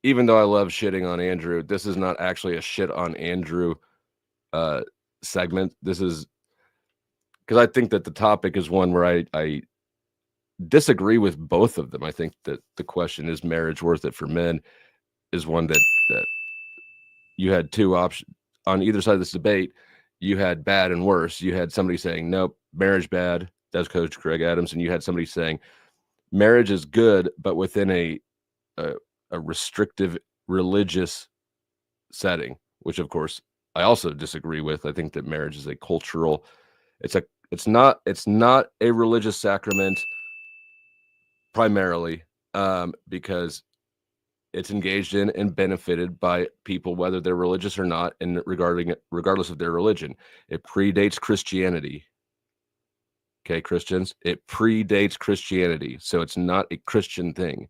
even though I love shitting on Andrew, this is not actually a shit on Andrew segment. This is because I think that the topic is one where I disagree with both of them. I think that the question, is marriage worth it for men, is one that you had two options on either side of this debate. You had bad and worse. You had somebody saying, nope, marriage bad. That's Coach Craig Adams. And you had somebody saying marriage is good, but within a restrictive religious setting, which of course I also disagree with. I think that marriage is a cultural, it's not a religious sacrament primarily, because it's engaged in and benefited by people, whether they're religious or not, and regardless of their religion. It predates Christianity. Okay, Christians, it predates Christianity, so it's not a Christian thing,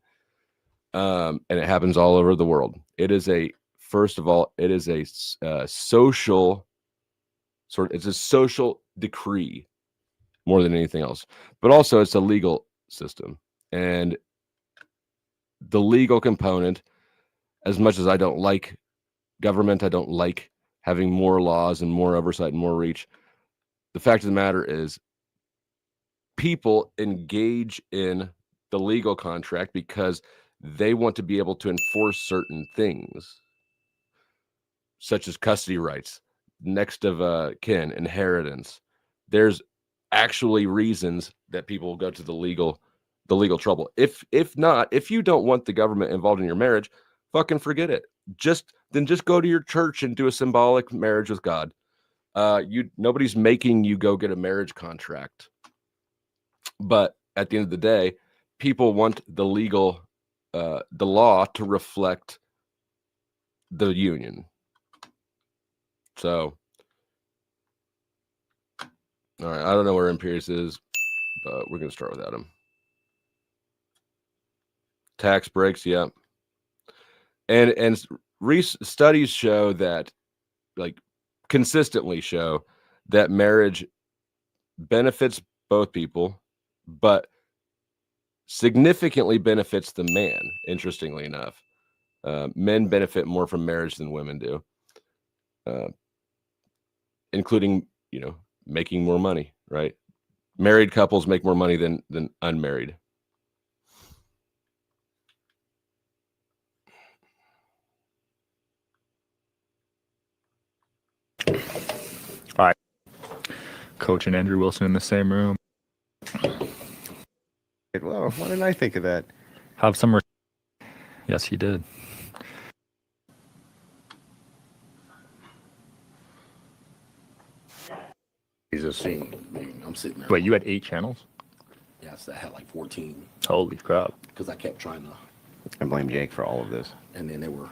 and it happens all over the world. It is first of all, it is a social it's a social decree more than anything else, but also it's a legal system. And the legal component, as much as I don't like government, I don't like having more laws and more oversight and more reach, the fact of the matter is people engage in the legal contract because they want to be able to enforce certain things, such as custody rights, next of kin, inheritance. There's actually reasons that people go to the legal trouble. If not, if you don't want the government involved in your marriage, fucking forget it. Just go to your church and do a symbolic marriage with God. Nobody's making you go get a marriage contract. But at the end of the day, people want the law to reflect the union. So, all right, I don't know where Imperious is, but we're going to start without him. Tax breaks, yeah. And studies show that, like, consistently show that marriage benefits both people, but significantly benefits the man, interestingly enough. Men benefit more from marriage than women do, including, making more money, right? Married couples make more money than unmarried. All right. Coach and Andrew Wilson in the same room. Well, why didn't I think of that? Have some. Yes, he did. He's just seeing. I'm sitting there. Wait, you had 8 channels? Yes, I had like 14. Holy crap! Because I kept trying to. I blame Jake for all of this. And then they were.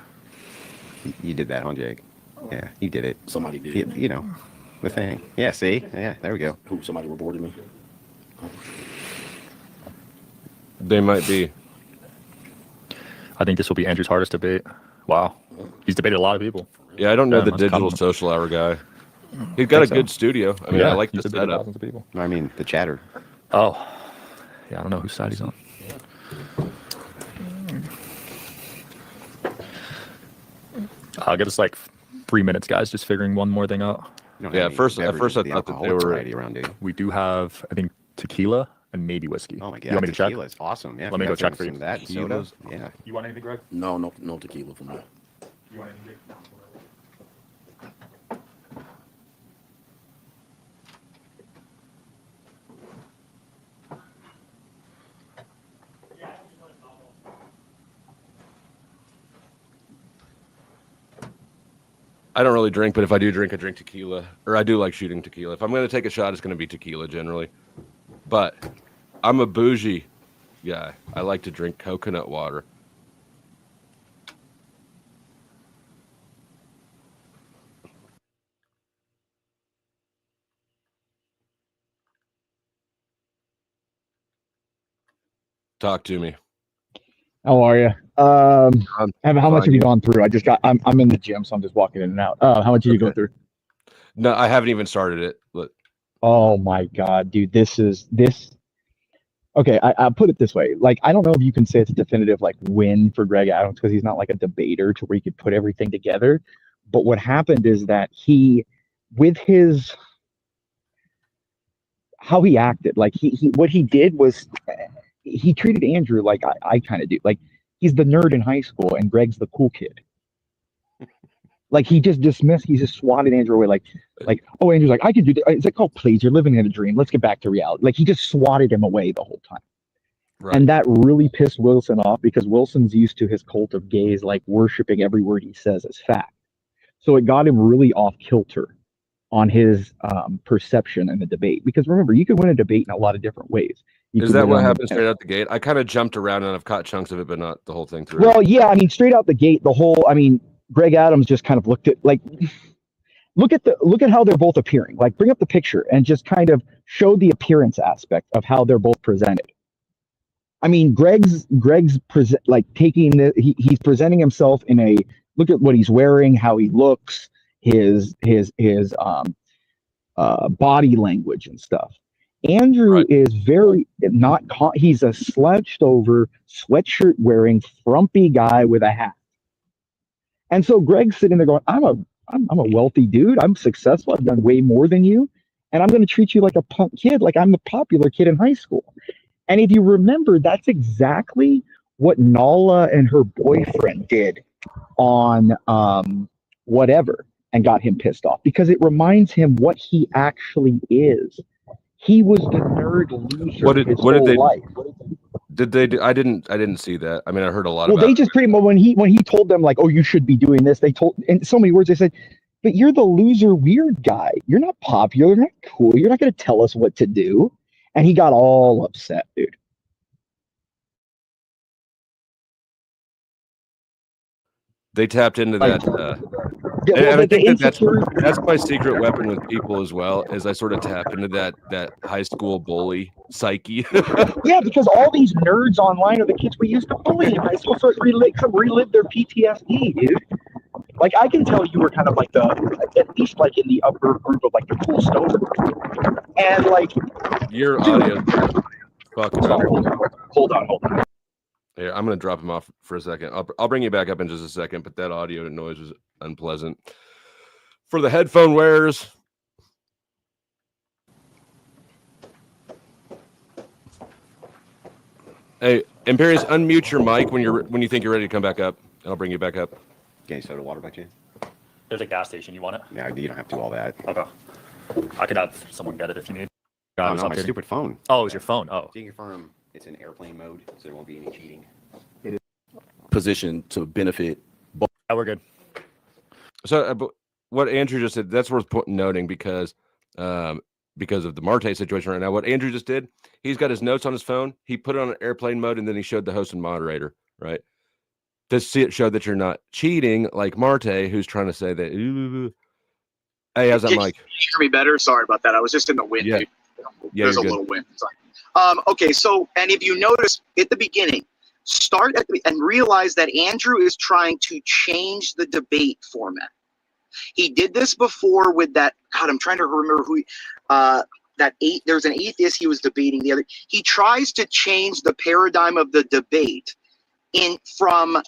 You did that, huh, Jake? Yeah, you did it. Somebody did. The thing. Yeah, see? Yeah, there we go. Who? Somebody reported me? They might be. I think this will be Andrew's hardest debate. Wow. He's debated a lot of people. Yeah, I don't know the digital social hour guy. He's got a good studio. I mean, I like the setup. Of people. I mean, the chatter. Oh. Yeah, I don't know whose side he's on. I'll give us like 3 minutes, guys, just figuring one more thing out. Yeah, at first I thought that they were around, dude. We do have, I think, tequila and maybe whiskey. Oh my god, you want me to check? Tequila is awesome. Yeah, let me go check for you. That soda. Yeah. You want anything, Greg? No tequila for me. You want anything? I don't really drink, but if I do drink, I drink tequila. Or I do like shooting tequila. If I'm going to take a shot, it's going to be tequila generally. But I'm a bougie guy. I like to drink coconut water. Talk to me. How are you? How much have you gone through? I'm in the gym, so I'm just walking in and out. How much did you go through? No, I haven't even started it. But... Oh my God, dude, this. Okay, I'll put it this way. Like, I don't know if you can say it's a definitive like win for Greg Adams because he's not like a debater to where he could put everything together. But what happened is that with his how he acted, like he what he did was he treated Andrew like I kind of do. Like he's the nerd in high school and Greg's the cool kid. Like he just swatted Andrew away. Like, oh, Andrew's like, I can do that. It's like, oh, please, you're living in a dream. Let's get back to reality. Like he just swatted him away the whole time. Right. And that really pissed Wilson off because Wilson's used to his cult of gays, like worshiping every word he says as fact. So it got him really off kilter on his perception in the debate. Because remember, you could win a debate in a lot of different ways. Is that what happened straight out the gate? I kind of jumped around and I've caught chunks of it, but not the whole thing through. Well, yeah, I mean, straight out the gate, Greg Adams just kind of looked at look at how they're both appearing. Like bring up the picture and just kind of show the appearance aspect of how they're both presented. I mean, Greg's he's presenting himself in a look at what he's wearing, how he looks, his body language and stuff. Andrew is very he's a slouched over sweatshirt wearing frumpy guy with a hat. And so Greg's sitting there going, I'm a wealthy dude. I'm successful. I've done way more than you. And I'm going to treat you like a punk kid, like I'm the popular kid in high school. And if you remember, that's exactly what Nala and her boyfriend did on whatever and got him pissed off because it reminds him what he actually is. He was the nerd loser. What did they life. Did they do? I didn't see that. I mean, I heard a lot about they just pretty much when he told them like, oh, you should be doing this, they told in so many words, they said, but you're the loser weird guy. You're not popular, you're not cool, you're not gonna tell us what to do. And he got all upset, dude. They tapped into that. I think that's my secret weapon with people as well, is I sort of tap into that high school bully psyche. Yeah, because all these nerds online are the kids we used to bully in high school, so it relive their PTSD, dude. Like I can tell you were kind of like at least like in the upper group of like the cool stoner group. And like your audio. Hold on. Here, I'm gonna drop him off for a second. I'll bring you back up in just a second, but that audio noise was unpleasant. For the headphone wearers, hey, Imperious, unmute your mic when you think you're ready to come back up, and I'll bring you back up. Getting soda water by chance? There's a gas station. You want it? No, you don't have to do all that. Okay. I could have someone get it if you need. Oh, no, my stupid phone. Oh, it's your phone. Oh. You can confirm it's in airplane mode, so there won't be any cheating. It is position to benefit both. Yeah, we're good. So what Andrew just said, that's worth noting because of the Marte situation right now. What Andrew just did, he's got his notes on his phone. He put it on airplane mode, and then he showed the host and moderator, right? To see it show that you're not cheating like Marte, who's trying to say that. Ooh. Hey, how's that mic? Can you hear me better? Sorry about that. I was just in the wind. Yeah. Dude. There's a little wind. Okay, so, and if you notice at the beginning, start at and realize that Andrew is trying to change the debate format. He did this before with that. God, I'm trying to remember who. There's an atheist he was debating the other. He tries to change the paradigm of the debate from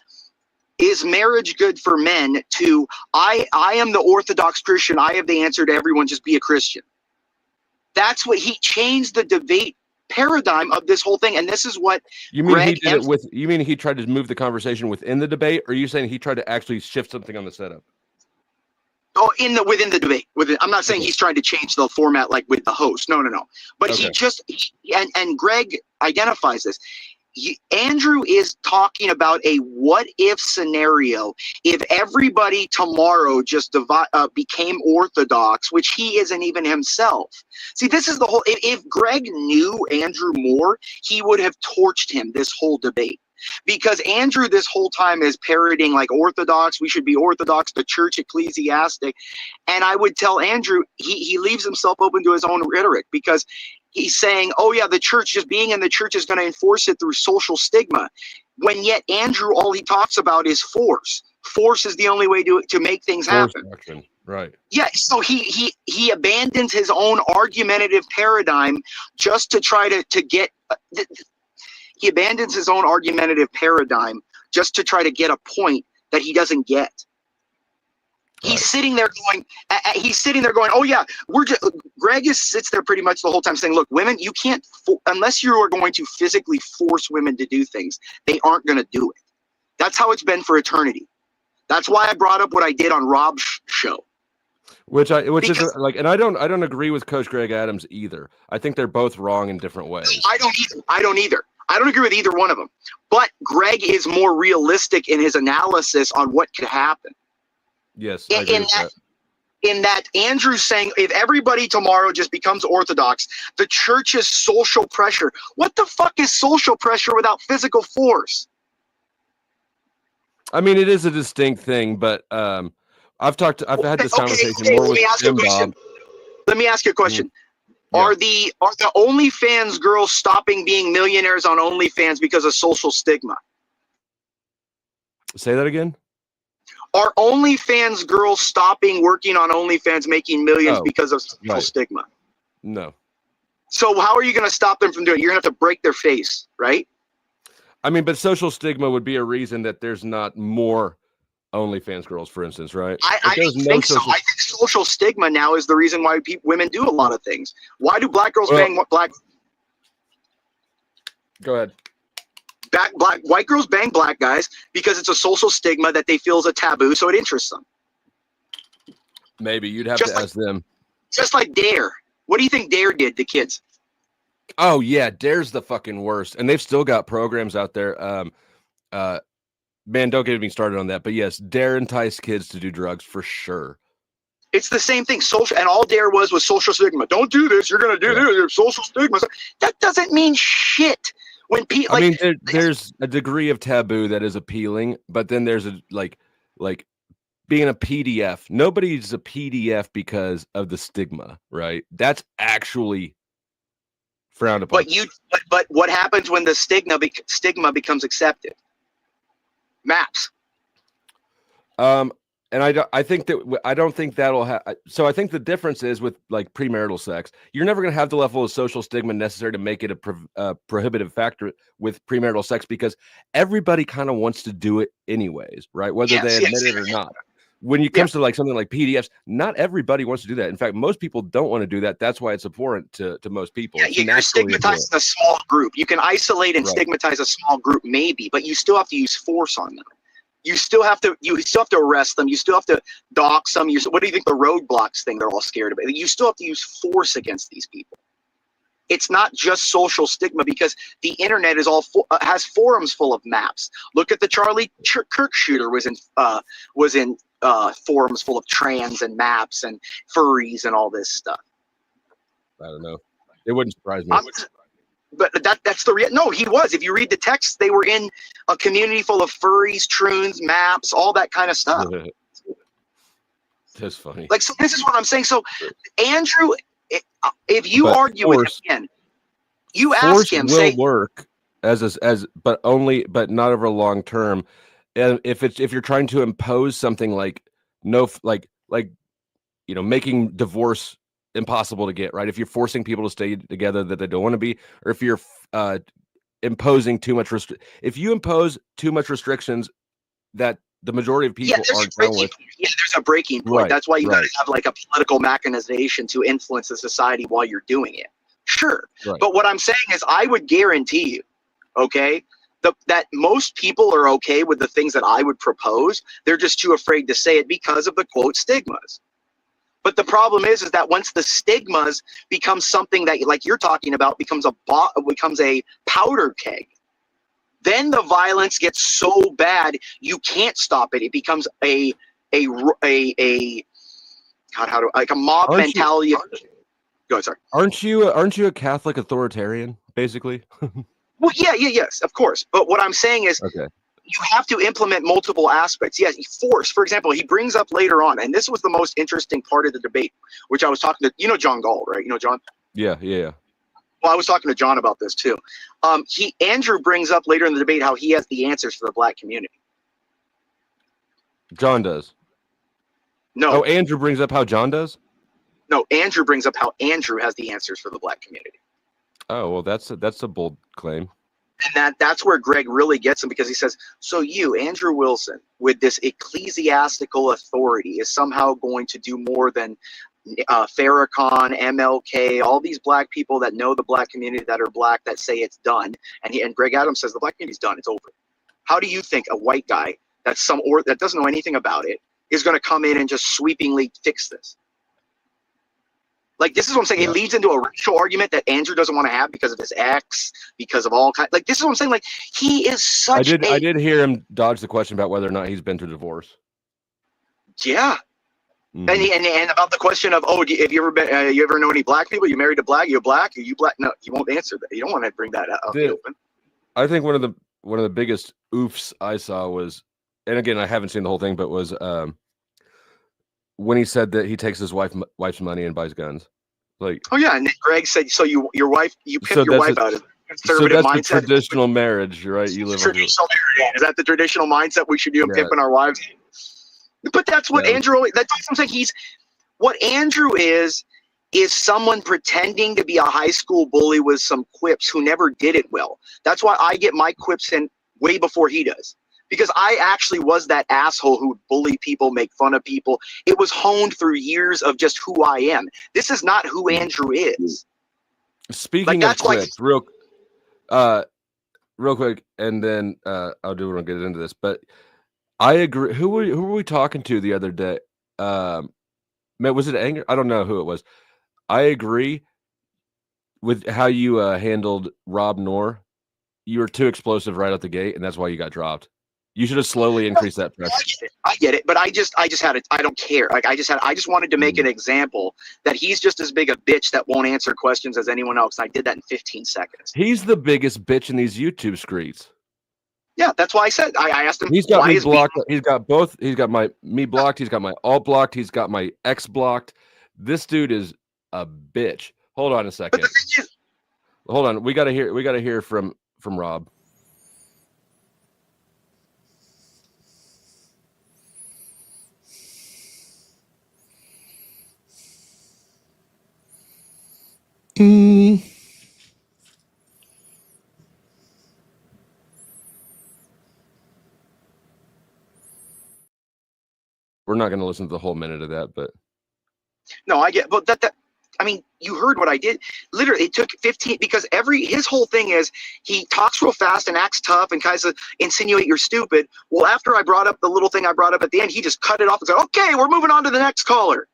is marriage good for men to I am the Orthodox Christian. I have the answer to everyone. Just be a Christian. That's what he changed the debate paradigm of this whole thing, and this is what you mean. He did it with. You mean he tried to move the conversation within the debate, or are you saying he tried to actually shift something on the setup? Oh, within the debate. I'm not saying he's trying to change the format like with the host. No. But he and Greg identifies this. Andrew is talking about a what-if scenario if everybody tomorrow just became Orthodox, which he isn't even himself. See, this is the whole. If Greg knew Andrew more, he would have torched him this whole debate. Because Andrew this whole time is parroting like Orthodox, we should be Orthodox, the church ecclesiastic. And I would tell Andrew, he leaves himself open to his own rhetoric because he's saying, oh yeah, the church, just being in the church is going to enforce it through social stigma. When yet Andrew, all he talks about is force. Force is the only way to make things happen. Right. Yeah, so he abandons his own argumentative paradigm just to try to get. He abandons his own argumentative paradigm just to try to get a point that he doesn't get. He's Right. sitting there going. He's sitting there going, "Oh yeah, we're just." Sits there pretty much the whole time saying, "Look, women, you can't unless you are going to physically force women to do things. They aren't going to do it. That's how it's been for eternity. That's why I brought up what I did on Rob's show." Which is like, and I don't agree with Coach Greg Adams either. I think they're both wrong in different ways. I don't either. I don't agree with either one of them. But Greg is more realistic in his analysis on what could happen. Yes, I agree with that. In that Andrew's saying, if everybody tomorrow just becomes Orthodox, the church's social pressure. What the fuck is social pressure without physical force? I mean, it is a distinct thing, but I've had this conversation more with Jim Bob. Let me ask you a question. Yeah. Are the OnlyFans girls stopping being millionaires on OnlyFans because of social stigma? Say that again? Are OnlyFans girls stopping working on OnlyFans making millions because of social stigma? No. So how are you going to stop them from doing it? You're going to have to break their face, right? I mean, but social stigma would be a reason that there's not more OnlyFans girls, for instance, right? I think so. I think social stigma now is the reason why women do a lot of things. Why do black girls bang black? Go ahead. White girls bang black guys because it's a social stigma that they feel is a taboo, so it interests them. Maybe you'd have to ask them. Just like Dare. What do you think Dare did to kids? Oh yeah, Dare's the fucking worst, and they've still got programs out there. Man, don't get me started on that. But yes, Dare enticed kids to do drugs for sure. It's the same thing. Social, and all Dare was social stigma. Don't do this. You're gonna do this. Social stigma. That doesn't mean shit. When people, I mean, there's a degree of taboo that is appealing, but then there's a like being a PDF. Nobody's a PDF because of the stigma, right? That's actually frowned upon. But what happens when the stigma becomes accepted? Maps. And I don't think that'll have. So I think the difference is with like premarital sex, you're never going to have the level of social stigma necessary to make it a prohibitive factor with premarital sex because everybody kind of wants to do it anyways, right? Whether they admit it or not. When it comes to like something like PDFs, not everybody wants to do that. In fact, most people don't want to do that. That's why it's abhorrent to most people. Yeah, you're stigmatizing a small group. You can isolate and stigmatize a small group, maybe, but you still have to use force on them. You still have to arrest them. You still have to dox them. What do you think the roadblocks thing they're all scared about? You still have to use force against these people. It's not just social stigma because the internet is has forums full of maps. Look at the Charlie Kirk shooter was in forums full of trans and maps and furries and all this stuff. I don't know. It wouldn't surprise me. But that's the no, he was. If you read the text, they were in a community full of furries, troons, maps, all that kind of stuff. That's funny. Like, so this is what I'm saying. So, Andrew, if you argue with him again, you ask him, say, work but not over a long term. And if you're trying to impose something like making divorce impossible to get, right? If you're forcing people to stay together that they don't want to be, or if you're imposing too much if you impose too much restrictions that the majority of people aren't down with. Yeah, there's a breaking point. Right, that's why you gotta have like a political mechanization to influence the society while you're doing it. Sure. Right. But what I'm saying is I would guarantee you, okay, that most people are okay with the things that I would propose. They're just too afraid to say it because of the quote stigmas. But the problem is that once the stigmas become something that, like you're talking about, becomes a powder keg, then the violence gets so bad you can't stop it. It becomes like a mob mentality. Go ahead, sorry. Aren't you a Catholic authoritarian, basically? Well, yes, of course. But what I'm saying is, you have to implement multiple aspects. Yes, force. For example, he brings up later on, and this was the most interesting part of the debate, which I was talking to, John Gall, right? You know John? Yeah. Well, I was talking to John about this too. Andrew brings up later in the debate how he has the answers for the black community. John does. No. Oh, Andrew brings up how John does? No, Andrew brings up how Andrew has the answers for the black community. Oh, well, that's a bold claim. And that's where Greg really gets him, because he says, so you, Andrew Wilson, with this ecclesiastical authority, is somehow going to do more than Farrakhan, MLK, all these black people that know the black community that are black that say it's done. And Greg Adams says the black community's done, it's over. How do you think a white guy that doesn't know anything about it is going to come in and just sweepingly fix this? Like, this is what I'm saying. Yeah. It leads into a racial argument that Andrew doesn't want to have because of his ex, because of all kinds. Like, this is what I'm saying. Like, he is such. I did hear him dodge the question about whether or not he's been through divorce. Yeah. Mm-hmm. And about the question of, have you ever been? You ever know any black people? You married a black? You're black? Are you black? No, he won't answer that. You don't want to bring that up open. I think one of the biggest oofs I saw was, and again, I haven't seen the whole thing, but was when he said that he takes his wife's money and buys guns. Like, oh yeah, and then Greg said, so you pimp your wife out of conservative mindset. The traditional marriage, right? You live traditional marriage. Is that the traditional mindset we should do in pimping our wives? But that's what Andrew. That's what I'm saying. What Andrew is someone pretending to be a high school bully with some quips who never did it well. That's why I get my quips in way before he does. Because I actually was that asshole who would bully people, make fun of people. It was honed through years of just who I am. This is not who Andrew is. Speaking of clips, real quick, and then I'll get into this. But I agree. Who were we talking to the other day? Was it Anger? I don't know who it was. I agree with how you handled Rob Knorr. You were too explosive right out the gate, and that's why you got dropped. You should have slowly increased that pressure. I get it, but I just had it. I don't care. Like I just wanted to make an example that he's just as big a bitch that won't answer questions as anyone else. I did that in 15 seconds. He's the biggest bitch in these YouTube streets. Yeah, that's why I said I asked him. He's got me blocked. He's got both. He's got me blocked. He's got my alt blocked. He's got my ex blocked. This dude is a bitch. Hold on a second. Hold on. We gotta hear from Rob. We're not going to listen to the whole minute of that, but no, I get, but that I mean, you heard what I did. Literally, it took 15 because his whole thing is he talks real fast and acts tough and kind of insinuate you're stupid. Well, after I brought up the little thing I brought up at the end, he just cut it off and said, "Okay, we're moving on to the next caller."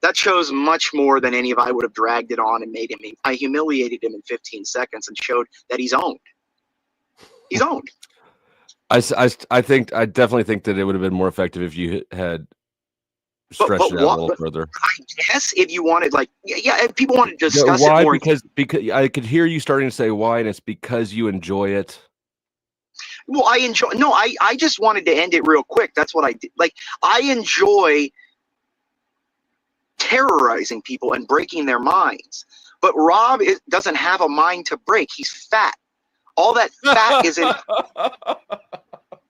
That shows much more than any of I would have dragged it on and made him. I humiliated him in 15 seconds and showed that he's owned. He's owned. I definitely think that it would have been more effective if you had stretched it out a little further. I guess if you wanted, if people wanted to discuss it more. Because I could hear you starting to say why, and it's because you enjoy it. Well, I just wanted to end it real quick. That's what I did. Like, I enjoy terrorizing people and breaking their minds. But Rob doesn't have a mind to break. He's fat. All that fat is in...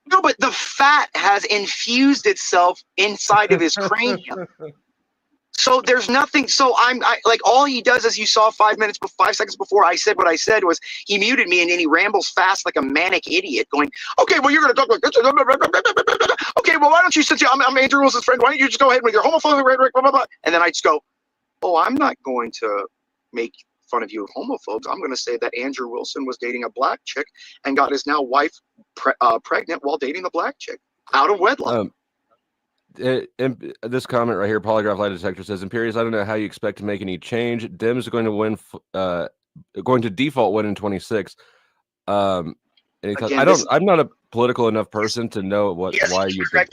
No, but the fat has infused itself inside of his cranium. So there's nothing. So all he does is, you saw 5 seconds before I said what I said, was he muted me, and then he rambles fast like a manic idiot going, "Okay, well, you're going to talk like this. Okay, well, why don't you, since I'm Andrew Wilson's friend, why don't you just go ahead with your homophobic rhetoric, blah, blah, blah." And then I just go, "Oh, I'm not going to make fun of you of homophobes. I'm going to say that Andrew Wilson was dating a black chick and got his now wife pregnant while dating the black chick out of wedlock." And this comment right here, Polygraph Lie Detector says, "Imperious, I don't know how you expect to make any change. Dim's going to win, going to default win in 26." And he thought, I'm not a political enough person to know why you think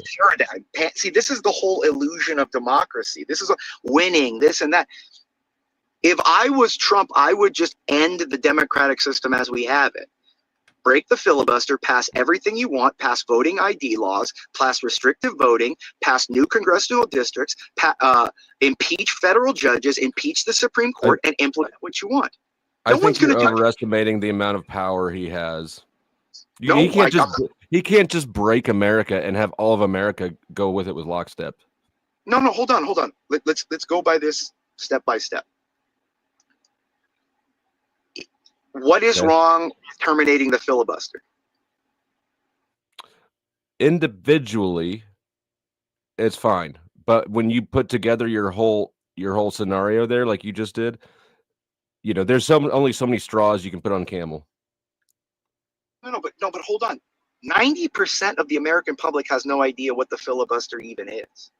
that. See, this is the whole illusion of democracy. This is winning, this and that. If I was Trump, I would just end the democratic system as we have it. Break the filibuster, pass everything you want, pass voting ID laws, pass restrictive voting, pass new congressional districts, impeach federal judges, impeach the Supreme Court, and implement what you want. I think you're overestimating the amount of power he has. He can't just break America and have all of America go with it with lockstep. No, hold on. Let's go by this step by step. What is wrong with terminating the filibuster? Individually, it's fine, but when you put together your whole scenario there, like you just did, there's only so many straws you can put on camel. No, but hold on. 90% of the American public has no idea what the filibuster even is.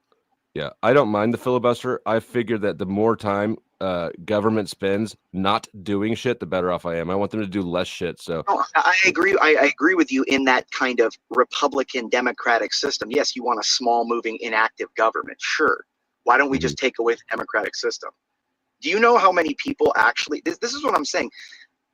Yeah, I don't mind the filibuster. I figure that the more time government spends not doing shit, the better off I am. I want them to do less shit. So no, I agree. I agree with you in that kind of Republican democratic system. Yes, you want a small, moving, inactive government. Sure. Why don't we just take away the democratic system? Do you know how many people actually? This is what I'm saying.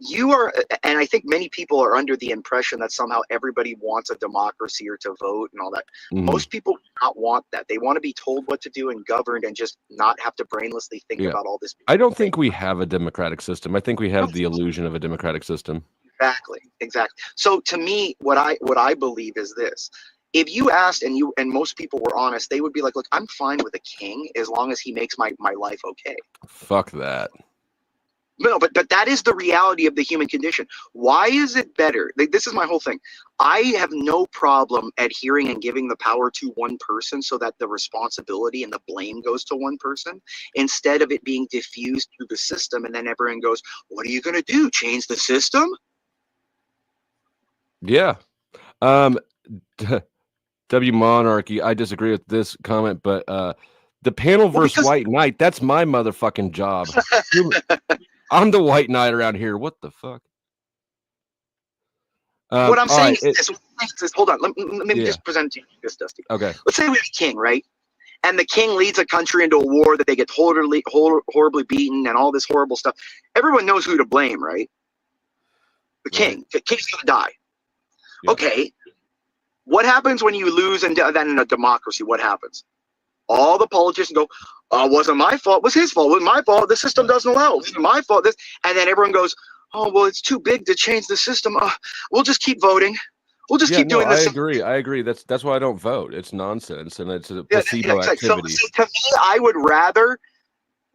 You are, and I think many people are under the impression that somehow everybody wants a democracy or to vote and all that. Most people do not want that. They want to be told what to do and governed and just not have to brainlessly think about all this. I don't think we have a democratic system. I think we have the illusion of a democratic system. Exactly. So to me, what I believe is this. If you asked and most people were honest, they would be like, look, I'm fine with a king as long as he makes my life okay. Fuck that. No, but that is the reality of the human condition. Why is it better? This is my whole thing. I have no problem adhering and giving the power to one person so that the responsibility and the blame goes to one person instead of it being diffused through the system. And then everyone goes, what are you going to do? Change the system? Yeah. W Monarchy, I disagree with this comment, but the panel versus White Knight, that's my motherfucking job. I'm the White Knight around here. What the fuck? What I'm saying is this. Hold on. Let me just present to you this, Dusty. Okay. Let's say we have a king, right? And the king leads a country into a war that they get horribly beaten and all this horrible stuff. Everyone knows who to blame, right? The king. The king's going to die. Yeah. Okay. What happens when you lose and then in a democracy? What happens? All the politicians go, oh, it wasn't my fault. It was his fault. It was my fault. The system doesn't allow it. It wasn't my fault. And then everyone goes, oh, well, it's too big to change the system. We'll just keep voting. We'll just keep doing this. I agree. That's why I don't vote. It's nonsense, and it's a placebo activity. So to me, I would rather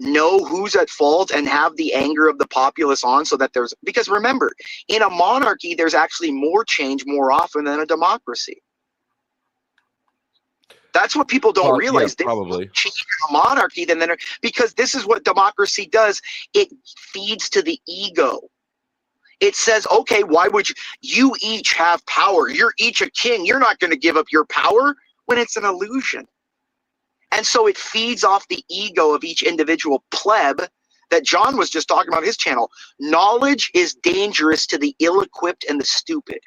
know who's at fault and have the anger of the populace on so that because remember, in a monarchy, there's actually more change more often than a democracy. That's what people don't realize. Yeah, probably. Change a monarchy because this is what democracy does. It feeds to the ego. It says, okay, why would you each have power? You're each a king. You're not going to give up your power when it's an illusion. And so it feeds off the ego of each individual pleb that John was just talking about his channel. Knowledge is dangerous to the ill-equipped and the stupid.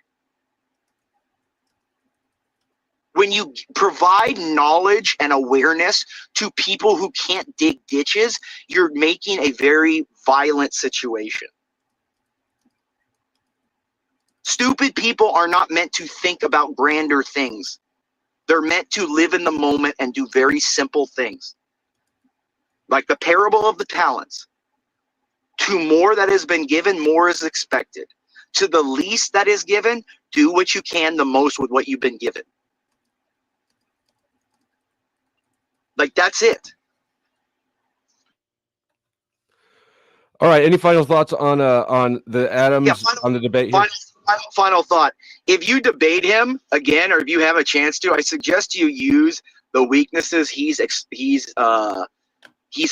When you provide knowledge and awareness to people who can't dig ditches, you're making a very violent situation. Stupid people are not meant to think about grander things. They're meant to live in the moment and do very simple things. Like the parable of the talents. To more that has been given, more is expected. To the least that is given, do what you can the most with what you've been given. Like, that's it. All right. Any final thoughts on the Adams on the debate here? Final thought. If you debate him again, or if you have a chance to, I suggest you use the weaknesses he's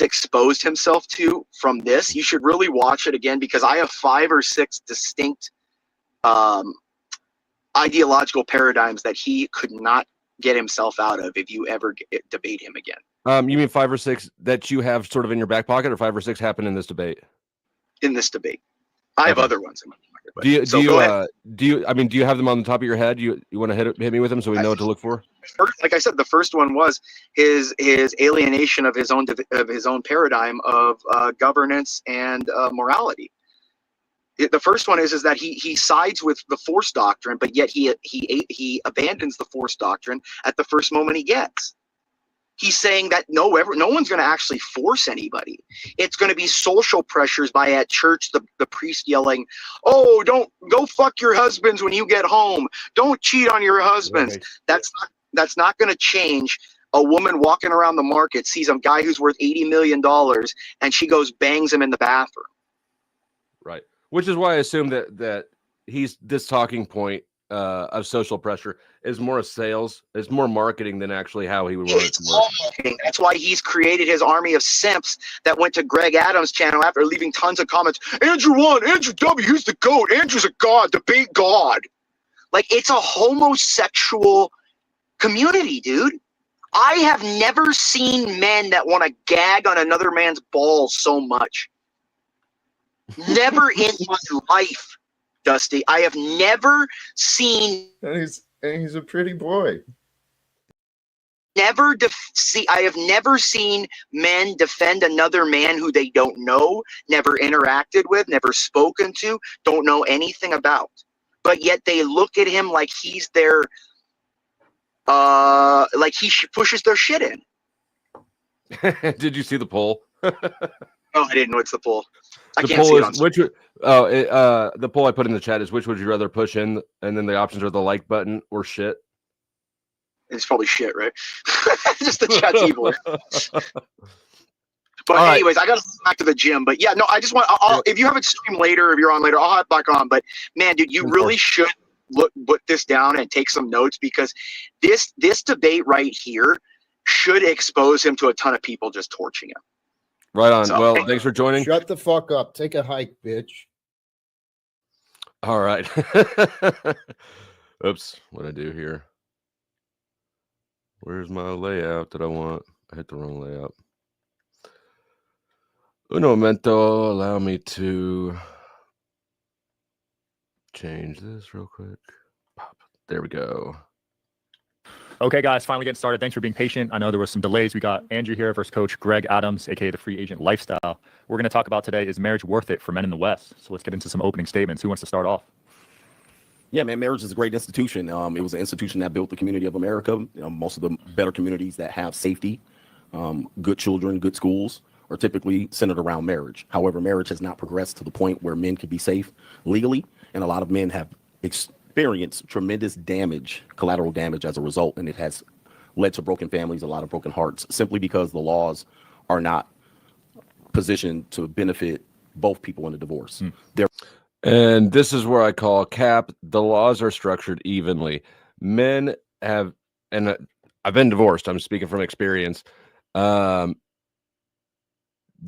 exposed himself to from this. You should really watch it again because I have 5 or 6 distinct ideological paradigms that he could not get himself out of if you ever debate him again. You mean 5 or 6 that you have sort of in your back pocket, or 5 or 6 happen in this debate? In this debate, I have other ones in my pocket. Do you have them on the top of your head? You want to hit me with them so we know what to look for? Like I said, the first one was his alienation of his own paradigm of governance and morality. The first one is that he sides with the force doctrine, but yet he abandons the force doctrine at the first moment he gets. He's saying that no one's going to actually force anybody. It's going to be social pressures by at church, the priest yelling, "Oh, don't go fuck your husbands when you get home. Don't cheat on your husbands." Right. That's not going to change a woman walking around the market sees a guy who's worth $80 million and she goes bangs him in the bathroom. Right. Which is why I assume that he's this talking point of social pressure is more of sales, it's more marketing than actually how he would want it to work. Marketing. That's why he's created his army of simps that went to Greg Adams' channel after leaving tons of comments. Andrew won, Andrew W, who's the GOAT, Andrew's a god, debate God. Like, it's a homosexual community, dude. I have never seen men that want to gag on another man's balls so much. Never in my life, Dusty. I have never seen. And he's a pretty boy. I have never seen men defend another man who they don't know, never interacted with, never spoken to, don't know anything about. But yet they look at him like he's their, like he pushes their shit in. Did you see the poll? Oh, I didn't know it's the poll. I The can't poll see it is on the poll I put in the chat is which would you rather push in, and then the options are the like button or shit. It's probably shit, right? Just the chat's evil. But All anyways, I got to go back to the gym. But yeah, no, I just want, if you have it stream later, if you're on later, I'll hop back on. But man, dude, you really should put this down and take some notes, because this debate right here should expose him to a ton of people just torching him. Right on. So, well, thanks for joining. Shut the fuck up. Take a hike, bitch. All right. Oops. What I do here? Where's my layout that I want? I hit the wrong layout. Un momento. Allow me to change this real quick. Pop. There we go. Okay, guys, finally getting started. Thanks for being patient. I know there was some delays. We got Andrew here versus Coach Greg Adams, aka the Free Agent Lifestyle. We're going to talk about today, is marriage worth it for men in the West? So let's get into some opening statements. Who wants to start off? Yeah, man, marriage is a great institution. It was an institution that built the community of America. Most of the better communities that have safety, good children, good schools are typically centered around marriage. However, marriage has not progressed to the point where men can be safe legally, and a lot of men have experienced tremendous damage, collateral damage as a result, and it has led to broken families, a lot of broken hearts, simply because the laws are not positioned to benefit both people in a divorce. And this is where I call cap. The laws are structured evenly. Men have, and I've been divorced. I'm speaking from experience. The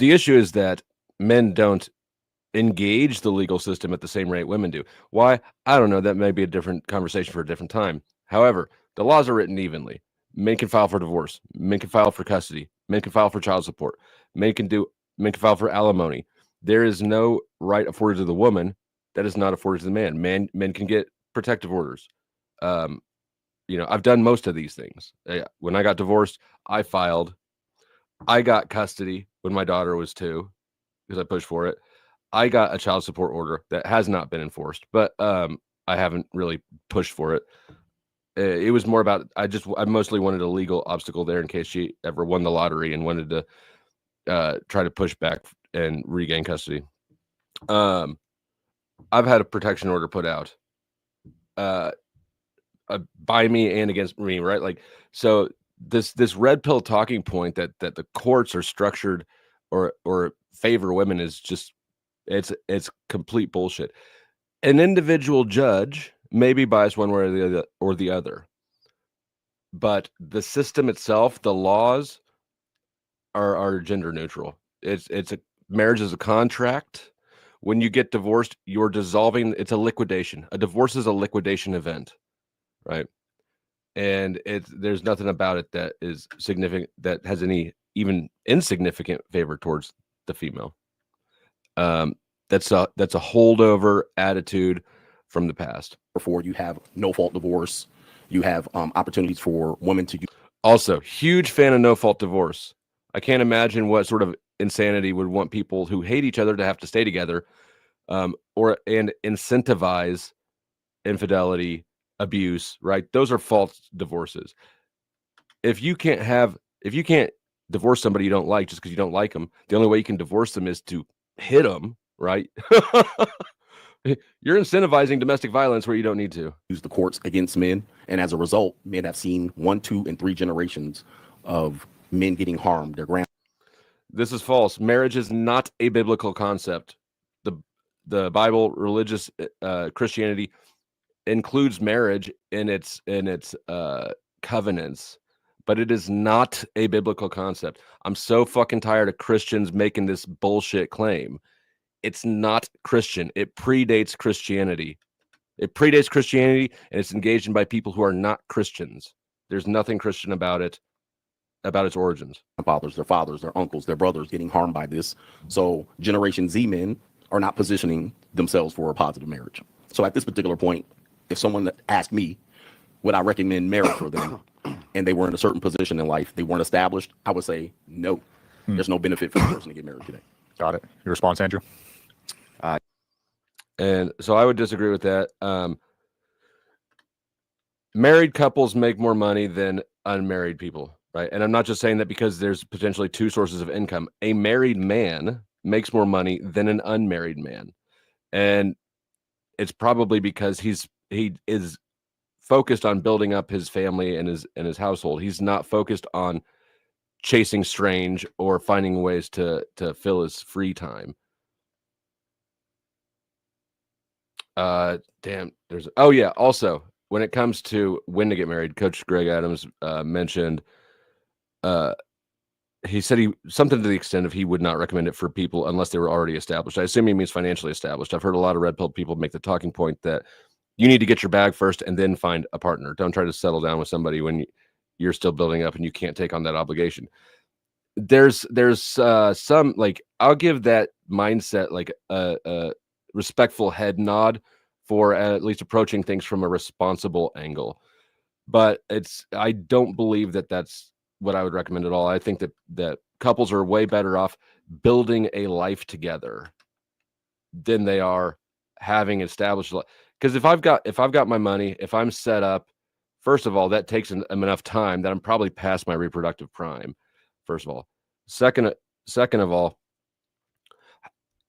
issue is that men don't engage the legal system at the same rate women do. Why? I don't know. That may be a different conversation for a different time. However, the laws are written evenly. Men can file for divorce. Men can file for custody. Men can file for child support. Men can file for alimony. There is no right afforded to the woman that is not afforded to the man. Men can get protective orders. I've done most of these things. When I got divorced, I filed. I got custody when my daughter was 2 because I pushed for it. I got a child support order that has not been enforced, but I haven't really pushed for it. It was more about I mostly wanted a legal obstacle there in case she ever won the lottery and wanted to try to push back and regain custody. I've had a protection order put out by me and against me, right? Like, so this red pill talking point that the courts are structured or favor women is just it's complete bullshit. An individual judge may be biased one way or the other, but the system itself, the laws are gender neutral. Marriage is a contract. When you get divorced, you're dissolving. It's a liquidation. A divorce is a liquidation event, right? And there's nothing about it that is significant, that has any even insignificant favor towards the female. That's a holdover attitude from the past. Therefore, you have no fault divorce. You have opportunities for women to use. Also, huge fan of no fault divorce. I can't imagine what sort of insanity would want people who hate each other to have to stay together, and incentivize infidelity, abuse, right? Those are false divorces. If you can't divorce somebody you don't like just because you don't like them, the only way you can divorce them is to hit them, right? You're incentivizing domestic violence where you don't need to. Use the courts against men, and as a result, men have seen 1, 2, and 3 generations of men getting harmed. Their grand. This is false. Marriage is not a biblical concept. The Bible, religious Christianity includes marriage in its covenants, but it is not a biblical concept. I'm so fucking tired of Christians making this bullshit claim. It's not Christian. It predates Christianity. It predates Christianity, and it's engaged in by people who are not Christians. There's nothing Christian about it, about its origins. Fathers, their fathers, their uncles, their brothers getting harmed by this. So Generation Z men are not positioning themselves for a positive marriage. So at this particular point, if someone asked me, would I recommend marriage for them, and they were in a certain position in life, they weren't established, I would say no. There's no benefit for the person to get married today. Got it. Your response, Andrew? And so I would disagree with that. Married couples make more money than unmarried people, right? And I'm not just saying that because there's potentially two sources of income. A married man makes more money than an unmarried man. And it's probably because he is focused on building up his family and his household. He's not focused on chasing strange or finding ways to fill his free time. Also, when it comes to when to get married, Coach Greg Adams mentioned he said something to the extent of he would not recommend it for people unless they were already established. I assume he means financially established. I've heard a lot of red pill people make the talking point that you need to get your bag first and then find a partner. Don't try to settle down with somebody when you're still building up and you can't take on that obligation. There's some, like, I'll give that mindset like a respectful head nod for at least approaching things from a responsible angle. But I don't believe that that's what I would recommend at all. I think that couples are way better off building a life together than they are having established. Because if I've got my money, if I'm set up, first of all, that takes enough time that I'm probably past my reproductive prime. First of all, second of all,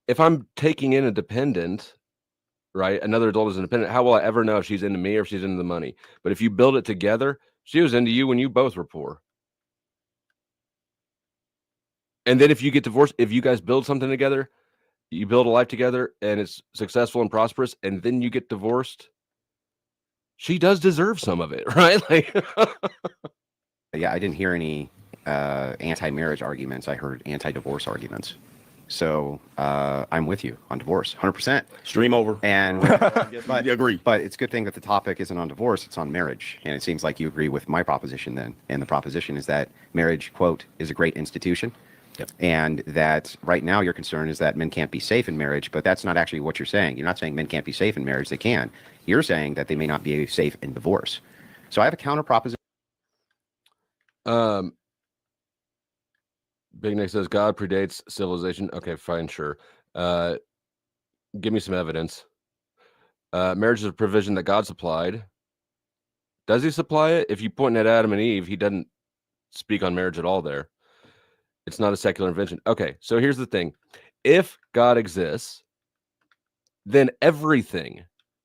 if I'm taking in a dependent, right, another adult is independent, how will I ever know if she's into me or if she's into the money? But if you build it together, she was into you when you both were poor. And then if you get divorced, if you guys build something together, you build a life together and it's successful and prosperous, and then you get divorced, she does deserve some of it, right? Like, Yeah, I didn't hear any anti-marriage arguments. I heard anti-divorce arguments. So I'm with you on divorce, 100%. Stream over. And But you agree. But it's a good thing that the topic isn't on divorce, it's on marriage. And it seems like you agree with my proposition then. And the proposition is that marriage, quote, is a great institution. Yep. And that right now your concern is that men can't be safe in marriage, but that's not actually what you're saying. You're not saying men can't be safe in marriage. They can. You're saying that they may not be safe in divorce. So I have a counter proposition. Big Nick says God predates civilization. Okay, fine, sure. Give me some evidence. Marriage is a provision that God supplied. Does he supply it? If you point at Adam and Eve, he doesn't speak on marriage at all there. It's not a secular invention. Okay, so here's the thing. If God exists, then everything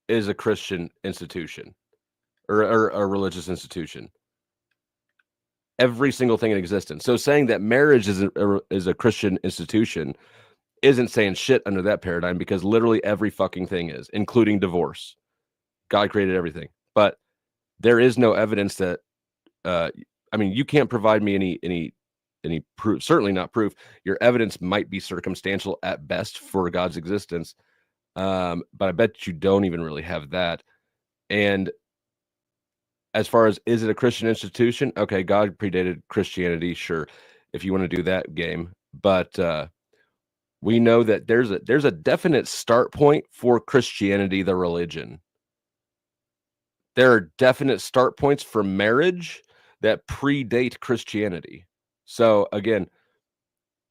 is a Christian institution or a religious institution. Every single thing in existence. So saying that marriage is a Christian institution isn't saying shit under that paradigm, because literally every fucking thing is, including divorce. God created everything. But there is no evidence that, you can't provide me any proof, certainly not proof. Your evidence might be circumstantial at best for God's existence. But I bet you don't even really have that. And as far as, is it a Christian institution? Okay, God predated Christianity, sure, if you want to do that game. But we know that there's a definite start point for Christianity, the religion. There are definite start points for marriage that predate Christianity. So again,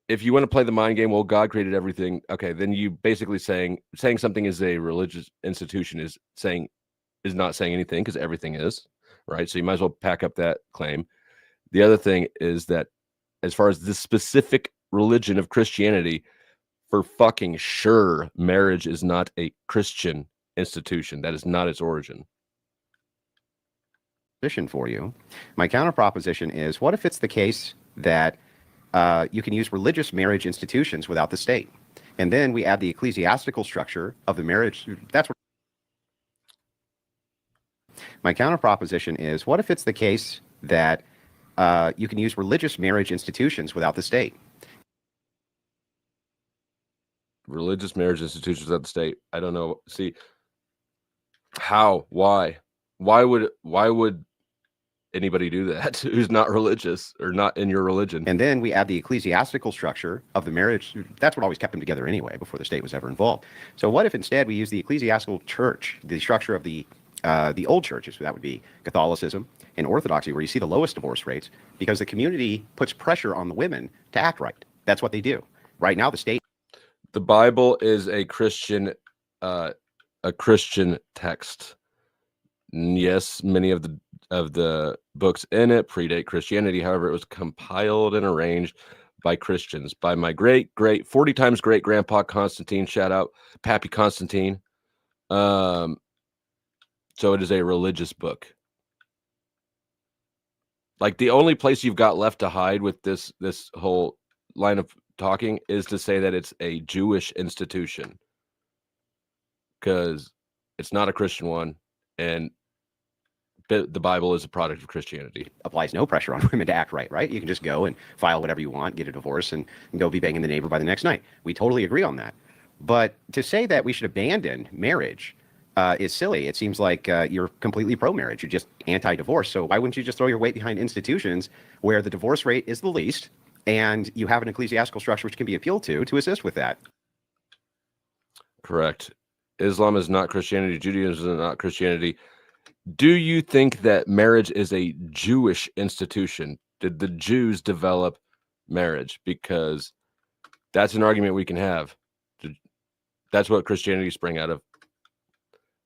if you want to play the mind game, well, God created everything. Okay, then you basically saying something is a religious institution is not saying anything, because everything is. Right. So you might as well pack up that claim. The other thing is that as far as the specific religion of Christianity, for fucking sure, marriage is not a Christian institution. That is not its origin. proposition for you. My counter proposition is, what if it's the case that you can use religious marriage institutions without the state? And then we add the ecclesiastical structure of the marriage. That's what my counter proposition is, what if it's the case that you can use religious marriage institutions without the state? Religious marriage institutions without the state. I don't know. See, how? Why would anybody do that who's not religious or not in your religion? And then we add the ecclesiastical structure of the marriage. That's what always kept them together anyway, before the state was ever involved. So what if instead we use the ecclesiastical church, the structure of the old churches? That would be Catholicism and Orthodoxy, where you see the lowest divorce rates, because the community puts pressure on the women to act right. That's what they do. Right now, the state. The Bible is a Christian text. Yes, many of the books in it predate Christianity. However, it was compiled and arranged by Christians, by my great 40 times great grandpa Constantine. Shout out Pappy Constantine. So it is a religious book. Like, the only place you've got left to hide with this whole line of talking is to say that it's a Jewish institution, because it's not a Christian one, and the Bible is a product of Christianity. Applies no pressure on women to act right? You can just go and file whatever you want, get a divorce, and go be banging the neighbor by the next night. We totally agree on that. But to say that we should abandon marriage is silly. It seems like you're completely pro-marriage. You're just anti-divorce. So why wouldn't you just throw your weight behind institutions where the divorce rate is the least, and you have an ecclesiastical structure which can be appealed to assist with that? Correct. Islam is not Christianity. Judaism is not Christianity. Do you think that marriage is a Jewish institution? Did the Jews develop marriage? Because that's an argument we can have. That's what Christianity sprang out of.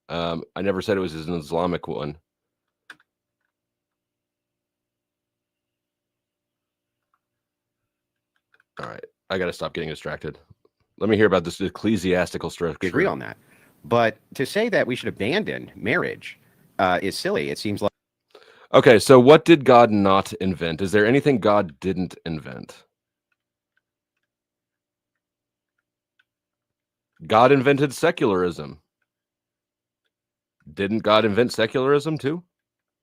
I never said it was an Islamic one. All right, I got to stop getting distracted. Let me hear about this ecclesiastical structure. We agree on that. But to say that we should abandon marriage is silly. It seems like. Okay, so what did God not invent? Is there anything God didn't invent? God invented secularism. Didn't God invent secularism too?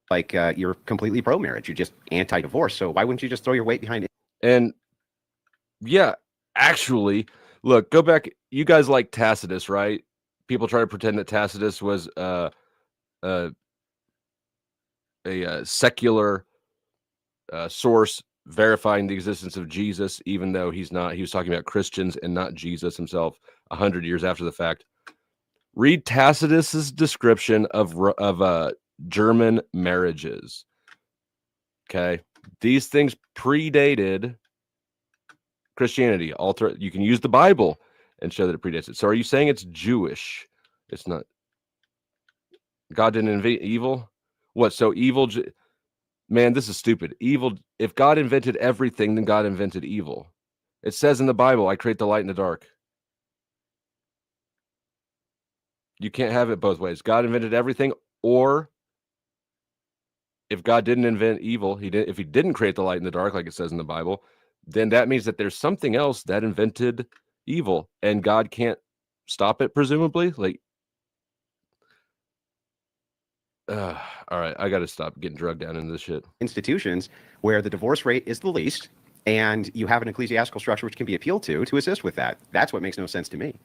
Like you're completely pro-marriage. You're just anti-divorce. So why wouldn't you just throw your weight behind it? And yeah, actually, look, go back. You guys like Tacitus, right? People try to pretend that Tacitus was a secular source verifying the existence of Jesus, even though he's not. He was talking about Christians and not Jesus himself 100 years after the fact. Read Tacitus's description of German marriages. Okay, these things predated Christianity. You can use the Bible and show that it predates it. So are you saying it's Jewish? It's not. God didn't invent evil? What? So evil? Man, this is stupid. Evil. If God invented everything, then God invented evil. It says in the Bible, I create the light and the dark. You can't have it both ways. God invented everything, or if God didn't invent evil, if he didn't create the light and the dark, like it says in the Bible, then that means that there's something else that invented evil, and God can't stop it, presumably. Like, all right, I got to stop getting drugged down into this shit. Institutions where the divorce rate is the least, and you have an ecclesiastical structure which can be appealed to assist with that. That's what makes no sense to me.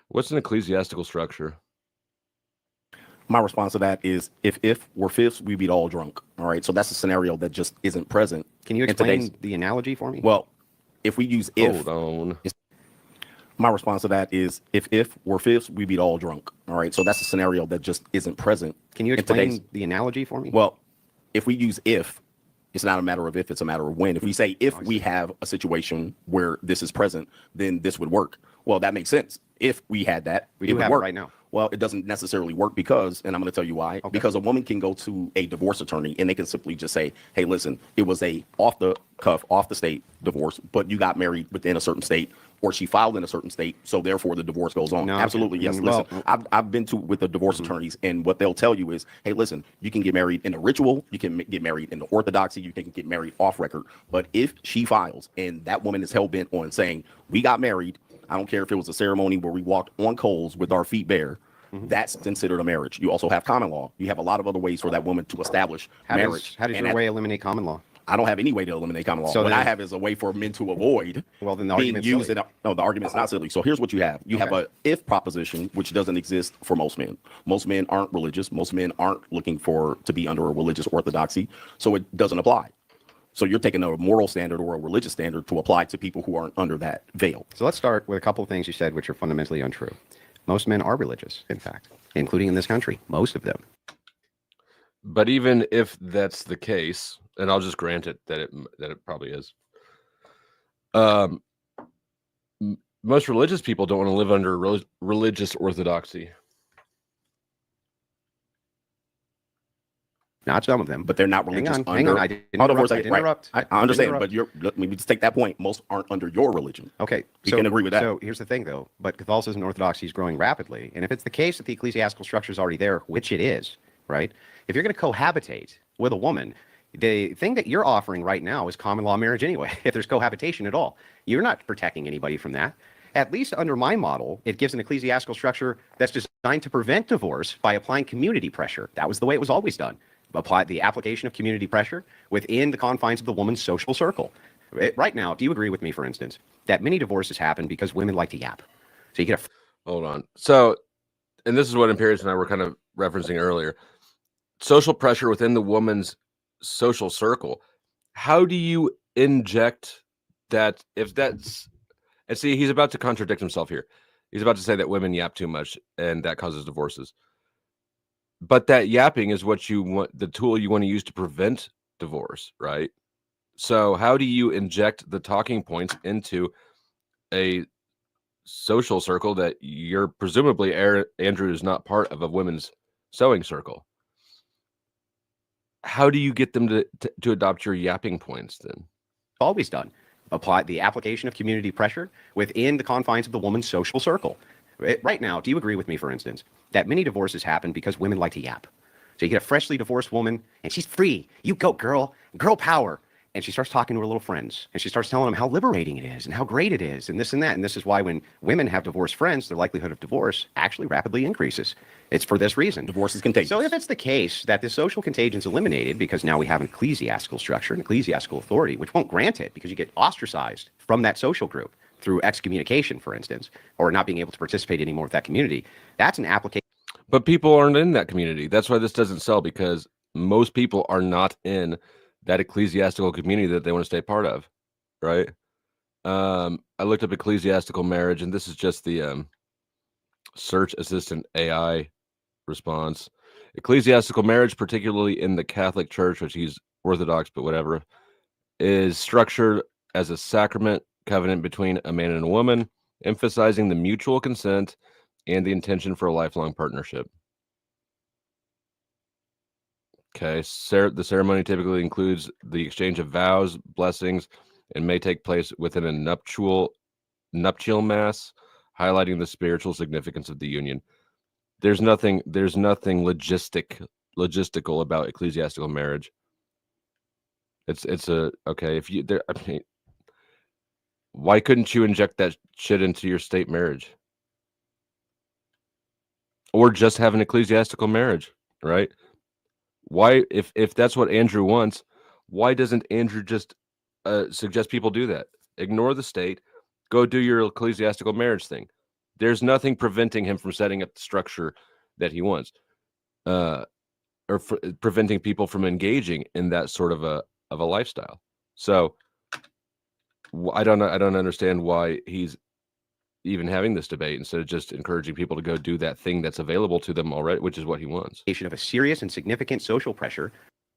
What's an ecclesiastical structure? My response to that is, if we're fifths, we beat all drunk. All right, so that's a scenario that just isn't present. Can you explain the analogy for me? Well, if we use if, hold on. My response to that is, if we're fifths, we beat all drunk. All right, so that's a scenario that just isn't present. Can you explain the analogy for me? Well, if we use if, it's not a matter of if, it's a matter of when. If we say if we have a situation where this is present, then this would work. Well, that makes sense. If we had that, we do have it right now. Well, it doesn't necessarily work because, and I'm going to tell you why, because a woman can go to a divorce attorney and they can simply just say, hey, listen, it was a off the cuff, off the state divorce, but you got married within a certain state. or she filed in a certain state, so therefore the divorce goes on. No, Absolutely, yes. well, Listen, I've been with the divorce attorneys, and what they'll tell you is, hey, listen, you can get married in the ritual, you can get married in the orthodoxy, you can get married off record, but if she files and that woman is hell bent on saying we got married, I don't care if it was a ceremony where we walked on coals with our feet bare. That's considered a marriage. You also have common law. You have a lot of other ways for that woman to establish marriage. How does your way eliminate common law? I don't have any way to eliminate common law. So what I have is a way for men to avoid well, then the being used. No, the argument's not silly. So here's what you have. You have a if proposition, which doesn't exist for most men. Most men aren't religious. Most men aren't looking to be under a religious orthodoxy. So it doesn't apply. So you're taking a moral standard or a religious standard to apply to people who aren't under that veil. So let's start with a couple of things you said, which are fundamentally untrue. Most men are religious, in fact, including in this country, most of them. But even if that's the case, and I'll just grant it that it probably is. Most religious people don't want to live under religious orthodoxy. Not some of them, but they're not religious. Hang on. I didn't interrupt. I understand, but let me just take that point. Most aren't under your religion. Okay, you can agree with that. So here's the thing, though. But Catholicism and Orthodoxy is growing rapidly, and if it's the case that the ecclesiastical structure is already there, which it is, right? If you're going to cohabitate with a woman, the thing that you're offering right now is common law marriage anyway. If there's cohabitation at all, you're not protecting anybody from that. At least under my model, it gives an ecclesiastical structure that's designed to prevent divorce by applying community pressure. That was the way it was always done. Apply the application of community pressure within the confines of the woman's social circle. Right now, do you agree with me, for instance, that many divorces happen because women like to yap? So you get Hold on. So, and this is what Imperious and I were kind of referencing earlier. Social pressure within the woman's social circle. How do you inject that? If that's, and see, he's about to contradict himself here. He's about to say that women yap too much and that causes divorces. But that yapping is what you want, the tool you want to use to prevent divorce, right? So how do you inject the talking points into a social circle that you're presumably, Andrew, is not part of a women's sewing circle? How do you get them to adopt your yapping points then? Always done. Apply the application of community pressure within the confines of the woman's social circle. Right now, do you agree with me, for instance, that many divorces happen because women like to yap? So you get a freshly divorced woman, and she's free. You go, girl power. And she starts talking to her little friends, and she starts telling them how liberating it is and how great it is and this and that. And this is why when women have divorced friends, their likelihood of divorce actually rapidly increases. It's for this reason. Divorce is contagious. So if it's the case that the social contagion is eliminated because now we have an ecclesiastical structure, an ecclesiastical authority, which won't grant it because you get ostracized from that social group through excommunication, for instance, or not being able to participate anymore with that community, that's an application. But people aren't in that community. That's why this doesn't sell, because most people are not in that ecclesiastical community that they want to stay part of, right? I looked up ecclesiastical marriage, and this is just the search assistant AI response. Ecclesiastical marriage, particularly in the Catholic Church, which he's Orthodox, but whatever, is structured as a sacrament covenant between a man and a woman, emphasizing the mutual consent and the intention for a lifelong partnership. Okay, the ceremony typically includes the exchange of vows, blessings, and may take place within a nuptial mass, highlighting the spiritual significance of the union. There's nothing logistical about ecclesiastical marriage. It's a okay. If you there, I mean, why couldn't you inject that shit into your state marriage, or just have an ecclesiastical marriage, right? Why, if that's what Andrew wants, why doesn't Andrew just suggest people do that? Ignore the state, go do your ecclesiastical marriage thing. There's nothing preventing him from setting up the structure that he wants, or preventing people from engaging in that sort of a lifestyle. So I don't understand why he's even having this debate instead of just encouraging people to go do that thing that's available to them already, which is what he wants. Of a serious and significant social pressure,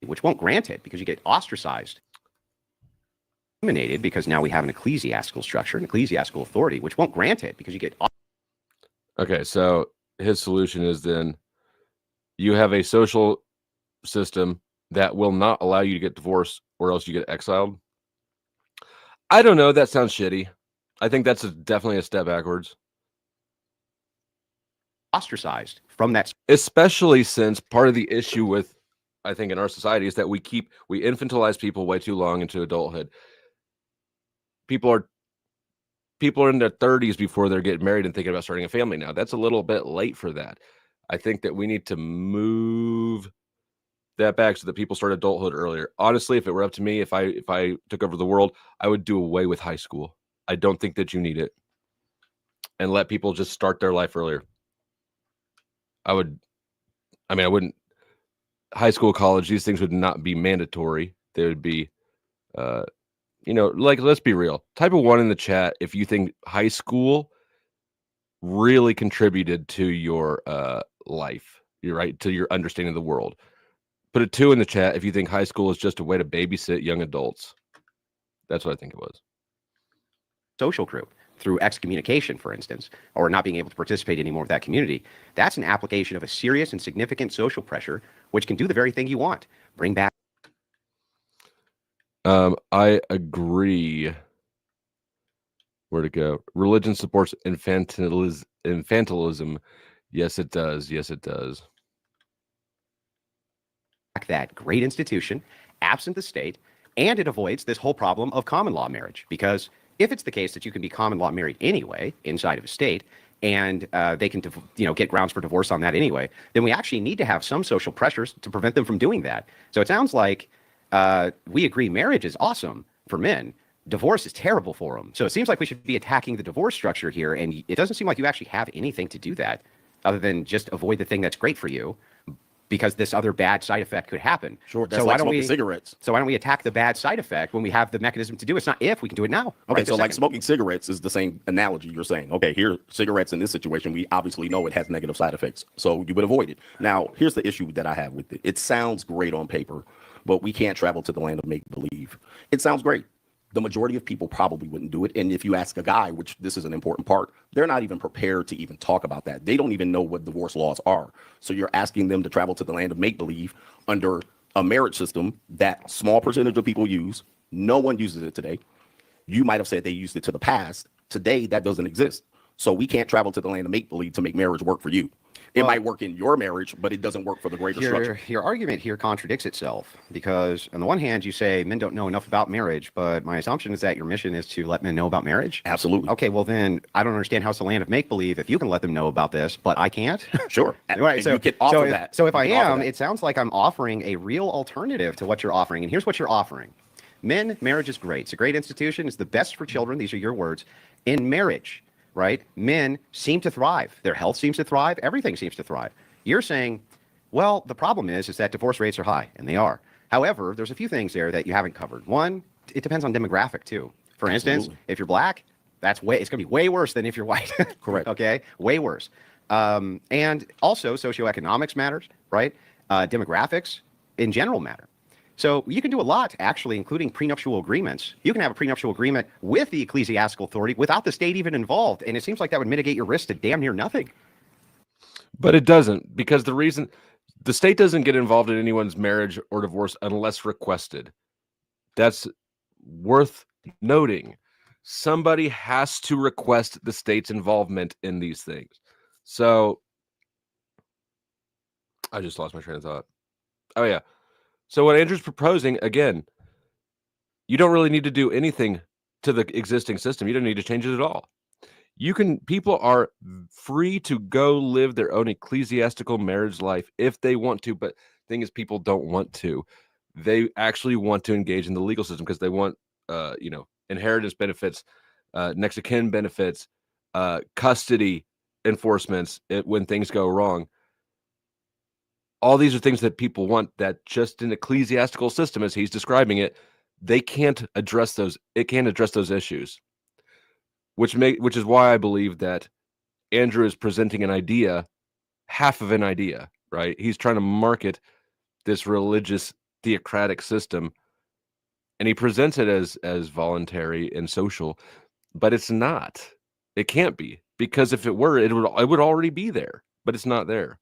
which won't grant it because you get ostracized, eliminated because now we have an ecclesiastical structure, an ecclesiastical authority, which won't grant it because you get. Okay, so his solution is then you have a social system that will not allow you to get divorced, or else you get exiled. I don't know. That sounds shitty. I think that's definitely a step backwards. Ostracized from that. Especially since part of the issue with, I think, in our society is that we infantilize people way too long into adulthood. People are in their 30s before they're getting married and thinking about starting a family now. That's a little bit late for that. I think that we need to move that back so that people start adulthood earlier. Honestly, if it were up to me, if I took over the world, I would do away with high school. I don't think that you need it, and let people just start their life earlier. I wouldn't. High school, college, these things would not be mandatory. They would be, like, let's be real. Type of 1 in the chat if you think high school really contributed to your life. You're right, to your understanding of the world. Put a 2 in the chat if you think high school is just a way to babysit young adults. That's what I think it was. Social group through excommunication, for instance, or not being able to participate anymore with that community. That's an application of a serious and significant social pressure, which can do the very thing you want. Bring back. I agree. Where to go? Religion supports infantilism. Yes, it does. Yes, it does. That great institution, absent the state, and it avoids this whole problem of common law marriage. Because if it's the case that you can be common law married anyway inside of a state, and they can get grounds for divorce on that anyway, then we actually need to have some social pressures to prevent them from doing that. So it sounds like we agree marriage is awesome for men. Divorce is terrible for them. So it seems like we should be attacking the divorce structure here, and it doesn't seem like you actually have anything to do that other than just avoid the thing that's great for you, because this other bad side effect could happen. Sure, that's so like smoking cigarettes. So why don't we attack the bad side effect when we have the mechanism to do it? It's not if, we can do it now. Okay, right so like smoking cigarettes is the same analogy you're saying. Okay, here, cigarettes in this situation, we obviously know it has negative side effects, so you would avoid it. Now, here's the issue that I have with it. It sounds great on paper, but we can't travel to the land of make-believe. It sounds great. The majority of people probably wouldn't do it. And if you ask a guy, which this is an important part, they're not even prepared to even talk about that. They don't even know what divorce laws are. So you're asking them to travel to the land of make-believe under a marriage system that small percentage of people use. No one uses it today. You might have said they used it to the past. Today, that doesn't exist. So we can't travel to the land of make-believe to make marriage work for you. It might work in your marriage, but it doesn't work for the greater structure. Your argument here contradicts itself, because on the one hand, you say men don't know enough about marriage, but my assumption is that your mission is to let men know about marriage? Absolutely. Okay, well then, I don't understand how it's the land of make-believe if you can let them know about this, but I can't? Sure. Right, so you can offer that. So if I am, it sounds like I'm offering a real alternative to what you're offering, and here's what you're offering. Men, marriage is great. It's a great institution. It's the best for children. These are your words. In marriage, right, men seem to thrive. Their health seems to thrive. Everything seems to thrive. You're saying, well, the problem is that divorce rates are high, and they are. However, there's a few things there that you haven't covered. One, it depends on demographic too. For instance, if you're black, it's going to be way worse than if you're white. Correct. Okay, way worse. And also, socioeconomics matters, right? Demographics in general matter. So you can do a lot, actually, including prenuptial agreements. You can have a prenuptial agreement with the ecclesiastical authority without the state even involved, and it seems like that would mitigate your risk to damn near nothing. But it doesn't, because the state doesn't get involved in anyone's marriage or divorce unless requested. That's worth noting. Somebody has to request the state's involvement in these things. So I just lost my train of thought. Oh, yeah. So what Andrew's proposing, again, you don't really need to do anything to the existing system. You don't need to change it at all. People are free to go live their own ecclesiastical marriage life if they want to, but the thing is, people don't want to. They actually want to engage in the legal system because they want, inheritance benefits, next of kin benefits, custody enforcements when things go wrong. All these are things that people want that just an ecclesiastical system, as he's describing it, they can't address those. It can't address those issues. Which is why I believe that Andrew is presenting an idea, half of an idea, right? He's trying to market this religious theocratic system, and he presents it as voluntary and social, but it's not. It can't be, because if it were, it would already be there, but it's not there.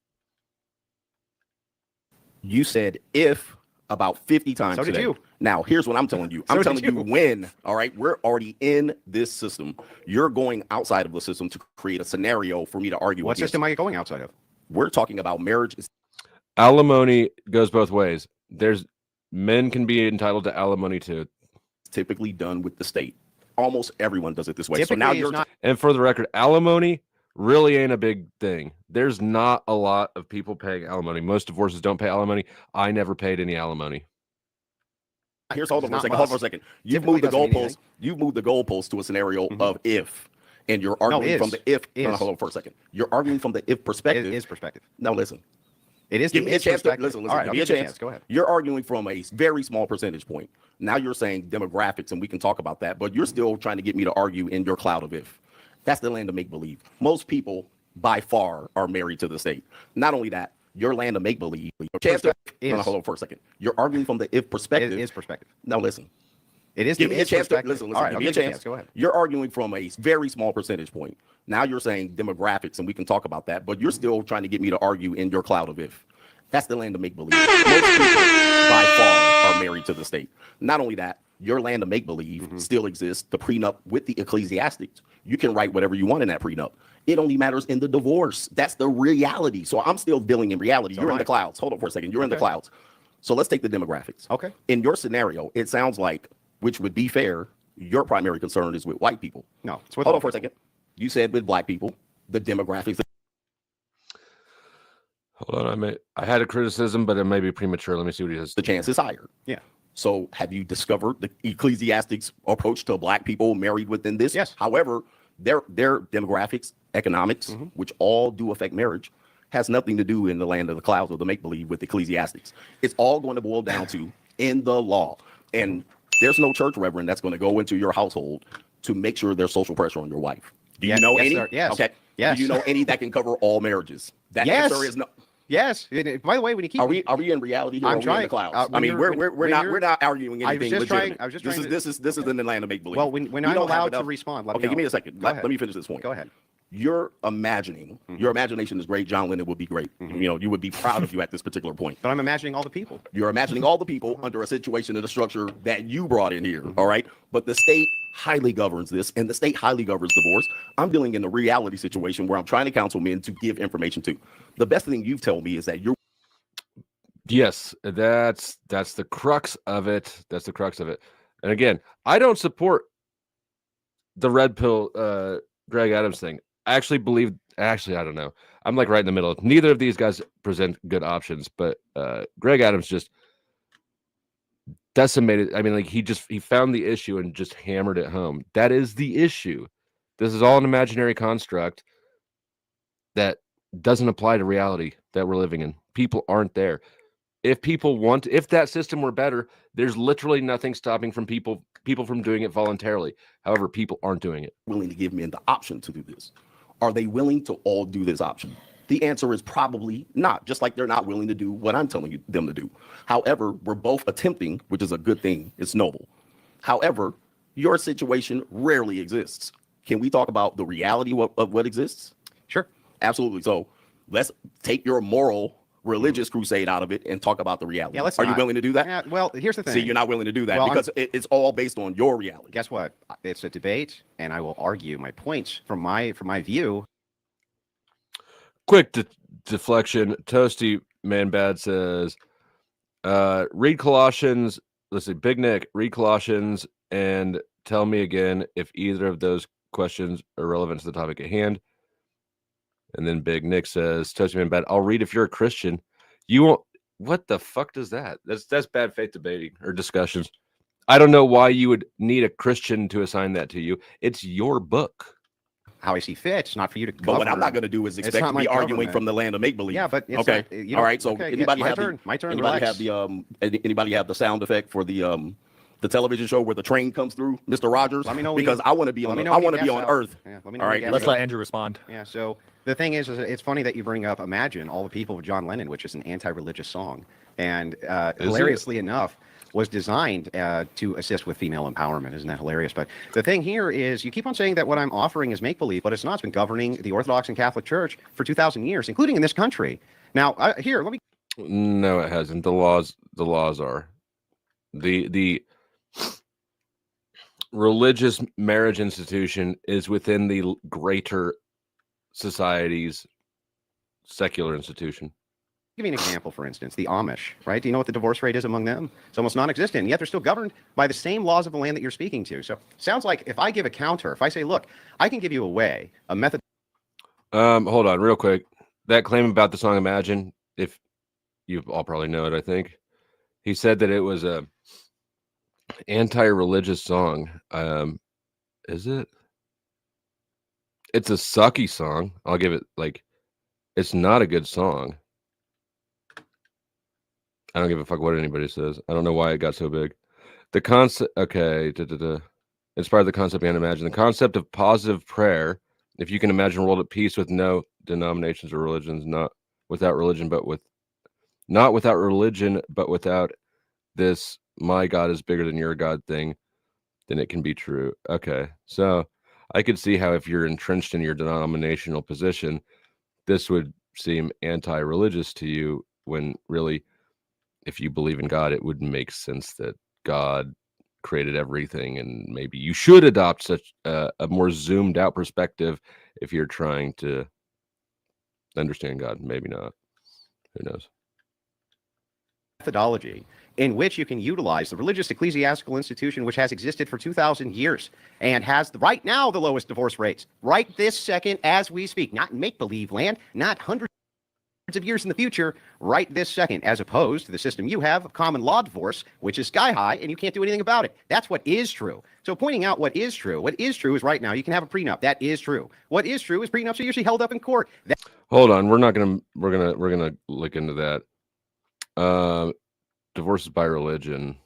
You said if about 50 times So did today. you. Now, here's what I'm telling you. I'm telling you when, all right, we're already in this system. You're going outside of the system to create a scenario for me to argue What against. system are you going outside of? We're talking about marriage. Alimony goes both ways. Men can be entitled to alimony too. Typically done with the state. Almost everyone does it this way. Typically, so now it's you're not. And for the record, alimony really ain't a big thing. There's not a lot of people paying alimony. Most divorces don't pay alimony. I never paid any alimony. Here's hold on for a Not second. much. Hold on for a second. You've Typically moved the doesn't mean goalposts. anything. You've moved the goalposts to a scenario of if, and you're arguing from the if. No, hold on for a second. You're arguing from the if perspective. It is perspective. Now listen. It is. Give me a chance to perspective. listen. All right, Give I'll me a give you chance. Go ahead. You're arguing from a very small percentage point. Now you're saying demographics, and we can talk about that, but you're still trying to get me to argue in your cloud of if. That's the land of make believe. Most people, by far, are married to the state. Not only that, your land of make believe. Hold on for a second. You're arguing from the if perspective. It is perspective. Now listen. It is. Give me a chance to perspective. listen. All right, Give I'll me a give you chance. Go ahead. You're arguing from a very small percentage point. Now you're saying demographics, and we can talk about that, but you're still trying to get me to argue in your cloud of if. That's the land of make believe. Most people, by far, are married to the state. Not only that, your land of make believe still exists. The prenup with the ecclesiastics. You can write whatever you want in that prenup. It only matters in the divorce. That's the reality. So I'm still dealing in reality. You're in the clouds. Hold on for a second. You're in the clouds. So let's take the demographics. Okay. In your scenario, it sounds like, which would be fair, your primary concern is with white people. No, it's with Hold all on for a second. You said with black people, the demographics. Hold on, I had a criticism, but it may be premature. Let me see what he has. The chance is higher. Yeah. So have you discovered the ecclesiastics approach to black people married within this? Yes. However, their demographics, economics, which all do affect marriage, has nothing to do in the land of the clouds or the make-believe with ecclesiastics. It's all going to boil down to in the law. And there's no church reverend that's going to go into your household to make sure there's social pressure on your wife. Do you know any? Sir. Yes. Okay. Yes. Do you know any that can cover all marriages? That Yes. answer is no. Yes. By the way, when you keep Are we in reality here? I'm or are we in trying- the clouds? when I mean, you're- we're when not you're- arguing I was anything just trying- legitimate. I was just this trying is this is in the land of make believe. Well, when I'm allowed to respond, let me okay, give me know. a second. Go Let ahead. me finish this point. Go ahead. You're imagining. Your imagination is great. John Lennon would be great. You know, you would be proud of you at this particular point. But I'm imagining all the people. You're imagining all the people under a situation and a structure that you brought in here. All right. But the state highly governs this, and the state highly governs divorce. I'm dealing in a reality situation where I'm trying to counsel men to give information to. The best thing you've told me is that you're. Yes, that's the crux of it. That's the crux of it. And again, I don't support the red pill Greg Adams thing. I actually believe, I don't know. I'm like right in the middle. Neither of these guys present good options, but Greg Adams just decimated. I mean, like he found the issue and just hammered it home. That is the issue. This is all an imaginary construct that doesn't apply to reality that we're living in. People aren't there. If that system were better, there's literally nothing stopping people from doing it voluntarily. However, people aren't doing it. Willing to give men the option to do this. Are they willing to all do this option? The answer is probably not, just like they're not willing to do what I'm telling them to do. However, we're both attempting, which is a good thing. It's noble. However, your situation rarely exists. Can we talk about the reality of what exists? Sure. Absolutely. So let's take your moral religious crusade out of it and talk about the reality. Yeah, Are you willing to do that? Yeah, well, here's the thing. See, you're not willing to do that Well, because it's all based on your reality. Guess what? It's a debate, and I will argue my points from my view. Quick deflection. Toasty Man Bad says, read Colossians. Let's see, Big Nick, read Colossians and tell me again if either of those questions are relevant to the topic at hand. And then Big Nick says, Toasty Man Bad, I'll read if you're a Christian. You won't. What the fuck does that? That's bad faith debating or discussions. I don't know why you would need a Christian to assign that to you. It's your book. How I see fit. It's not for you to cover. But what I'm not going to do is It's expect not to my be arguing government. from the land of make believe. Yeah, but it's okay. not, you All know, right. So okay, anybody my have turn. My turn. Anybody Relax. have anybody have the sound effect for the television show where the train comes through, Mr. Rogers? Let me know because I want to be on. I want to be on Earth. Yeah, let me know All when right. you Let's guess let Andrew respond. Yeah. So the thing is it's funny that you bring up "Imagine All the People" of John Lennon, which is an anti-religious song, and hilariously enough, was designed to assist with female empowerment. Isn't that hilarious? But the thing here is you keep on saying that what I'm offering is make-believe, but it's not. It's been governing the Orthodox and Catholic Church for 2,000 years, including in this country. Now, here, let me... No, it hasn't. The laws are the religious marriage institution is within the greater society's secular institution. Give you an example, for instance, the Amish, right? Do you know what the divorce rate is among them? It's almost non-existent, yet they're still governed by the same laws of the land that you're speaking to. So sounds like if I give a counter, if I say, look, I can give you a method. Hold on real quick. That claim about the song Imagine, if you all probably know it, I think. He said that it was a anti-religious song. Is it? It's a sucky song. I'll give it, like, it's not a good song. I don't give a fuck what anybody says. I don't know why it got so big. The concept, okay, inspired the concept behind Imagine. The concept of positive prayer, if you can imagine a world at peace with no denominations or religions, not without religion, but without this, my God is bigger than your God thing, then it can be true. Okay, so I could see how if you're entrenched in your denominational position, this would seem anti-religious to you, when really, if you believe in God, it would make sense that God created everything, and maybe you should adopt such a more zoomed out perspective if you're trying to understand God. Maybe not. Who knows? Methodology in which you can utilize the religious ecclesiastical institution, which has existed for 2,000 years and has right now the lowest divorce rates, right this second as we speak, not in make-believe land, not hundreds of years in the future, right this second, as opposed to the system you have of common law divorce, which is sky high and you can't do anything about it. That's what is true. So pointing out what is true is right now you can have a prenup. That is true. What is true is prenups are usually held up in court. Hold on, we're gonna look into that. Divorces by religion.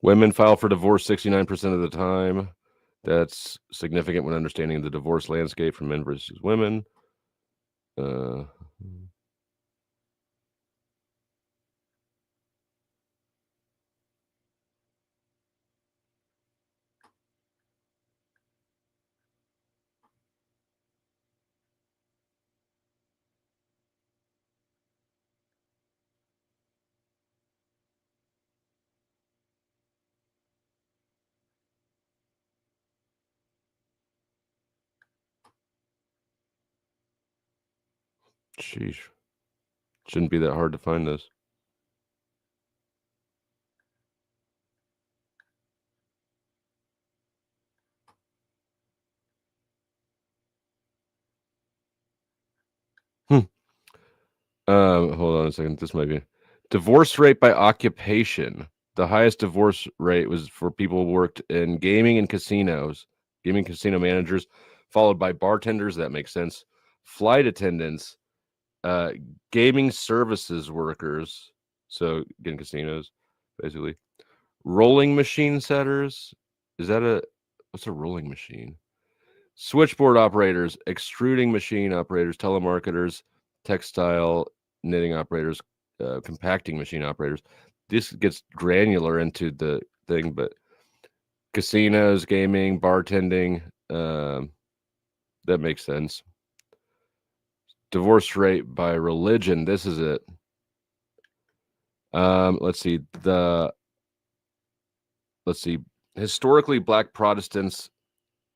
Women file for divorce 69% of the time. That's significant when understanding the divorce landscape from men versus women. Sheesh. Shouldn't be that hard to find this. Hold on a second. This might be divorce rate by occupation. The highest divorce rate was for people who worked in gaming and casinos, gaming casino managers, followed by bartenders. That makes sense. Flight attendants, gaming services workers. So again, casinos, basically. Rolling machine setters. What's a rolling machine? Switchboard operators, extruding machine operators, telemarketers, textile knitting operators, compacting machine operators. This gets granular into the thing, but casinos, gaming, bartending, that makes sense. Divorce rate by religion. This is it. Let's see. Historically, Black Protestants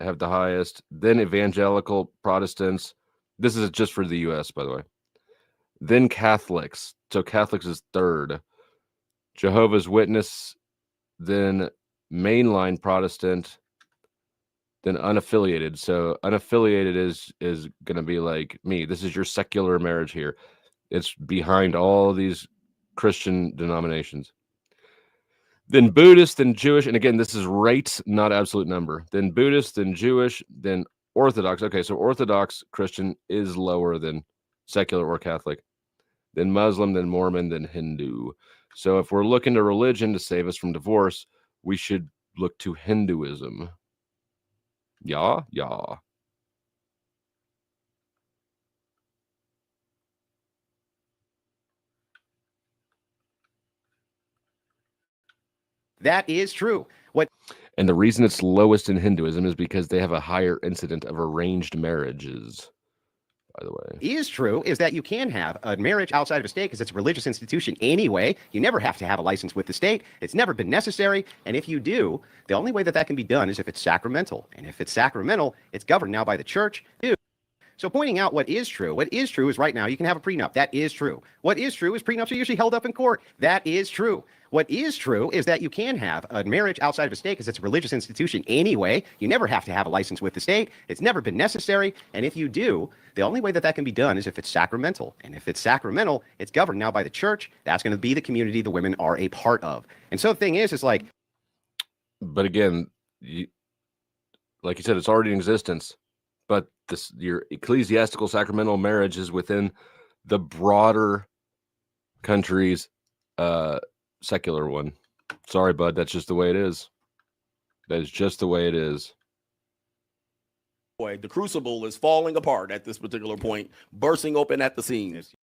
have the highest, then evangelical Protestants. This is just for the U.S., by the way. Then Catholics. So Catholics is third. Jehovah's Witness, then mainline Protestant, then unaffiliated. So unaffiliated is going to be like me. This is your secular marriage here. It's behind all these Christian denominations. Then Buddhist, then Jewish, and again, this is rate, not absolute number. Then Buddhist, then Jewish, then Orthodox. Okay, so Orthodox Christian is lower than secular or Catholic, then Muslim, then Mormon, then Hindu. So if we're looking to religion to save us from divorce, we should look to Hinduism. Yeah. That is true. And the reason it's lowest in Hinduism is because they have a higher incident of arranged marriages, by the way. Is true is that you can have a marriage outside of a state because it's a religious institution anyway. You never have to have a license with the state. It's never been necessary. And if you do, the only way that that can be done is if it's sacramental. And if it's sacramental, it's governed now by the church. So pointing out what is true is right now you can have a prenup. That is true. What is true is prenups are usually held up in court. That is true. What is true is that you can have a marriage outside of a state because it's a religious institution anyway. You never have to have a license with the state. It's never been necessary. And if you do, the only way that that can be done is if it's sacramental. And if it's sacramental, it's governed now by the church. That's going to be the community the women are a part of. And so the thing is like... But again, like you said, it's already in existence. But your ecclesiastical sacramental marriage is within the broader country's secular one. Sorry, bud. That's just the way it is. That is just the way it is. Boy, the crucible is falling apart at this particular point, bursting open at the seams.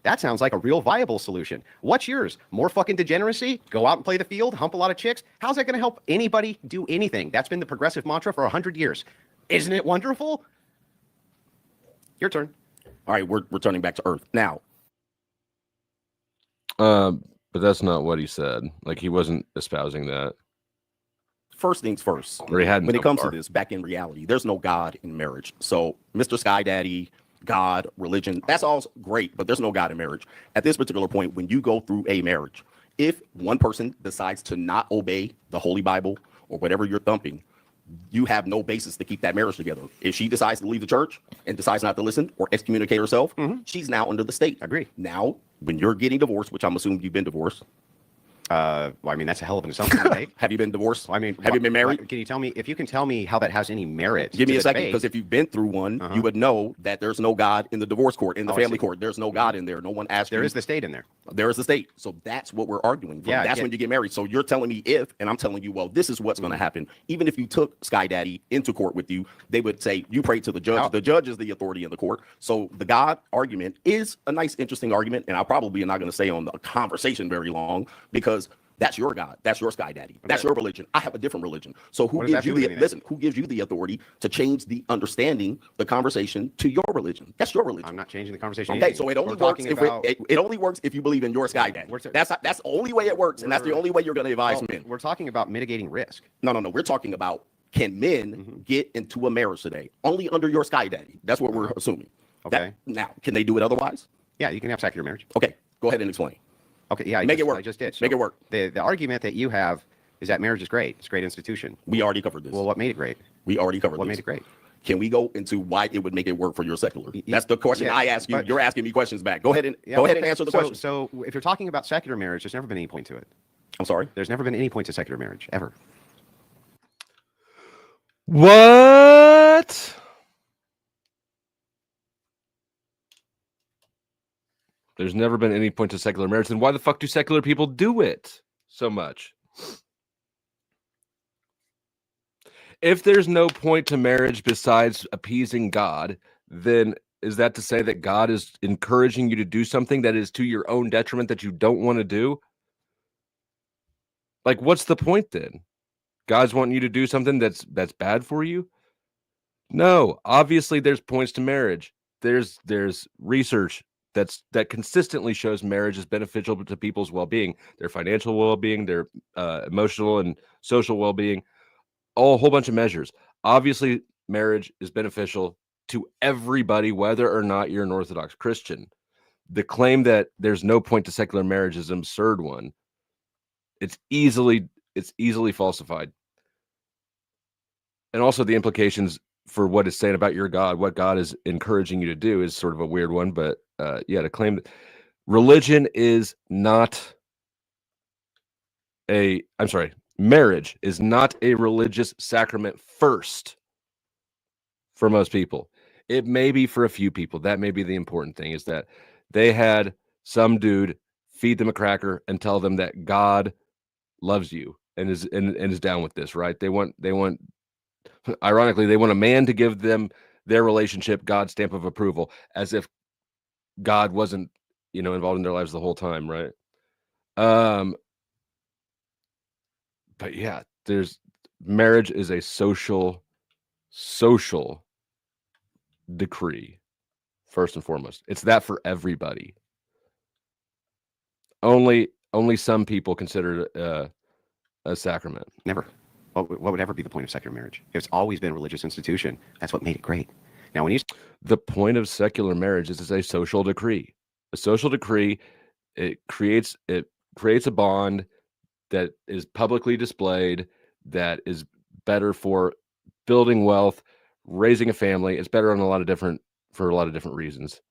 That sounds like a real viable solution. What's yours? More fucking degeneracy? Go out and play the field? Hump a lot of chicks? How's that going to help anybody do anything? That's been the progressive mantra for 100 years. Isn't it wonderful? Your turn. All right, we're turning back to Earth now. But that's not what he said. Like, he wasn't espousing that. First things first. Or he hadn't when it comes far. to this, back in reality, there's no God in marriage. So, Mr. Sky Daddy, God, religion, that's all great, but there's no God in marriage. At this particular point, when you go through a marriage, if one person decides to not obey the Holy Bible or whatever you're thumping, you have no basis to keep that marriage together. If she decides to leave the church and decides not to listen or excommunicate herself, she's now under the state. Agree. Now, when you're getting divorced, which I'm assuming you've been divorced. Well, I mean, that's a hell of an assumption to make. Have you been divorced? I mean, have you been married? Can you tell me, if you can tell me how that has any merit? Give me to a the second, debate? because if you've been through one, you would know that there's no God in the divorce court, in the I family see. court. There's no God in there. No one asked you. There is the state in there. There is the state. So that's what we're arguing for. Yeah, That's yeah. when you get married. So you're telling me if, and I'm telling you, well, this is what's going to happen. Even if you took Sky Daddy into court with you, they would say, you pray to the judge. Oh. The judge is the authority in the court. So the God argument is a nice, interesting argument. And I probably am not going to stay on the conversation very long because that's your God. That's your Sky Daddy. That's your religion. I have a different religion. So who What does gives that you do the to anything? listen? Who gives you the authority to change the understanding, the conversation to your religion? That's your religion. I'm not changing the conversation. Okay, so it only We're works talking if about- it only works if you believe in your Sky Daddy. That's the only way it works, and that's the only way you're going to advise men. We're talking about mitigating risk. No. We're talking about, can men get into a marriage today only under your Sky Daddy? That's what we're assuming. Okay. Now, can they do it otherwise? Yeah, you can have secular marriage. Okay, go ahead and explain. Okay, yeah, Make it work. I just did. Make it work. The argument that you have is that marriage is great. It's a great institution. We already covered this. Well, what made it great? We already covered What this. made it great? Can we go into why it would make it work for your secular? That's the question yeah, I ask you. but- You're asking me questions back. Go ahead and Yeah, go ahead and okay, answer the so, question. So if you're talking about secular marriage, there's never been any point to it. I'm sorry. There's never been any point to secular marriage, ever. What? There's never been any point to secular marriage. Then why the fuck do secular people do it so much? If there's no point to marriage besides appeasing God, then is that to say that God is encouraging you to do something that is to your own detriment that you don't want to do? Like, what's the point then? God's wanting you to do something that's bad for you? No, obviously there's points to marriage. There's research that consistently shows marriage is beneficial to people's well-being, their financial well-being, their emotional and social well-being, a whole bunch of measures. Obviously, marriage is beneficial to everybody, whether or not you're an Orthodox Christian. The claim that there's no point to secular marriage is an absurd one. It's easily falsified. And also the implications for what it's saying about your God, what God is encouraging you to do, is sort of a weird one. But to claim that religion is not marriage is not a religious sacrament first for most people. It may be for a few people. That may be the important thing, is that they had some dude feed them a cracker and tell them that God loves you and is down with this, right? They want ironically, they want a man to give them their relationship God's stamp of approval, as if God wasn't, involved in their lives the whole time, right? But yeah, marriage is a social decree, first and foremost. It's that for everybody. Only some people consider it a sacrament. Never. What would ever be the point of secular marriage? It's always been a religious institution. That's what made it great. Now, the point of secular marriage is it's a social decree. A social decree, it creates a bond that is publicly displayed, that is better for building wealth, raising a family. It's better for a lot of different reasons.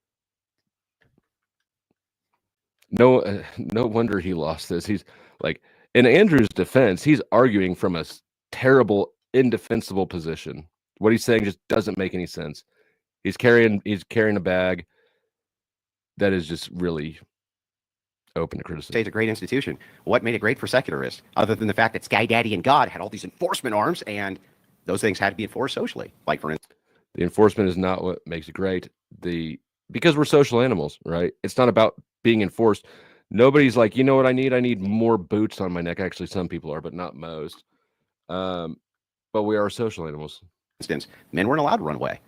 No wonder he lost this. He's like, in Andrew's defense, he's arguing from a terrible, indefensible position. What he's saying just doesn't make any sense. He's carrying a bag that is just really open to criticism. It's a great institution. What made it great for secularists, other than the fact that Sky Daddy and God had all these enforcement arms, and those things had to be enforced socially? Like, for instance, the enforcement is not what makes it great. Because we're social animals, right? It's not about being enforced. Nobody's like, you know what I need? I need more boots on my neck. Actually, some people are, but not most. But we are social animals. For instance, men weren't allowed to run away.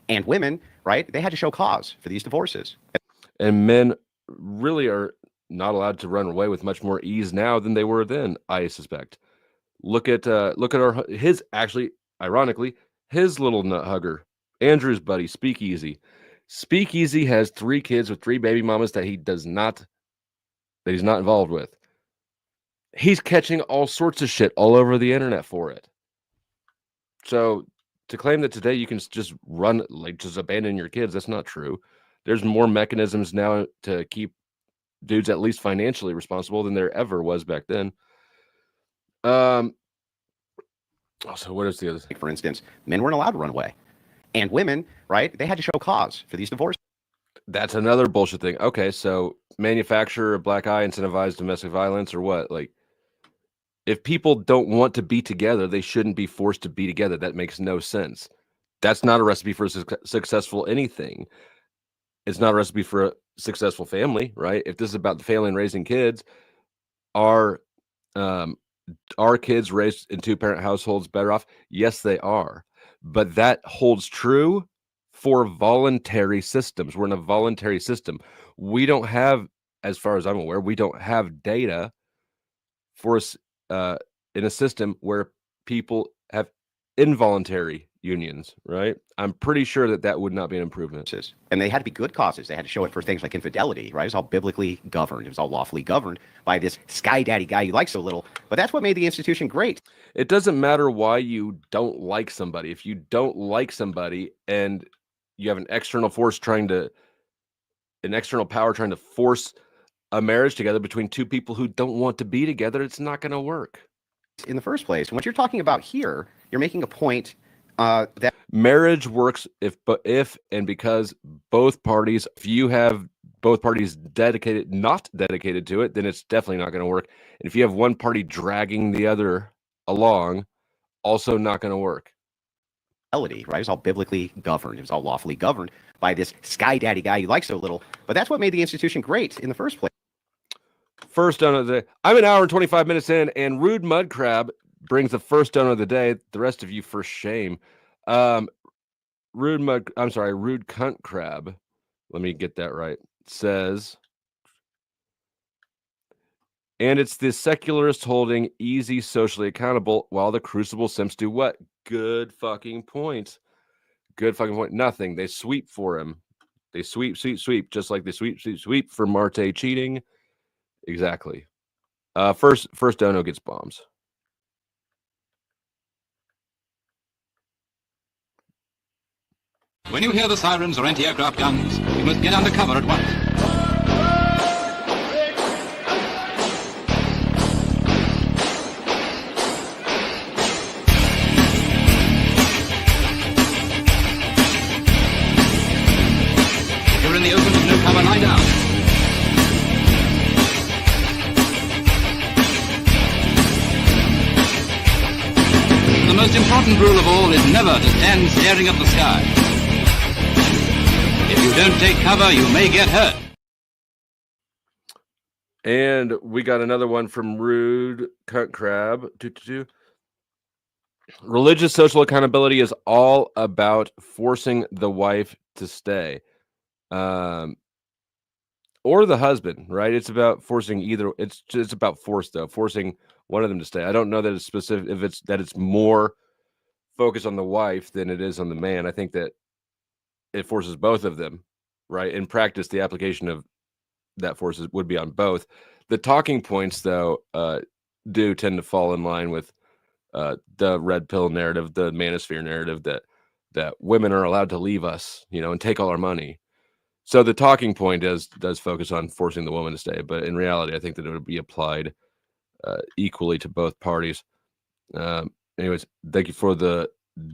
And women, right, they had to show cause for these divorces. And men really are not allowed to run away with much more ease now than they were then, I suspect. Look at ironically, his little nut hugger, Andrew's buddy, Speakeasy. Speakeasy has 3 kids with 3 baby mamas that he's not involved with. He's catching all sorts of shit all over the internet for it. So to claim that today you can just just abandon your kids, that's not true. There's more mechanisms now to keep dudes at least financially responsible than there ever was back then. Also, what is the other thing? For instance, men weren't allowed to run away. And women, right, they had to show cause for these divorces. That's another bullshit thing. Okay, so manufacture a black eye, incentivize domestic violence, or what? Like, if people don't want to be together, they shouldn't be forced to be together. That makes no sense. That's not a recipe for successful anything. It's not a recipe for a successful family, right? If this is about the family and raising kids, are kids raised in 2-parent households better off? Yes, they are. But that holds true for voluntary systems. We're in a voluntary system. We don't have, as far as I'm aware, we don't have data for us in a system where people have involuntary unions, right? I'm pretty sure that would not be an improvement. And they had to be good causes. They had to show it for things like infidelity, right? It was all biblically governed. It was all lawfully governed by this Sky Daddy guy you like so little. But that's what made the institution great. It doesn't matter why you don't like somebody. If you don't like somebody and you have an external power trying to force a marriage together between 2 people who don't want to be together, it's not going to work in the first place. And what you're talking about here, you're making a point that marriage works if and because both parties, if you have both parties not dedicated to it, then it's definitely not going to work. And if you have one party dragging the other along, also not going to work. Right? It was all biblically governed. It was all lawfully governed by this Sky Daddy guy you like so little. But that's what made the institution great in the first place. First donor of the day. I'm an hour and 25 minutes in, and Rude Mud Crab brings the first donor of the day. The rest of you, for shame. Rude Cunt Crab. Let me get that right. Says, and it's the secularists holding easy socially accountable while the crucible simps do what? Good fucking point. Good fucking point. Nothing. They sweep for him. They sweep, just like they sweep for Marte cheating. Exactly. First dono gets bombs. When you hear the sirens or anti-aircraft guns, you must get under cover at once. most important rule of all is never to stand staring at the sky. If you don't take cover, you may get hurt. And we got another one from Rude Cunt Crab. Religious social accountability is all about forcing the wife to stay. Or the husband, right? It's about forcing either. It's about force, though. Forcing one of them to stay. I don't know that it's specific. If it's more focused on the wife than it is on the man. I think that it forces both of them, right? In practice, the application of that forces would be on both. The talking points, though, do tend to fall in line with the red pill narrative, the manosphere narrative that women are allowed to leave us, and take all our money. So the talking point does focus on forcing the woman to stay, but in reality, I think that it would be applied equally to both parties. Anyways, thank you for the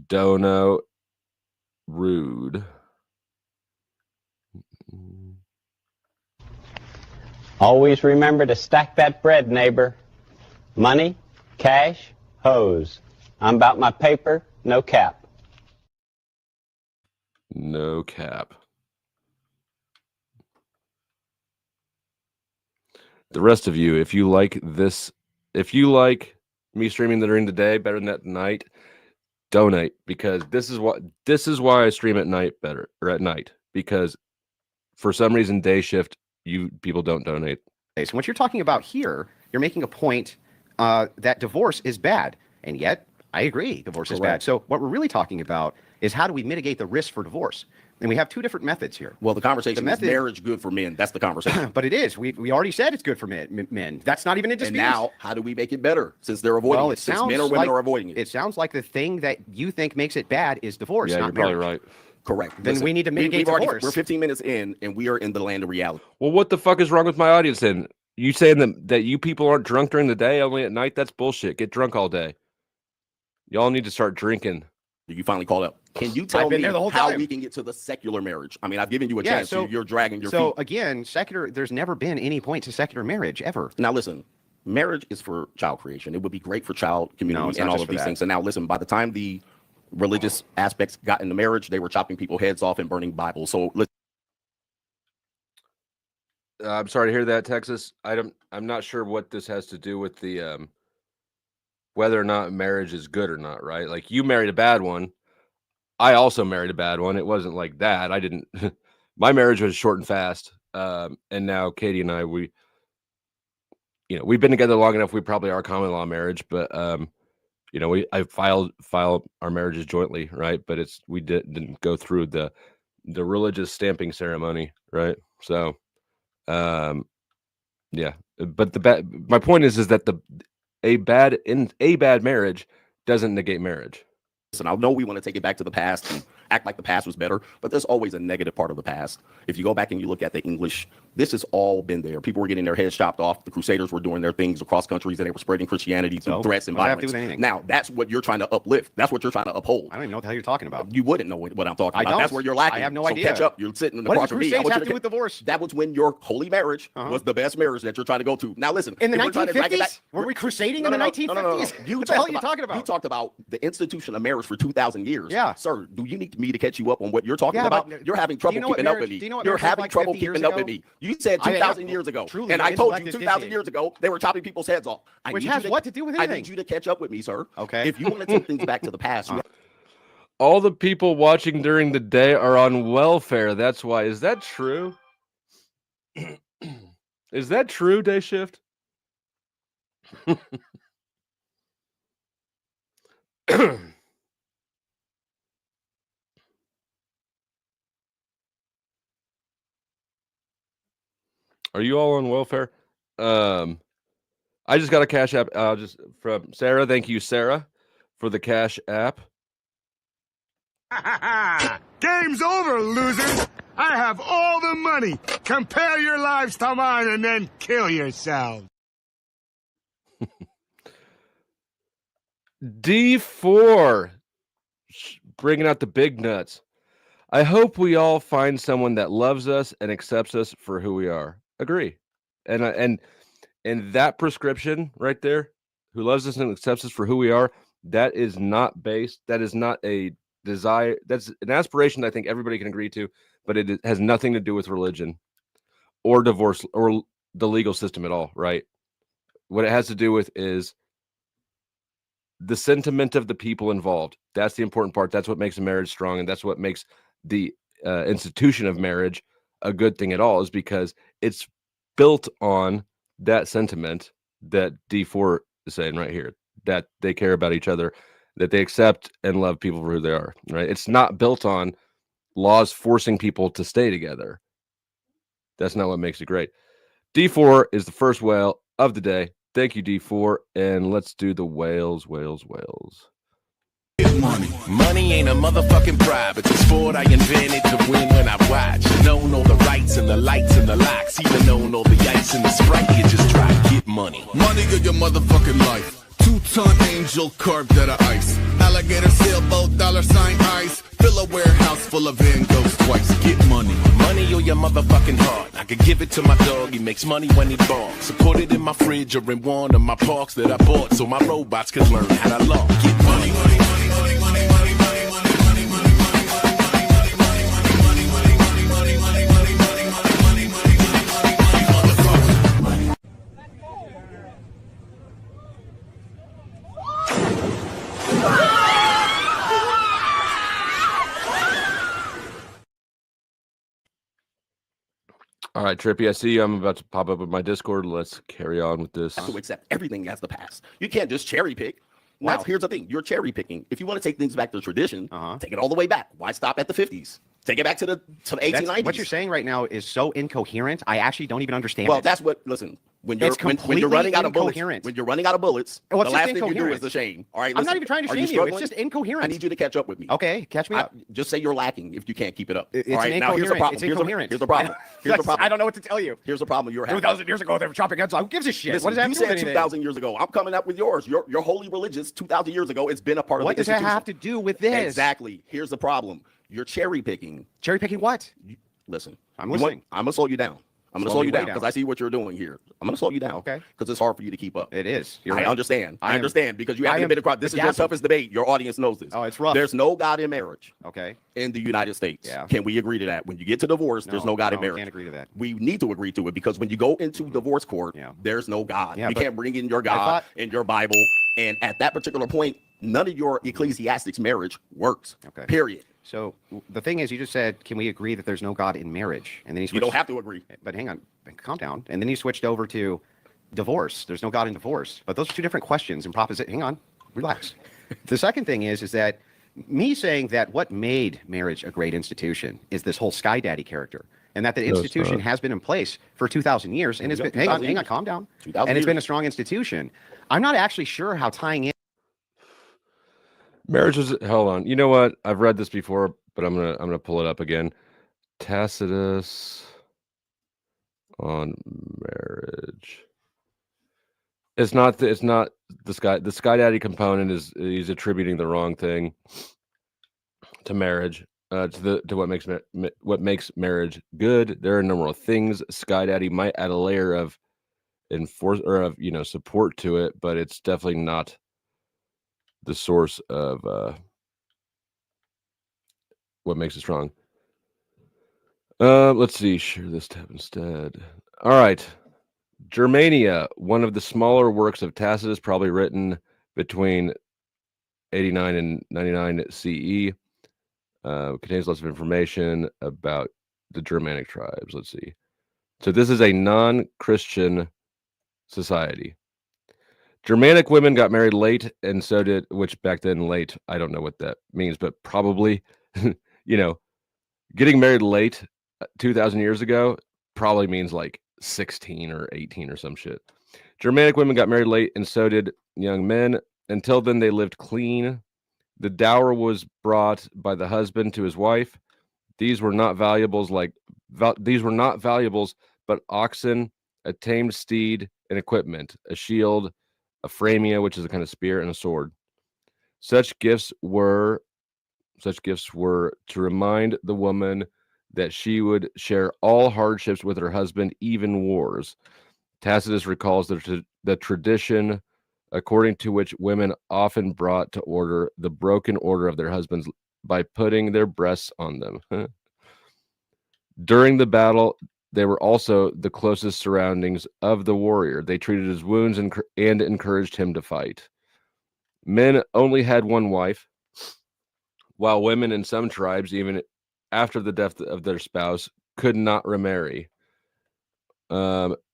dono, Rude. Always remember to stack that bread, neighbor. Money, cash, hose. I'm about my paper, no cap. No cap. The rest of you, if you like me streaming during the day better than at night, donate, because this is why I stream at night better, or at night, because for some reason day shift people don't donate. So what you're talking about here, you're making a point that divorce is bad, and yet I agree, divorce is bad. So what we're really talking about is how do we mitigate the risk for divorce? And we have two different methods here. Well, the conversation is marriage good for men. That's the conversation. But it is. We already said it's good for men. That's not even a dispute. And now, how do we make it better since they're avoiding it? Since men or women are avoiding it. It sounds like the thing that you think makes it bad is divorce, Yeah, not you're marriage. probably right. Correct. Then we need to mitigate divorce. We're 15 minutes in, and we are in the land of reality. Well, what the fuck is wrong with my audience then? You saying that you people aren't drunk during the day, only at night? That's bullshit. Get drunk all day. Y'all need to start drinking. You finally called out. Can you tell me how time. we can get to the secular marriage? I mean, I've given you a chance. So you're dragging your feet. So again, secular. There's never been any point to secular marriage ever. Now listen, marriage is for child creation. It would be great for child community and all of these things. And now listen, by the time the religious aspects got into marriage, they were chopping people's heads off and burning Bibles. So let's. I'm sorry to hear that, Texas. I'm not sure what this has to do with the whether or not marriage is good or not, right? Like, you married a bad one. I also married a bad one. It wasn't like that. I didn't. My marriage was short and fast. And now Katie and I, we've been together long enough. We probably are a common law marriage, but I filed our marriages jointly, right? But we didn't go through the religious stamping ceremony, right? So, yeah. But my point is that a bad marriage doesn't negate marriage. Listen, I know we want to take it back to the past and act like the past was better, but there's always a negative part of the past. If you go back and you look at the English, this has all been there. People were getting their heads chopped off. The Crusaders were doing their things across countries, and they were spreading Christianity through threats and violence. Now, that's what you're trying to uplift. That's what you're trying to uphold. I don't even know what the hell you're talking about. You wouldn't know what I'm talking about. That's where you're lacking. I have no so idea. Catch up. You're sitting in the What cross does of me. Crusades have to do with divorce? That was when your holy marriage was the best marriage that you're trying to go to. Now, listen. In the 1950s? Were we crusading in the 1950s? No. What the hell are you talking about? You talked about the institution of marriage for 2,000 years. Yeah. Sir, do you need me to catch you up on what you're talking about? You're having trouble keeping up with me. You're having trouble keeping up with me. You said 2,000 years ago. And I told you 2,000 years ago, they were chopping people's heads off. Which has what to do with anything? I need you to catch up with me, sir. Okay. If you want to take things back to the past. All the people watching during the day are on welfare. That's why. Is that true? Is that true, Day Shift? Are you all on welfare? I just got a Cash App just from Sara. Thank you, Sara, for the Cash App. Game's over, losers. I have all the money. Compare your lives to mine and then kill yourselves. D4, bringing out the big nuts. I hope we all find someone that loves us and accepts us for who we are. Agree. And that prescription right there, who loves us and accepts us for who we are, That is not a desire. That's an aspiration that I think everybody can agree to, but it has nothing to do with religion or divorce or the legal system at all, right? What it has to do with is the sentiment of the people involved. That's the important part. That's what makes a marriage strong, and that's what makes the institution of marriage a good thing at all, is because it's built on that sentiment that D4 is saying right here, that they care about each other, that they accept and love people for who they are, right? It's not built on laws forcing people to stay together. That's not what makes it great. D4 is the first whale of the day. Thank you, D4. And let's do the whales. Money ain't a motherfucking bribe. It's a sport I invented to win when I watch. Known all the rights and the lights and the locks. Even known all the ice and the Sprite. You just try to get money. Money of your motherfucking life. 2-ton angel carved out of ice. Alligator sailboat, $sign ice. Fill a warehouse full of Van Goghs twice. Get money. Money or your motherfucking heart. I could give it to my dog. He makes money when he barks. So put it in my fridge or in one of my parks that I bought so my robots could learn how to log. Get money. All right, Trippy, I see you. I'm about to pop up with my Discord. Let's carry on with this. To accept everything as the past. You can't just cherry pick. Now, here's the thing. You're cherry picking. If you want to take things back to tradition, take it all the way back. Why stop at the 50s? Take it back to the 1890s. What you're saying right now is so incoherent. I actually don't even understand Well, it. that's what, listen, when you're running out of bullets, the last thing you do is the shame. All right, I'm not even trying to shame you. It's just incoherent. I need you to catch up with me. Okay, catch me up. Just say you're lacking if you can't keep it up. It's all right, now here's the problem. It's incoherent. Here's the problem. Here's the problem. I don't know what to tell you. Here's the problem you're having. 2,000 years ago, they were chopping heads off. Who gives a shit? Listen, what does that you do with said anything? 2,000 years ago. I'm coming up with yours. You're wholly religious. 2,000 years ago, it's been a part of the institution. What does that have to do with this? Exactly. Here's the problem. You're cherry picking. Cherry picking what? Listen. I'm listening. I'm going to slow you down. I'm going to slow you down because I see what you're doing here. I'm going to slow you down. Okay. Because it's hard for you to keep up. It is. I understand. I understand because you haven't been across. This is your toughest debate. Your audience knows this. Oh, it's rough. There's no God in marriage. Okay. In the United States. Yeah. Can we agree to that? When you get to divorce, there's no God in marriage. We can't agree to that. We need to agree to it because when you go into divorce court, there's no God. Yeah, you can't bring in your God and your Bible. And at that particular point, none of your ecclesiastics marriage works. Okay. Period. So the thing is, you just said, can we agree that there's no God in marriage? And then You don't have to agree. But hang on, calm down. And then you switched over to divorce. There's no God in divorce. But those are two different questions and proposition. Hang on, relax. The second thing is that me saying that what made marriage a great institution is this whole Sky Daddy character, and that the institution has been in place for 2,000 years, and it's been. Hang on, calm down. And it's been a strong institution. I'm not actually sure how tying in. Marriage was, hold on. You know what? I've read this before, but I'm gonna pull it up again. Tacitus on marriage. It's not the Sky Daddy component is he's attributing the wrong thing to marriage, to what makes marriage good. There are a number of things Sky Daddy might add a layer of support to it, but it's definitely not the source of what makes it strong. Let's see. Share this tab instead. All right. Germania, one of the smaller works of Tacitus, probably written between 89 and 99 CE, contains lots of information about the Germanic tribes. Let's see. So this is a non-Christian society. Germanic women got married late, and so did, which back then late, I don't know what that means, but probably, getting married late 2,000 years ago probably means like 16 or 18 or some shit. Germanic women got married late, and so did young men. Until then, they lived clean. The dower was brought by the husband to his wife. These were not valuables but oxen, a tamed steed, and equipment, a shield, a framia, which is a kind of spear, and a sword. Such gifts were to remind the woman that she would share all hardships with her husband, even wars. Tacitus recalls the tradition according to which women often brought to order the broken order of their husbands by putting their breasts on them. During the battle, they were also the closest surroundings of the warrior. They treated his wounds and encouraged him to fight. Men only had one wife, while women in some tribes, even after the death of their spouse, could not remarry.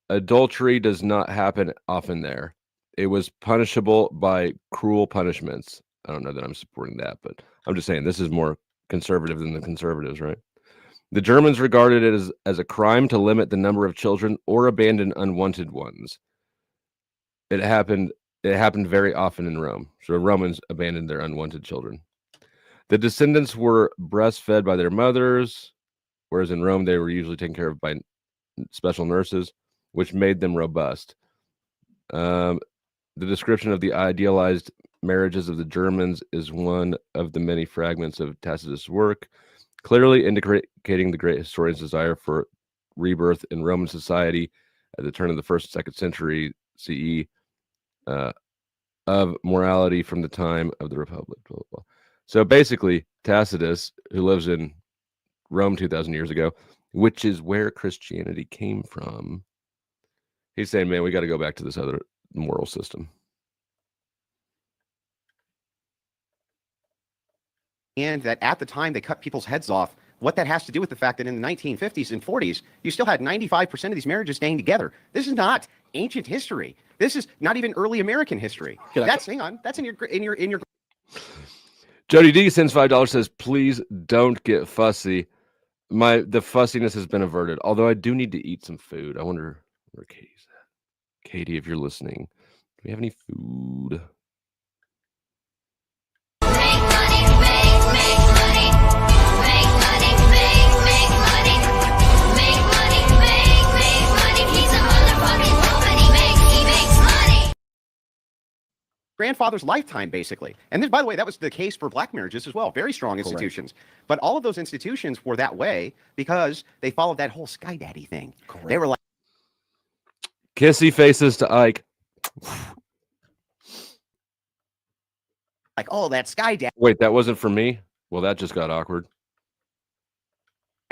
Adultery does not happen often there. It was punishable by cruel punishments. I don't know that I'm supporting that, but I'm just saying this is more conservative than the conservatives, right? The Germans regarded it as a crime to limit the number of children or abandon unwanted ones. It happened very often in Rome. So Romans abandoned their unwanted children. The descendants were breastfed by their mothers, whereas in Rome they were usually taken care of by special nurses, which made them robust. The description of the idealized marriages of the Germans is one of the many fragments of Tacitus' work, clearly indicating the great historian's desire for rebirth in Roman society at the turn of the 1st and 2nd century CE, of morality from the time of the Republic. Blah, blah, blah. So basically, Tacitus, who lives in Rome 2,000 years ago, which is where Christianity came from, he's saying, man, we got to go back to this other moral system. And that at the time they cut people's heads off, what that has to do with the fact that in the 1950s and 40s, you still had 95% of these marriages staying together. This is not ancient history. This is not even early American history. Hang on. That's in your. Jody D sends $5, says, please don't get fussy. The fussiness has been averted. Although I do need to eat some food. I wonder where Katie's at. Katie, if you're listening, do we have any food? Grandfather's lifetime, basically. And then, by the way, that was the case for black marriages as well. Very strong institutions. Correct. But all of those institutions were that way because they followed that whole Sky Daddy thing. Correct. They were like... Kissy faces to Ike. Like, oh, that Sky Daddy. Wait, that wasn't for me? Well, that just got awkward.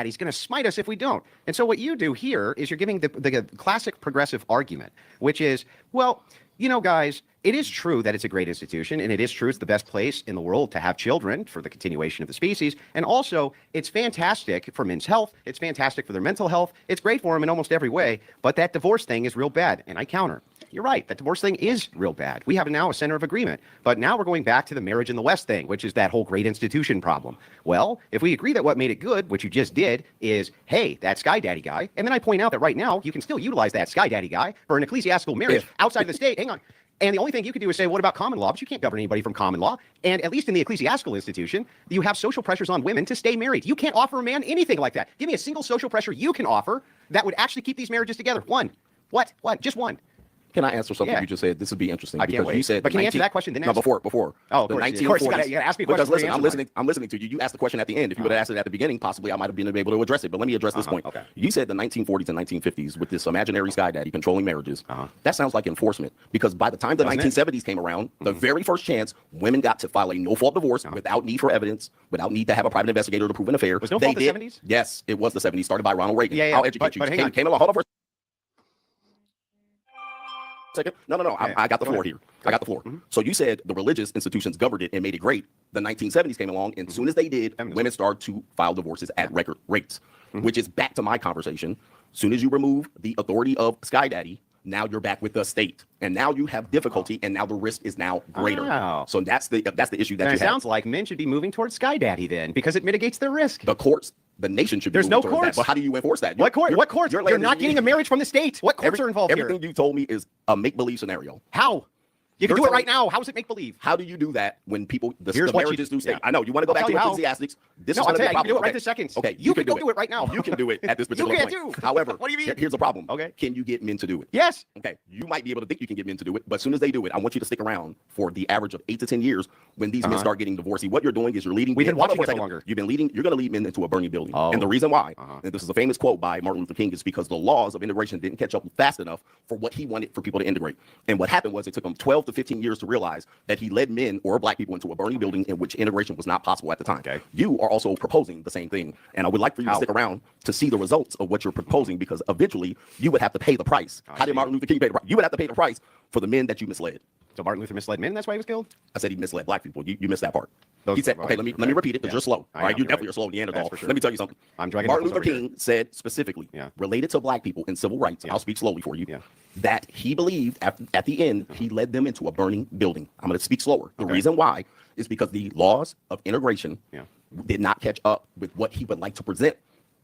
He's going to smite us if we don't. And so what you do here is you're giving the classic progressive argument, which is, well, you know, guys, it is true that it's a great institution, and it is true it's the best place in the world to have children for the continuation of the species. And also, it's fantastic for men's health. It's fantastic for their mental health. It's great for them in almost every way. But that divorce thing is real bad. And I counter. You're right. That divorce thing is real bad. We have now a center of agreement. But now we're going back to the marriage in the West thing, which is that whole great institution problem. Well, if we agree that what made it good, which you just did, is, hey, that Sky Daddy guy, and then I point out that right now you can still utilize that Sky Daddy guy for an ecclesiastical marriage outside of the state. Hang on. And the only thing you can do is say, what about common law? But you can't govern anybody from common law. And at least in the ecclesiastical institution, you have social pressures on women to stay married. You can't offer a man anything like that. Give me a single social pressure you can offer that would actually keep these marriages together. One. What? Just one. Can I answer something you just said? This would be interesting. I can't wait. You said, but can you answer that question? Then no, before. Oh, of course. You gotta ask me a question. Because listen, I'm listening to you. You asked the question at the end. If you would have asked it at the beginning, possibly I might have been able to address it. But let me address this point. Okay. You said the 1940s and 1950s with this imaginary Sky Daddy controlling marriages. That sounds like enforcement. Because by the time the 1970s came around, the very first chance women got to file a no-fault divorce without need for evidence, without need to have a private investigator to prove an affair. Was no-fault the 70s? Yes, it was the 70s, started by Ronald Reagan. Yeah. I'll educate you. But hang on. Came along. Hold on for second. No. I got the floor here. I got the floor. So you said the religious institutions governed it and made it great. The 1970s came along, and as soon as they did, women started to file divorces at record rates, which is back to my conversation. As soon as you remove the authority of Sky Daddy, now you're back with the state, and now you have difficulty, and now the risk is now greater. So that's the issue that you have. It sounds like men should be moving towards Sky Daddy then, because it mitigates their risk. The courts. The nation should be There's no towards courts. That. But how do you enforce that? What courts? You're not getting a marriage from the state. What courts are involved here? Everything you told me is a make-believe scenario. How? You can do it right now. How is it make-believe? How do you do that when people, the marriages do state? Yeah. I know, you want to go back to Ecclesiastics. This is I'll going to tell be you, a I can do it problem. right this second. Okay, you can go do it right now. You can do it at this particular point. You can't do. However, what do you mean? Here's a problem. Okay. Can you get men to do it? Yes. Okay, you might be able to think you can get men to do it, but as soon as they do it, I want you to stick around for the average of 8 to 10 years when these men start getting divorced. What you're doing is you're leading. We've been watching it for longer. You're going to lead men into a burning building. And the reason why, and this is a famous quote by Martin Luther King, is because the laws of integration didn't catch up fast enough for what he wanted for people to integrate. And what happened was it took him 12 12 to 15 years to realize that he led men or black people into a burning building in which integration was not possible at the time. Okay. You are also proposing the same thing. And I would like for you to stick around to see the results of what you're proposing, because eventually you would have to pay the price. How did Martin Luther King pay the price? You would have to pay the price for the men that you misled. So Martin Luther misled men, that's why he was killed? I said he misled black people. You missed that part. He said, okay, let me repeat it because you're slow. All right, you definitely are slow, Neanderthal. Sure. Let me tell you something. I'm dragging Martin Luther King said specifically, related to black people and civil rights, I'll speak slowly for you, that he believed at the end, he led them into a burning building. I'm going to speak slower. The reason why is because the laws of integration did not catch up with what he would like to present.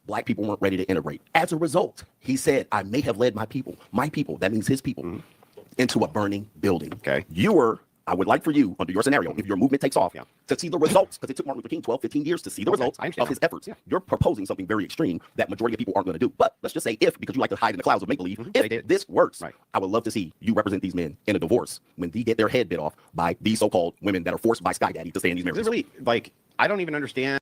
Black people weren't ready to integrate. As a result, he said, I may have led my people, that means his people, into a burning building. Okay. I would like for you, under your scenario, if your movement takes off, to see the results, because it took Martin Luther King 12, 15 years to see the results of his efforts. You're proposing something very extreme that majority of people aren't going to do. But let's just say because you like to hide in the clouds of make-believe, if this works, I would love to see you represent these men in a divorce when they get their head bit off by these so-called women that are forced by Sky Daddy to stay in these marriages. Really, like, I don't even understand.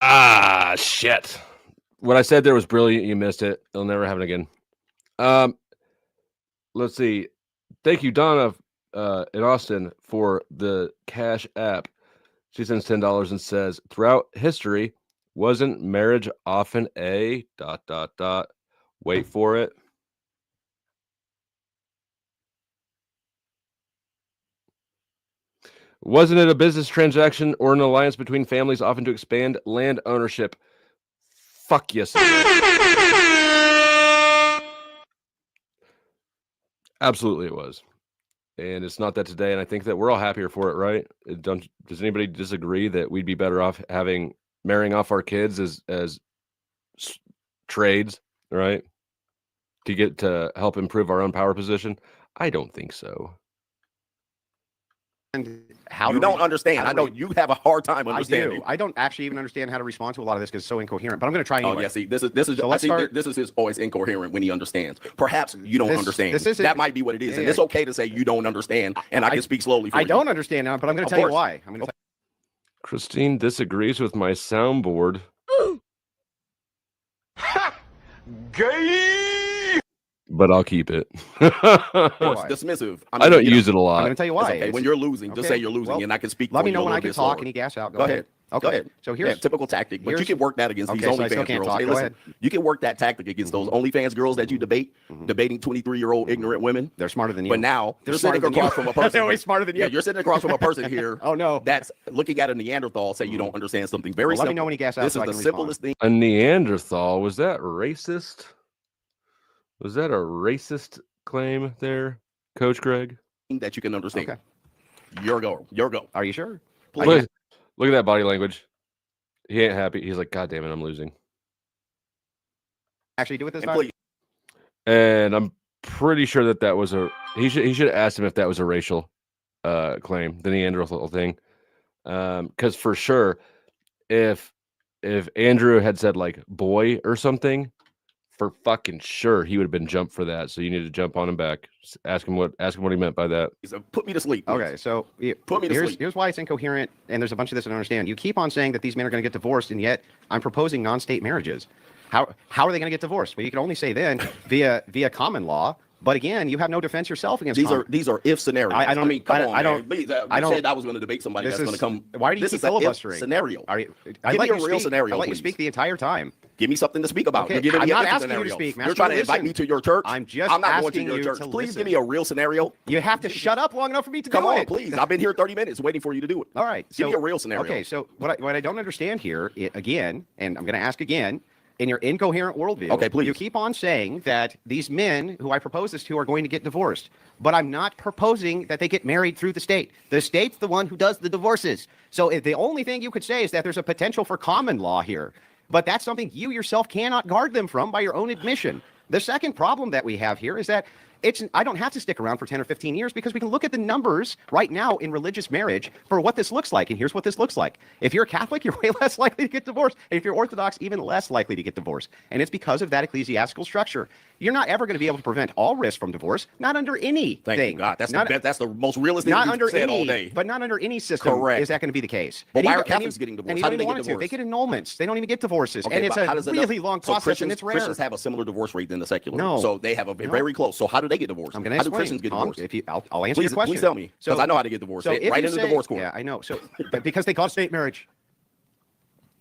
Ah, shit. What I said there was brilliant. You missed it. It'll never happen again. Let's see. Thank you, Donna, in Austin, for the Cash App. She sends $10 and says, throughout history, wasn't marriage often a ... Wait for it. Wasn't it a business transaction or an alliance between families often to expand land ownership? Fuck yes. Absolutely it was. And it's not that today, and I think that we're all happier for it, right? Does anybody disagree that we'd be better off marrying off our kids as trades, right? To get to help improve our own power position? I don't think so. How you don't understand. I know you have a hard time understanding. I don't actually even understand how to respond to a lot of this because it's so incoherent. But I'm going to try anyway. Oh yeah, see, this is. So let's start. This is always incoherent when he understands. Perhaps you don't understand. That might be what it is, and it's okay to say you don't understand, and I can speak slowly. For I you. don't understand now, but I'm going to tell you why. Christine disagrees with my soundboard. Gay. But I'll keep it. Dismissive. I don't use it a lot. I'm going to tell you why. Okay. When you're losing, just say you're losing, and I can speak. Let me know when I can talk. Any gas out? Go ahead. Okay. Go ahead. So here's typical tactic, but you can work that against these OnlyFans girls. Hey, listen, you can work that tactic against those OnlyFans girls that you debating 23-year-old ignorant women. They're smarter than you. But now they're sitting across from a person. They're always smarter than you. Yeah, you're sitting across from a person here. Oh no, that's looking at a Neanderthal. Say you don't understand something very simple. Let me know when you gas out. This is the simplest thing. A Neanderthal, was that racist? Was that a racist claim there, Coach Greg? That you can understand. Okay. Your go. Are you sure? Look at that body language. He ain't happy. He's like, God damn it, I'm losing. Actually, do it this time. And I'm pretty sure that was a. He should have asked him if that was a racial claim, the Neanderthal thing, because for sure, if Andrew had said like boy or something, for fucking sure he would have been jumped for that. So you need to jump on him back. Ask him what he meant by that. Put me to sleep. Please. Okay, so put me to sleep. Here's why it's incoherent, and there's a bunch of this I don't understand. You keep on saying that these men are going to get divorced, and yet I'm proposing non-state marriages. How are they going to get divorced? Well, you can only say then via common law. But again, you have no defense yourself against these are if scenarios. I mean, come on, I said I was going to debate somebody that's going to come. Why do you keep filibustering? Scenario. Give me a real scenario. I let you speak the entire time. Give me something to speak about. Okay, I'm not asking you to speak. You're trying to invite me to your church. I'm not going to your church. Please give me a real scenario. You have to shut up long enough for me to come on, please. I've been here 30 minutes waiting for you to do it. All right, give me a real scenario. Okay, so what I don't understand here again, and I'm going to ask again. In your incoherent worldview, okay, please. You keep on saying that these men who I propose this to are going to get divorced, but I'm not proposing that they get married through the state. The state's the one who does the divorces. So the only thing you could say is that there's a potential for common law here, but that's something you yourself cannot guard them from by your own admission. The second problem that we have here is that I don't have to stick around for 10 or 15 years because we can look at the numbers right now in religious marriage for what this looks like. And here's what this looks like. If you're a Catholic, you're way less likely to get divorced. And if you're Orthodox, even less likely to get divorced. And it's because of that ecclesiastical structure. You're not ever going to be able to prevent all risk from divorce, not under anything. Thank you, God. That's the most realistic thing you've said all day. But not under any system Correct. is that going to be the case. But And why even- are Catholics getting divorced? And How even do they wanted get to. They divorced? get annulments. They don't even get divorces. Okay, And it's but how a does it really long so process, and it's rare. Christians have a similar divorce rate than the secular. No. So they have a very close. So how do they get divorced? I'm going to How do explain. Christians get divorced? I'll answer your question. Please tell me, because I know how to get divorced. if Right you in the say- divorce court. Yeah, I know. So because they call state marriage.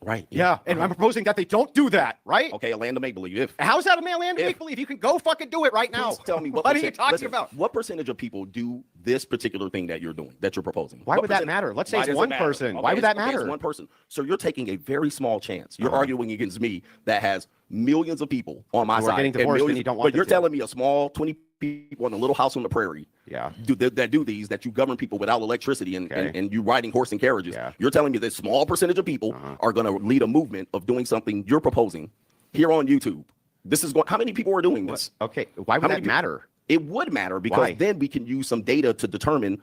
Right. Yeah, and I'm proposing that they don't do that, right? Okay, a land of make-believe. If How's that a land of make-believe? You can go fucking do it right now. Please tell me what are you talking about? What percentage of people do this particular thing that you're doing, that you're proposing? Why What would that percent- matter? Let's say Why it's does it one matter? person. Okay, Why would that it's matter? one person. So you're taking a very small chance. You're arguing against me that has millions of people on my Who are side. getting and divorced and millions- you don't want But you're them to. telling me a small 20 people in a little house on the prairie that do these, that you govern people without electricity and you riding horse and carriages. You're telling me that small percentage of people are going to lead a movement of doing something you're proposing here on YouTube. This is going. How many people are doing this? Okay, why would that matter? It would matter because Why? then we can use some data to determine,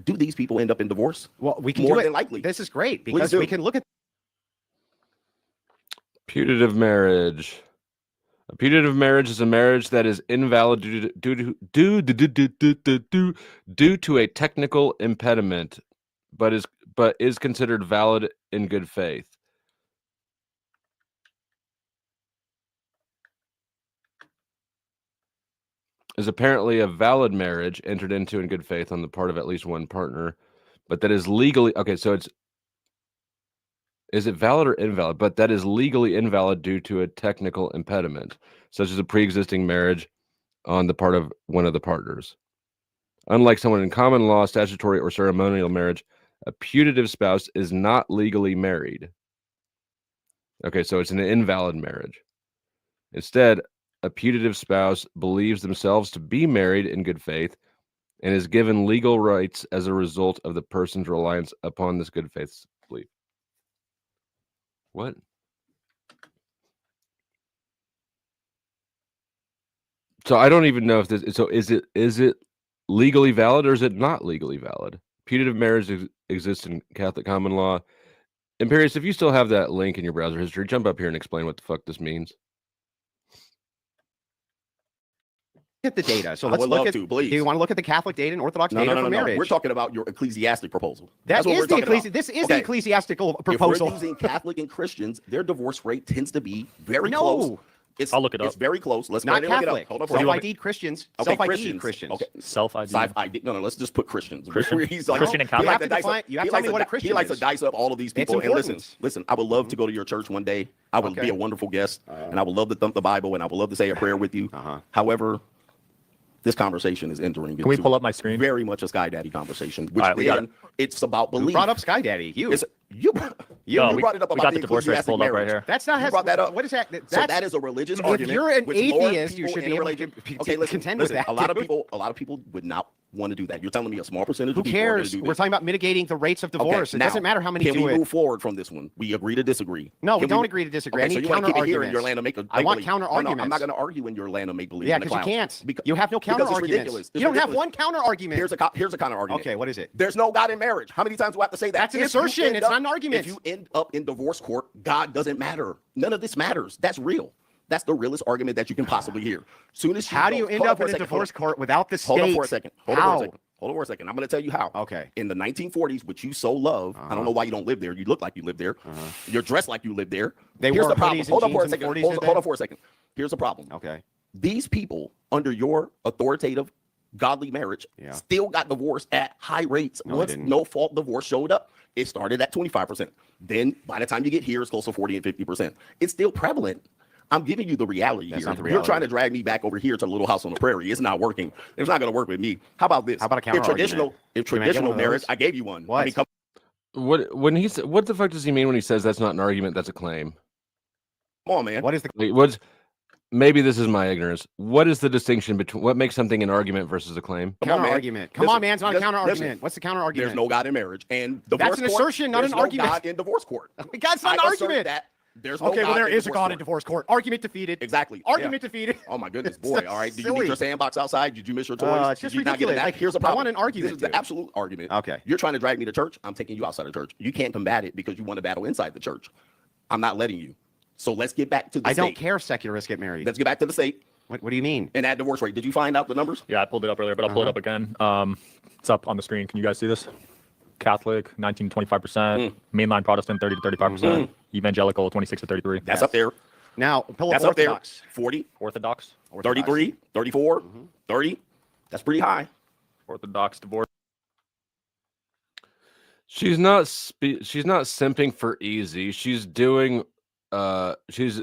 do these people end up in divorce? Well, we can more do it. than likely. This is great Please because do. we can look at Putative marriage. A putative marriage is a marriage that is invalid due to a technical impediment, but is considered valid in good faith. Is apparently a valid marriage entered into in good faith on the part of at least one partner, but that is legally okay. So is it valid or invalid? But that is legally invalid due to a technical impediment, such as a pre-existing marriage on the part of one of the partners. Unlike someone in common law, statutory, or ceremonial marriage, a putative spouse is not legally married. Okay, so it's an invalid marriage. Instead, a putative spouse believes themselves to be married in good faith and is given legal rights as a result of the person's reliance upon this good faith belief. What? So I don't even know if this. So is it legally valid or is it not legally valid? Putative marriage exists in Catholic common law. Imperious, if you still have that link in your browser history, jump up here and explain what the fuck this means. at the data. So I let's would look love at. to, please. Do you want to look at the Catholic data and Orthodox data for marriage? We're talking about your ecclesiastic proposal. That's what is we're the talking about. This is the ecclesiastical proposal. If we're using Catholic and Christians, their divorce rate tends to be very close. I'll look it up. It's very close. Let's Not go ahead and look Catholic. it up. Hold on for a second. Self-ID'd Christians. Okay, Self-ID'd Christians. Okay. Self-ID. Self-ID. No, let's just put Christians. Christian? He's like, Christian and he Catholic? likes You to have to dice define- up- you have he to tell likes me what a to- Christian He likes to is. dice up all of these It's people. And important. listen, I would love to go to your church one day. I would be a wonderful guest, and I would love to thump the Bible, and I would love to say a prayer with you. However, this conversation is entering. Can we pull up my screen? Very much a Sky Daddy conversation. Which All right, we got again, it's about belief. Who brought up Sky Daddy? You. You we brought it up we about got the divorce rates ecclesiastic pulled up right marriage. here. That's not. You brought that up. What is that? So that is a religious If argument. you're an which more atheist, you people should in be a able religion- to Okay, listen, contend with that. A lot of dude. people would not want to do that. You're telling me a small percentage Who of people are going cares? to do We're this. talking about mitigating the rates of divorce. It now, doesn't matter how many can do we it. move forward from this one? We agree to disagree. No, we Can don't agree to disagree. I Okay, so need you want to counter keep it here in arguments. your land of make I want counter No, I'm arguments. not going to argue in your land of make believe. Yeah, because you can't. You have no counter arguments. You don't have one counter argument. Here's a counter argument. Okay, what is it? There's no God in marriage. How many times do I have to say that? That's an If you assertion. end It's up- not an argument. If you end up in divorce court, God doesn't matter. None of this matters. That's real. That's the realest argument that you can possibly hear. Soon as How do you end up in a divorce court without the state? Hold on for a second. Hold on How? for a second. Hold on for a second. I'm going to tell you how. Okay. In the 1940s, which you so love, I don't know why you don't live there. You look like you live there. You're dressed like you live there. They Here's wore the problem. hoodies and Hold on for a jeans in the second. 40s, Hold did on for a second. Here's the problem. Okay. These people, under your authoritative, godly marriage, still got divorced at high rates. No, they Once didn't. no fault divorce showed up, it started at 25%. Then by the time you get here, it's close to 40 and 50%. It's still prevalent. I'm giving you the reality That's here. not the You're reality. trying to drag me back over here to the little house on the prairie. It's not working. It's not going to work with me. How about this? How about a counter argument? If Can I get traditional one of marriage, those? I gave you one. What? I mean, come What the fuck does he mean when he says that's not an argument, that's a claim? on, man. What is the? Like, maybe this is my ignorance. What is the distinction between what makes something an argument versus a claim? Come on, Counter man. argument. Come Listen, on, man. It's not a listen, counter listen. argument. What's the counter argument? There's no God in marriage, and divorce That's an court, assertion, not there's an no argument. God in divorce court. God's not an I assert argument. that there's no Okay, well, God there in is a divorce God court. in divorce court. Argument defeated. Exactly. Argument Yeah. defeated. Oh my goodness, It's boy! so All right, did you silly. leave your sandbox outside? Did you miss your toys? It's just Did you not get ridiculous. it? Like, Here's a I problem. want an argument, This is the dude. absolute argument. Okay. You're trying to drag me to church. I'm taking you outside of church. You can't combat it because you want to battle inside the church. I'm not letting you. So let's get back to the I state. don't care if secularists get married. Let's get back to the state. What do you mean? And that divorce rate, did you find out the numbers? Yeah, I pulled it up earlier, but I'll pull it up again. It's up on the screen. Can you guys see this? Catholic, 19 to 25%. Mainline Protestant, 30 to 35%. Evangelical, 26 to 33. That's up there. Now, pull up That's Orthodox. up there. 40, Orthodox. 33, 34, 30. That's pretty high. Orthodox divorce. She's not simping for easy. She's doing she's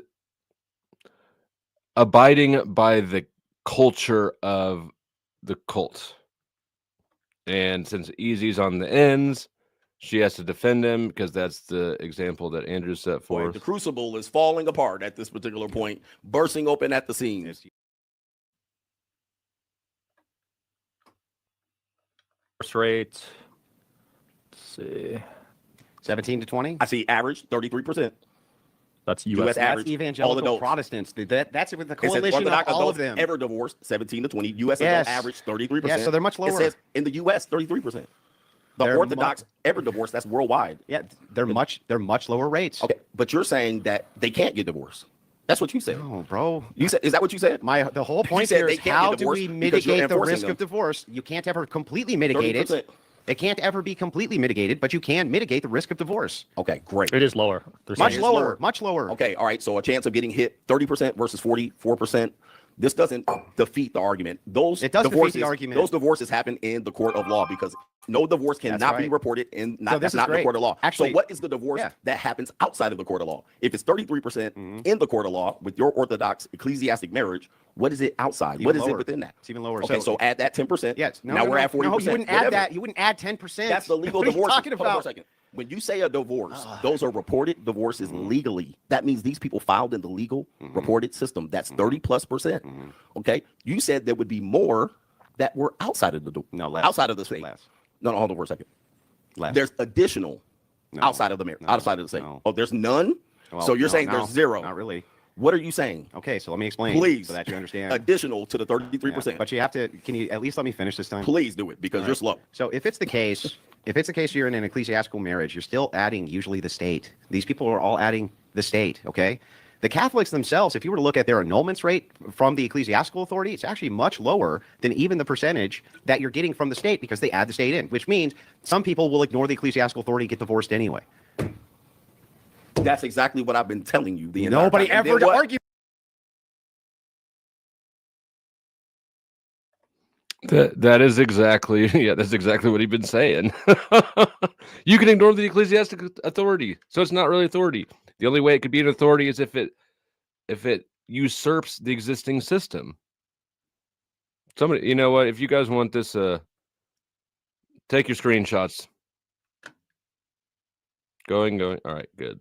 abiding by the culture of the cult. And since Easy's on the ends, she has to defend him because that's the example that Andrew set Boy, forth. the crucible is falling apart at this particular point, bursting open at the seams. Rate. Let's see. 17 to 20? I see average 33%. That's U.S. That's average. evangelical all adults. Protestants. That's with the It says coalition of Orthodox all of adults them. ever divorced, 17 to 20. U.S. Yes. adult average 33%. Yeah, so they're much lower. It says in the U.S. 33%. The They're Orthodox ever divorced, that's worldwide. Yeah, they're much lower rates. Okay, but you're saying that they can't get divorced. That's what you said. No, bro. You said, is that what you said? The whole point said here they is can't how get do we divorced because you're mitigate the enforcing risk them. of divorce? You can't ever completely mitigate 30%. it. It can't ever be completely mitigated, but you can mitigate the risk of divorce. Okay, great. It is lower. They're Much saying lower, much lower. Okay, all right. So a chance of getting hit 30% versus 44%. This doesn't defeat the argument. Those It does defeat divorces, the argument. Those divorces happen in the court of law because no divorce cannot be right. reported in So this that's is not in the great. court of law. Actually, so what is the divorce that happens outside of the court of law? If it's 33% in the court of law with your Orthodox ecclesiastic marriage, what is it outside? Even What is lower. it within that? It's even lower. Okay, so add that 10%. Yes. Now we're at 40%. No, you wouldn't add whatever. that. You wouldn't add 10%. That's the legal what divorce. Are you talking Hold on for a about? second. When you say a divorce, those are reported divorces legally. That means these people filed in the legal reported system. That's 30+%. Okay. You said there would be more that were outside of the less. outside of the state. Less. No, hold on for a second. Less. There's additional outside of the marriage, outside of the state. Oh, there's none. Well, so you're saying no, there's zero? Not really. What are you saying? Okay, so let me explain. Please, so that you understand. Additional to the 33%. Yeah, but you have to. Can you at least let me finish this time? Please do it because you're slow. So if it's the case, you're in an ecclesiastical marriage, you're still adding usually the state. These people are all adding the state. Okay. The Catholics themselves, if you were to look at their annulments rate from the ecclesiastical authority, it's actually much lower than even the percentage that you're getting from the state because they add the state in, which means some people will ignore the ecclesiastical authority and get divorced anyway. That's exactly what I've been telling you. The entire Nobody time. And ever then what? argued. That is exactly that's exactly what he's been saying. You can ignore the ecclesiastic authority, so it's not really authority. The only way it could be an authority is if it usurps the existing system. Somebody, you know what? If you guys want this, take your screenshots. Going. All right, good.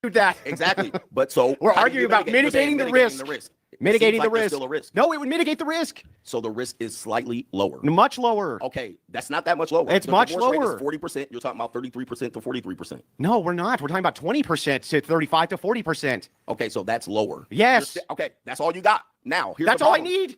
That exactly. But so we're how do arguing you about mitigate- mitigating the mitigating risk. It Mitigating seems the like there's risk. Still a risk. No, it would mitigate the risk. So the risk is slightly lower. Much lower. Okay, that's not that much lower. It's The much divorce rate lower. is 40%. You're talking about 33% to 43%. No, we're not. We're talking about 20% to 35 to 40%. Okay, so that's lower. Yes. Okay, that's all you got. Now, here's That's the all I problem. need.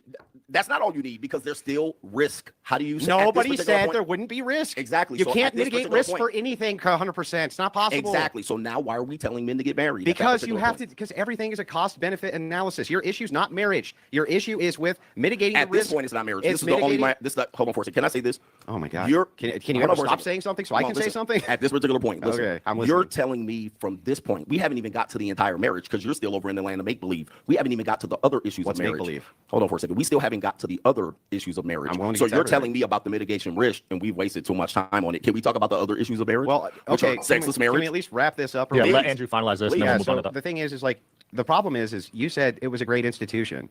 That's not all you need because there's still risk. How do you say Nobody said there wouldn't be risk. Exactly. You So can't at this mitigate particular risk point- for anything 100%. It's not possible. Exactly. So now why are we telling men to get married? at that Because you particular have point? to, because everything is a cost benefit analysis. Your issue is not marriage. Your issue is with mitigating At the risk. this point, it's not marriage. It's This is the only. mitigating- Hold on for a second. Can I say this? Oh my God. You're, Can you hold ever on for a stop second. saying something so I Come can on, say listen. something? At this particular point, listen, Okay, I'm you're listening. telling me from this point, we haven't even got to the entire marriage because you're still over in the land of make believe. We haven't even got to the other issues What's of marriage. make-believe? Hold on for a second. We still haven't got to the other issues of marriage. I'm willing to So get to you're everything. telling me about the mitigation risk, and we've wasted too much time on it. Can we talk about the other issues of marriage? Well, Which okay. are sexless Can we marriage. at least wrap this up? Yeah, real let quick? Andrew finalize this, and then Yeah, we'll move on so to that. the thing is like, the problem is you said it was a great institution.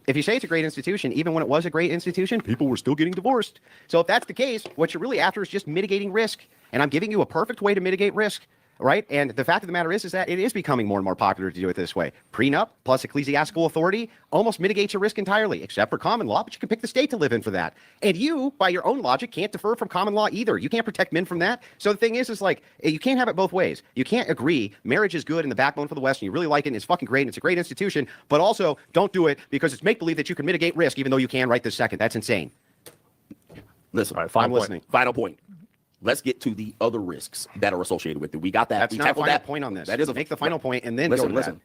If you say it's a great institution, even when it was a great institution, people were still getting divorced. So if that's the case, what you're really after is just mitigating risk. And I'm giving you a perfect way to mitigate risk, right? And the fact of the matter is that it is becoming more and more popular to do it this way. Prenup plus ecclesiastical authority almost mitigates your risk entirely, except for common law, but you can pick the state to live in for that. And you, by your own logic, can't defer from common law either. You can't protect men from that. So the thing is like, you can't have it both ways. You can't agree marriage is good and the backbone for the West, and you really like it, and it's fucking great, and it's a great institution, but also don't do it because it's make-believe that you can mitigate risk, even though you can right this second. That's insane. Listen, All right, final I'm point. listening. Final point. Let's get to the other risks that are associated with it. We got that. That's we not a tackled final that point on this. That is a Make the final point and then listen. go to Listen.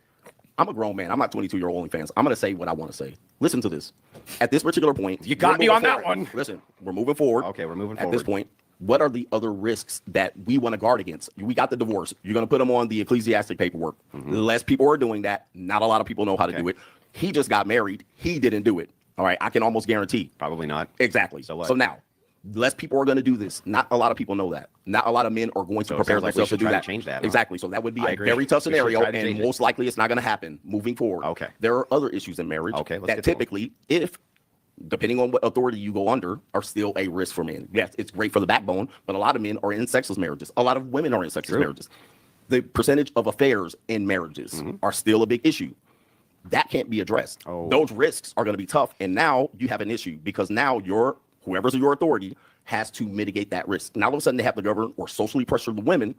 I'm a grown man. I'm not 22-year-old OnlyFans. I'm going to say what I want to say. Listen to this. At this particular point, you got me on forward. that one. Listen, we're moving forward. Okay, we're moving At forward. this point, what are the other risks that we want to guard against? We got the divorce. You're going to put them on the ecclesiastic paperwork. Less people are doing that. Not a lot of people know how to do it. He just got married. He didn't do it. All right, I can almost guarantee. Probably not. Exactly. So what? So now, less people are going to do this. Not a lot of people know that. Not a lot of men are going to prepare themselves to do that. Change that. Exactly. So that would be a very tough scenario, and most likely it's not going to happen moving forward. Okay. There are other issues in marriage that typically, if depending on what authority you go under, are still a risk for men. Yes, it's great for the backbone, but a lot of men are in sexless marriages. A lot of women are in sexless marriages. The percentage of affairs in marriages are still a big issue. That can't be addressed. Those risks are going to be tough, and now you have an issue because now whoever's your authority has to mitigate that risk. Now all of a sudden they have to govern or socially pressure the women,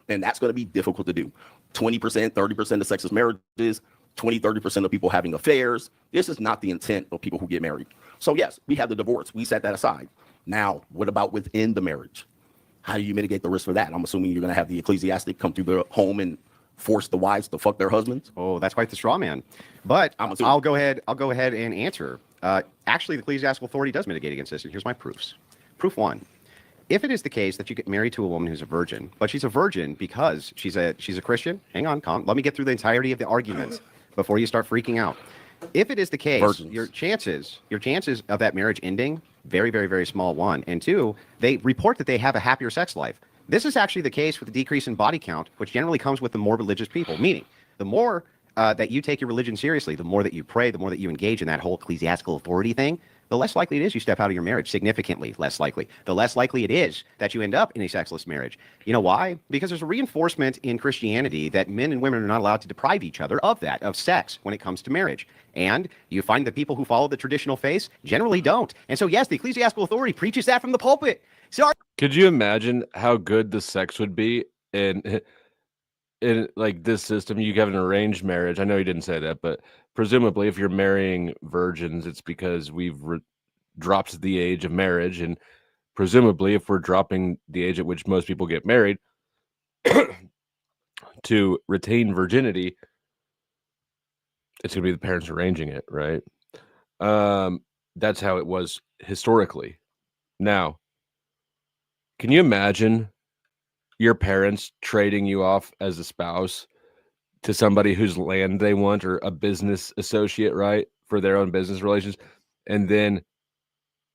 and that's going to be difficult to do. 20%, 30% of sexless marriages, 20, 30% of people having affairs. This is not the intent of people who get married. So yes, we have the divorce. We set that aside. Now, what about within the marriage? How do you mitigate the risk for that? I'm assuming you're going to have the ecclesiastic come through the home and force the wives to fuck their husbands. Oh, that's quite the straw man. But I'll go ahead and answer. Actually, the ecclesiastical authority does mitigate against this, and here's my proofs. Proof one. If it is the case that you get married to a woman who's a virgin, but she's a virgin because she's a Christian, hang on, let me get through the entirety of the arguments before you start freaking out. If it is the case, your chances of that marriage ending, very, very, very small, one. And two, they report that they have a happier sex life. This is actually the case with the decrease in body count, which generally comes with the more religious people, meaning the more that you take your religion seriously, the more that you pray, the more that you engage in that whole ecclesiastical authority thing, the less likely it is you step out of your marriage, significantly less likely. The less likely it is that you end up in a sexless marriage. You know why? Because there's a reinforcement in Christianity that men and women are not allowed to deprive each other of that, of sex, when it comes to marriage. And you find that people who follow the traditional faith generally don't. And so, yes, the ecclesiastical authority preaches that from the pulpit. Sorry. Could you imagine how good the sex would be in like this system? You have an arranged marriage. I know you didn't say that, but presumably if you're marrying virgins, it's because we've dropped the age of marriage. And presumably if we're dropping the age at which most people get married to retain virginity, it's going to be the parents arranging it, right? That's how it was historically. Now, can you imagine your parents trading you off as a spouse to somebody whose land they want, or a business associate, right, for their own business relations? And then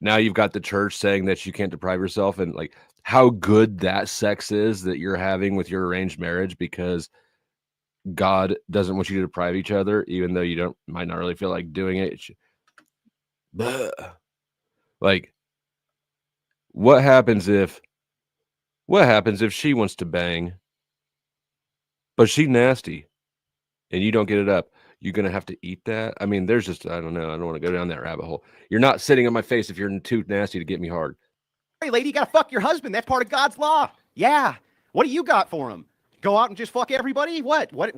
now you've got the church saying that you can't deprive yourself, and like how good that sex is that you're having with your arranged marriage because God doesn't want you to deprive each other, even though you might not really feel like doing it. Like, what happens if she wants to bang, but she's nasty, and you don't get it up? You're going to have to eat that? I mean, there's just, I don't know. I don't want to go down that rabbit hole. You're not sitting on my face if you're too nasty to get me hard. Hey, lady, you got to fuck your husband. That's part of God's law. Yeah. What do you got for him? Go out and just fuck everybody? What are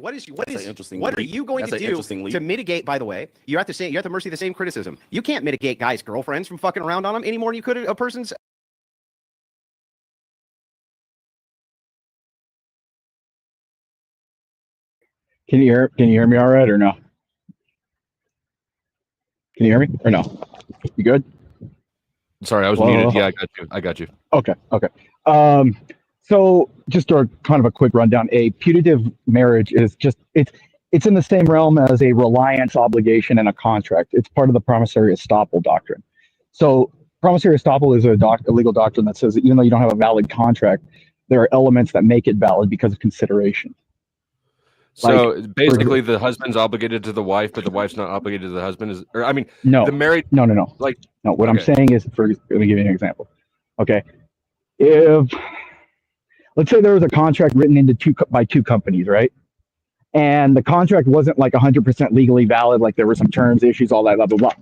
you going to do to mitigate? By the way, you're at the mercy of the same criticism. You can't mitigate guys' girlfriends from fucking around on them any more than you could a person's. Can you hear me all right or no? Can you hear me or no? You good? Sorry, I was muted. Yeah, I got you. Okay. So just a kind of a quick rundown. A putative marriage is just it's in the same realm as a reliance obligation and a contract. It's part of the promissory estoppel doctrine. So promissory estoppel is a legal doctrine that says that even though you don't have a valid contract, there are elements that make it valid because of consideration. So basically, the husband's obligated to the wife, but the wife's not obligated to the husband. No. The married. No. Like, no. What I'm saying is, let me give you an example. Okay, if let's say there was a contract written into by two companies, right? And the contract wasn't like 100% legally valid, like there were some terms, issues, all that, blah, blah, blah.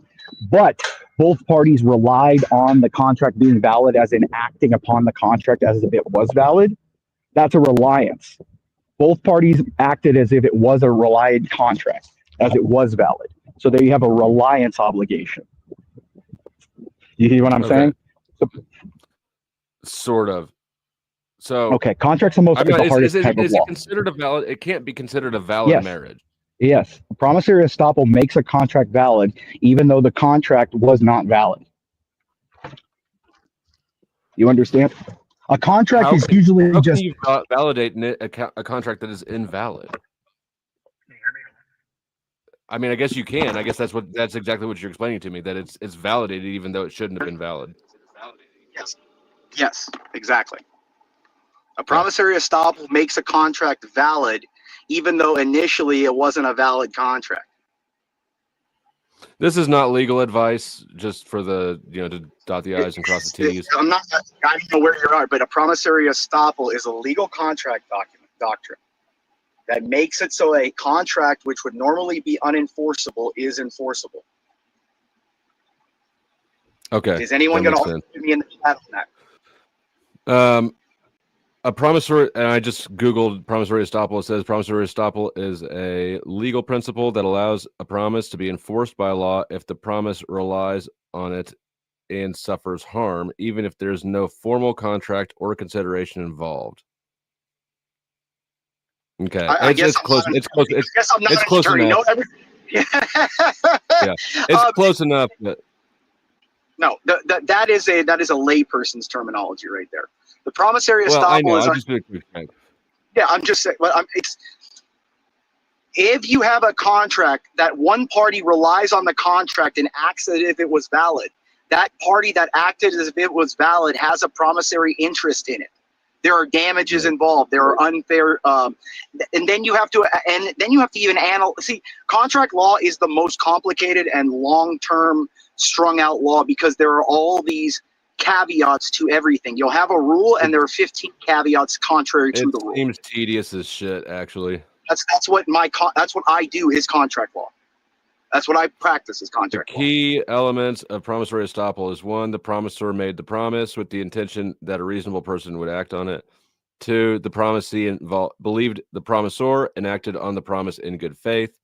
But both parties relied on the contract being valid, as in acting upon the contract as if it was valid. That's a reliance. Both parties acted as if it was a relied contract, as it was valid. So there you have a reliance obligation. You hear what I'm saying? Sort of. So okay, contracts are the hardest type of law. Considered a valid? It can't be considered a valid marriage. Yes, a promissory estoppel makes a contract valid, even though the contract was not valid. You understand? A contract is usually how just. can you validate a contract that is invalid? I mean, I guess you can. I guess that's exactly what you're explaining to me, that it's validated even though it shouldn't have been valid. Yes, exactly. A promissory estoppel makes a contract valid, even though initially it wasn't a valid contract. This is not legal advice, just for the, to dot the I's and cross the T's. I don't know where you are, but a promissory estoppel is a legal contract doctrine that makes it so a contract which would normally be unenforceable is enforceable. Okay. Is anyone going to argue me in the chat on that? A promissory, and I just Googled promissory estoppel. It says promissory estoppel is a legal principle that allows a promise to be enforced by law if the promise relies on it and suffers harm, even if there's no formal contract or consideration involved. Okay, I guess it's close. It's close. I guess I'm not it's an close attorney. enough. Yeah, it's close enough. But... No, that is a layperson's terminology right there. The promissory estoppel I know. is. Yeah, I'm just saying. But if you have a contract that one party relies on the contract and acts as if it was valid, that party that acted as if it was valid has a promissory interest in it. There are damages involved. There are unfair, and then you have to even analyze. See, contract law is the most complicated and long-term, strung-out law because there are all these caveats to everything. You'll have a rule, and there are 15 caveats contrary to the rule. It seems tedious as shit, actually. That's what I do is contract law. That's what I practice is contract law. The key elements of promissory estoppel is 1, the promisor made the promise with the intention that a reasonable person would act on it. 2, the promisee believed the promisor and acted on the promise in good faith.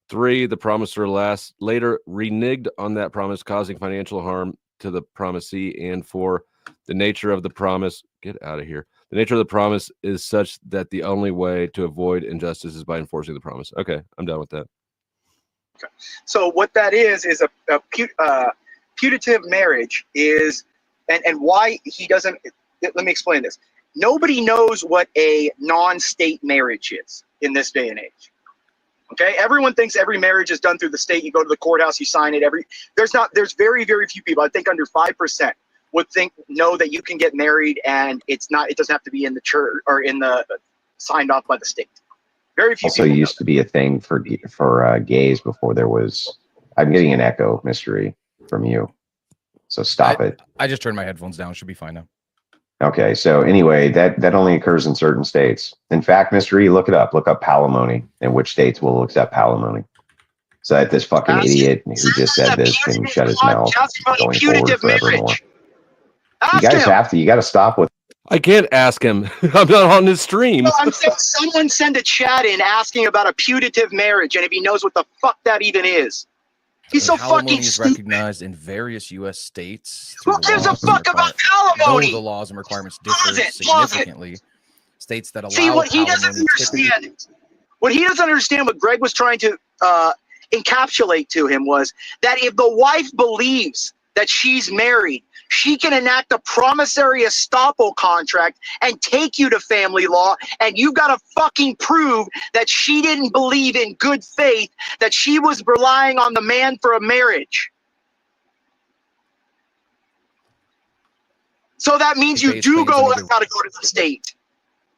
3, the promisor later reneged on that promise, causing financial harm to the promisee. And 4, the nature of the promise, get out of here. The nature of the promise is such that the only way to avoid injustice is by enforcing the promise. Okay, I'm done with that. Okay. So what that is a putative marriage is, and why he doesn't, let me explain this. Nobody knows what a non-state marriage is in this day and age. Okay, everyone thinks every marriage is done through the state. You go to the courthouse, you sign it. There's very, very few people. I think under 5% would know that you can get married and it doesn't have to be in the church or signed off by the state. Very few. Also, used to be a thing for gays before there was. I'm getting an echo, Mystery, from you. So stop it. I just turned my headphones down. Should be fine now. Okay. So anyway, that only occurs in certain states. In fact, Mystery, look it up. Look up palimony and which states will accept palimony. So that this fucking idiot who just said this can shut his mouth going forward forevermore. You got to stop with. I can't ask him. I'm not on his stream. No, I'm saying someone send a chat in asking about a putative marriage and if he knows what the fuck that even is. He's so fucking stupid. Recognized in various U.S. states. Who gives a fuck about alimony? The laws and requirements differ significantly. States that allow. See what he doesn't understand. What he doesn't understand, what Greg was trying to encapsulate to him was that if the wife believes that she's married, she can enact a promissory estoppel contract and take you to family law, and you got to fucking prove that she didn't believe in good faith, that she was relying on the man for a marriage. So that means you do got to go to the state.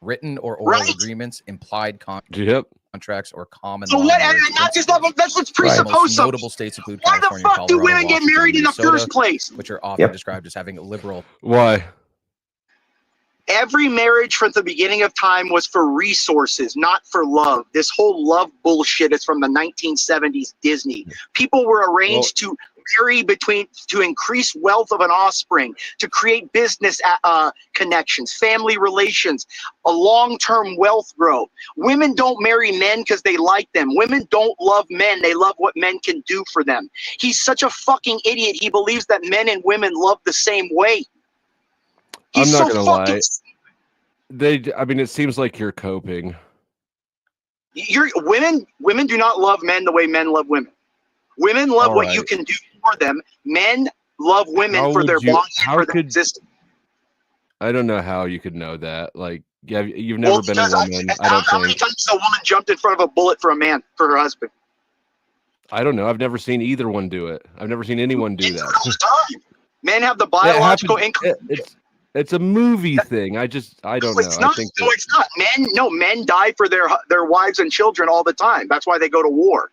Written or oral agreements, implied contracts, or common law. So what? And not just that, that's what's presupposed. Notable states include why California, the fuck Colorado, do women get married in the first place? Which are often described as having liberal. Why? Every marriage from the beginning of time was for resources, not for love. This whole love bullshit is from the 1970s Disney. People were arranged to marry to increase wealth of an offspring, to create business connections, family relations, a long-term wealth growth. Women don't marry men because they like them. Women don't love men. They love what men can do for them. He's such a fucking idiot. He believes that men and women love the same way. I'm not gonna lie. I mean, it seems like you're coping. Women do not love men the way men love women. Women love All what right. you can do for them. Men love women for their bonding, for their existence. I don't know how you could know that. Like, yeah, you've never been a woman. How many times has a woman jumped in front of a bullet for a man, for her husband? I don't know. I've never seen either one do it. I've never seen anyone do that. All the time. Men have the biological inclination. It's a movie thing. I don't know. It's not. It's not. Men die for their wives and children all the time. That's why they go to war.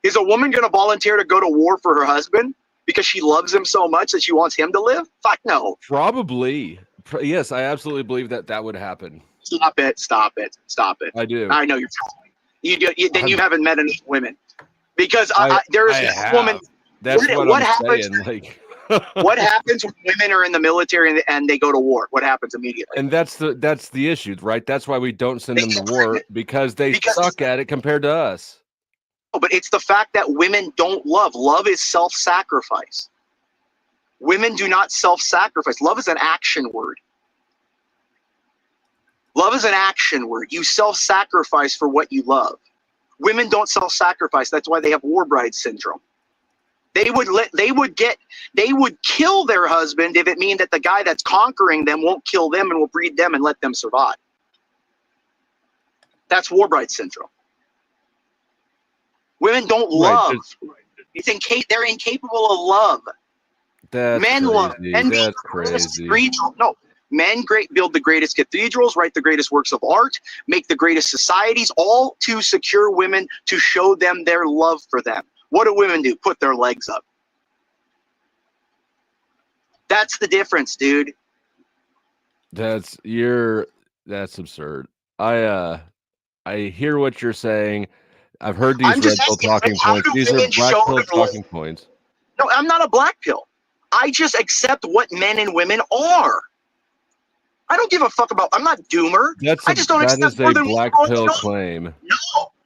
Is a woman going to volunteer to go to war for her husband because she loves him so much that she wants him to live? Fuck no. Probably. Yes, I absolutely believe that would happen. Stop it. Stop it. Stop it. I do. I know you're telling me. Then you haven't met enough women. Because there is this woman. That's what I'm happens, saying. Like, what happens when women are in the military and they go to war? What happens immediately? And that's the issue, right? That's why we don't send them to war, because they suck at it compared to us. But it's the fact that women don't love. Love is self-sacrifice. Women do not self-sacrifice. Love is an action word. Love is an action word. You self-sacrifice for what you love. Women don't self-sacrifice. That's why they have war bride syndrome. They would kill their husband if it means that the guy that's conquering them won't kill them and will breed them and let them survive. That's war bride syndrome. Women don't love. They're incapable of love. That's men crazy. love. Men That's crazy. Men build the greatest cathedrals, write the greatest works of art, make the greatest societies, all to secure women, to show them their love for them. What do women do? Put their legs up. That's the difference, dude. That's absurd. I hear what you're saying. I've heard these red pill talking points. These are black pill talking points. No, I'm not a black pill. I just accept what men and women are. I don't give a fuck about. I'm not doomer. I just don't accept more than black pill claim.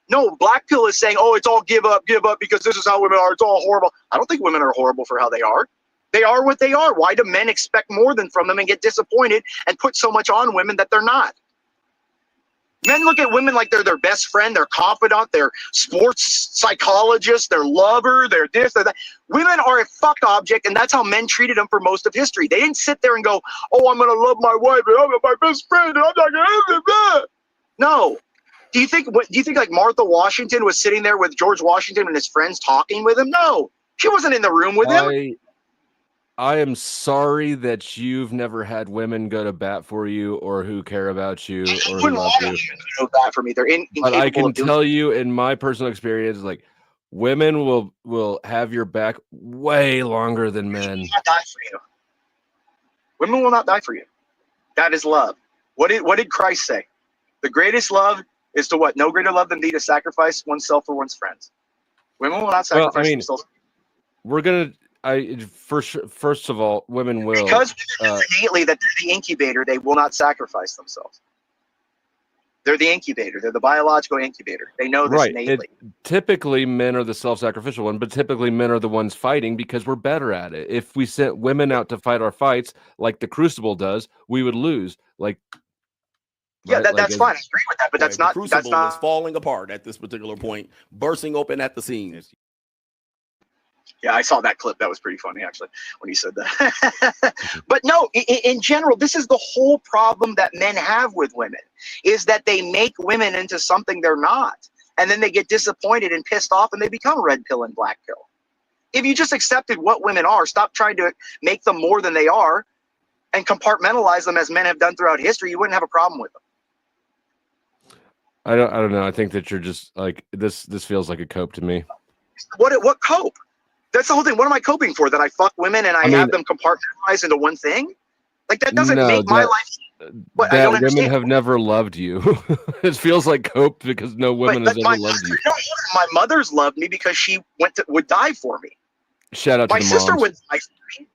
No, black pill is saying, oh, it's all give up because this is how women are. It's all horrible. I don't think women are horrible for how they are. They are what they are. Why do men expect more than from them and get disappointed and put so much on women that they're not? Men look at women like they're their best friend, their confidant, their sports psychologist, their lover, their this, their that. Women are a fucked object, and that's how men treated them for most of history. They didn't sit there and go, oh, I'm going to love my wife, and I'm my best friend, and I'm not going to. No. Do you think like Martha Washington was sitting there with George Washington and his friends talking with him? No. She wasn't in the room with him. I am sorry that you've never had women go to bat for you or who care about you or who love you. Go bat for me. They're but I can tell you in my personal experience, like women will have your back way longer than men. Women will not die for you. Women will not die for you. That is love. What did Christ say? The greatest love is to what? No greater love than thee, to sacrifice oneself for one's friends. Women will not sacrifice themselves. We're gonna. First of all, women will, because women know innately that they're the incubator. They will not sacrifice themselves. They're the incubator. They're the biological incubator. They know this innately. Typically, men are the self-sacrificial one, but typically men are the ones fighting because we're better at it. If we sent women out to fight our fights like the Crucible does, we would lose. Yeah, that's fine. I agree with that, but that's not. The Crucible that's is falling apart at this particular point, bursting open at the seams. Yeah, I saw that clip. That was pretty funny, actually, when he said that. But no, in general, this is the whole problem that men have with women, is that they make women into something they're not. And then they get disappointed and pissed off, and they become red pill and black pill. If you just accepted what women are, stop trying to make them more than they are, and compartmentalize them as men have done throughout history, you wouldn't have a problem with them. I don't know. I think that you're just like this feels like a cope to me. What cope? That's the whole thing. What am I coping for? That I fuck women and I have them compartmentalized into one thing? Like that doesn't make my life. But I don't understand. Women have never loved you. It feels like cope because no woman has ever loved you. No, my mother's loved me because she would die for me. Shout out to my sister moms. would die for me.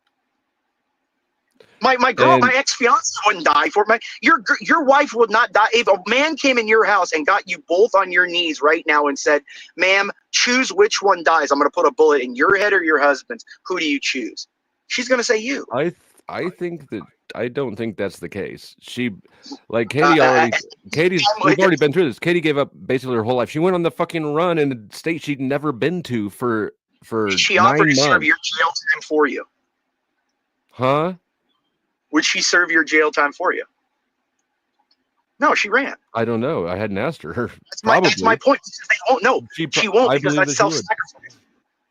My girl, my ex-fiance wouldn't die for me. Your wife would not die. If a man came in your house and got you both on your knees right now and said, ma'am, choose which one dies. I'm going to put a bullet in your head or your husband's. Who do you choose? She's going to say you. I don't think that's the case. She, like Katie's, we've already been through this. Katie gave up basically her whole life. She went on the fucking run in a state she'd never been to for She 9 offered to serve months. your jail time for you. Huh? Would she serve your jail time for you? No, she ran. I don't know. I hadn't asked her. That's my point. They won't know. She won't because that's self-sacrifice.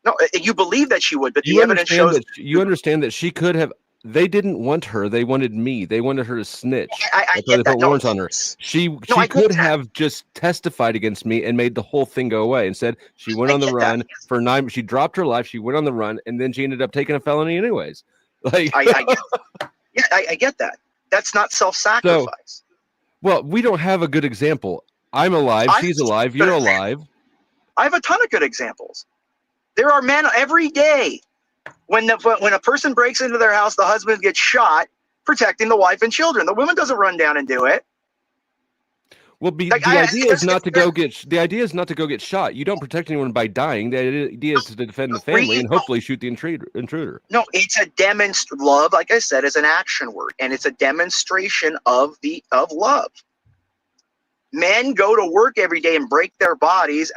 No, you believe that she would, but the evidence shows you understand that she could have. They didn't want her. They wanted me. They wanted her to snitch. I get that. Warrants on her. She could have just testified against me and made the whole thing go away. Instead, she went on the run for 9. She dropped her life. She went on the run, and then she ended up taking a felony anyways. Like, I get that. That's not self-sacrifice. Well, we don't have a good example. I'm alive. She's alive. You're alive. I have a ton of good examples. There are men every day when a person breaks into their house, the husband gets shot protecting the wife and children. The woman doesn't run down and do it. Well, the idea is not to go get shot. You don't protect anyone by dying. The idea is to defend the family and hopefully shoot the intruder. No, it's a love, like I said, is an action word, and it's a demonstration of love. Men go to work every day and break their bodies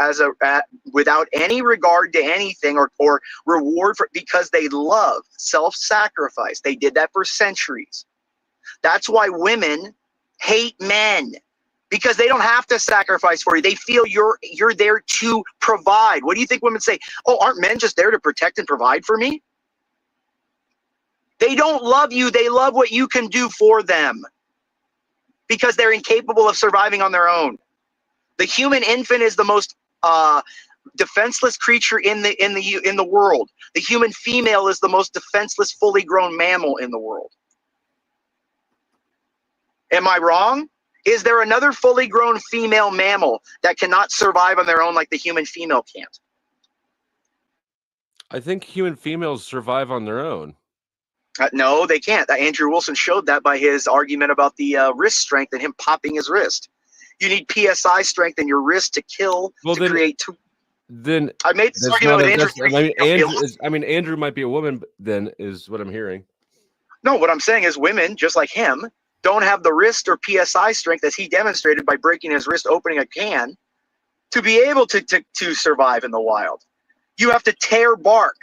without any regard to anything or reward because they love, self-sacrifice. They did that for centuries. That's why women hate men, because they don't have to sacrifice for you. They feel you're there to provide. What do you think women say? Oh, aren't men just there to protect and provide for me? They don't love you. They love what you can do for them, because they're incapable of surviving on their own. The human infant is the most defenseless creature in the world. The human female is the most defenseless, fully grown mammal in the world. Am I wrong? Is there another fully grown female mammal that cannot survive on their own like the human female can't? I think human females survive on their own. No, they can't. Andrew Wilson showed that by his argument about the wrist strength and him popping his wrist. You need PSI strength in your wrist to kill, create two. Then I made this argument with Andrew. Andrew might be a woman, then, is what I'm hearing. No, what I'm saying is women, just like him, don't have the wrist or PSI strength as he demonstrated by breaking his wrist opening a can to be able to survive in the wild. You have to tear bark.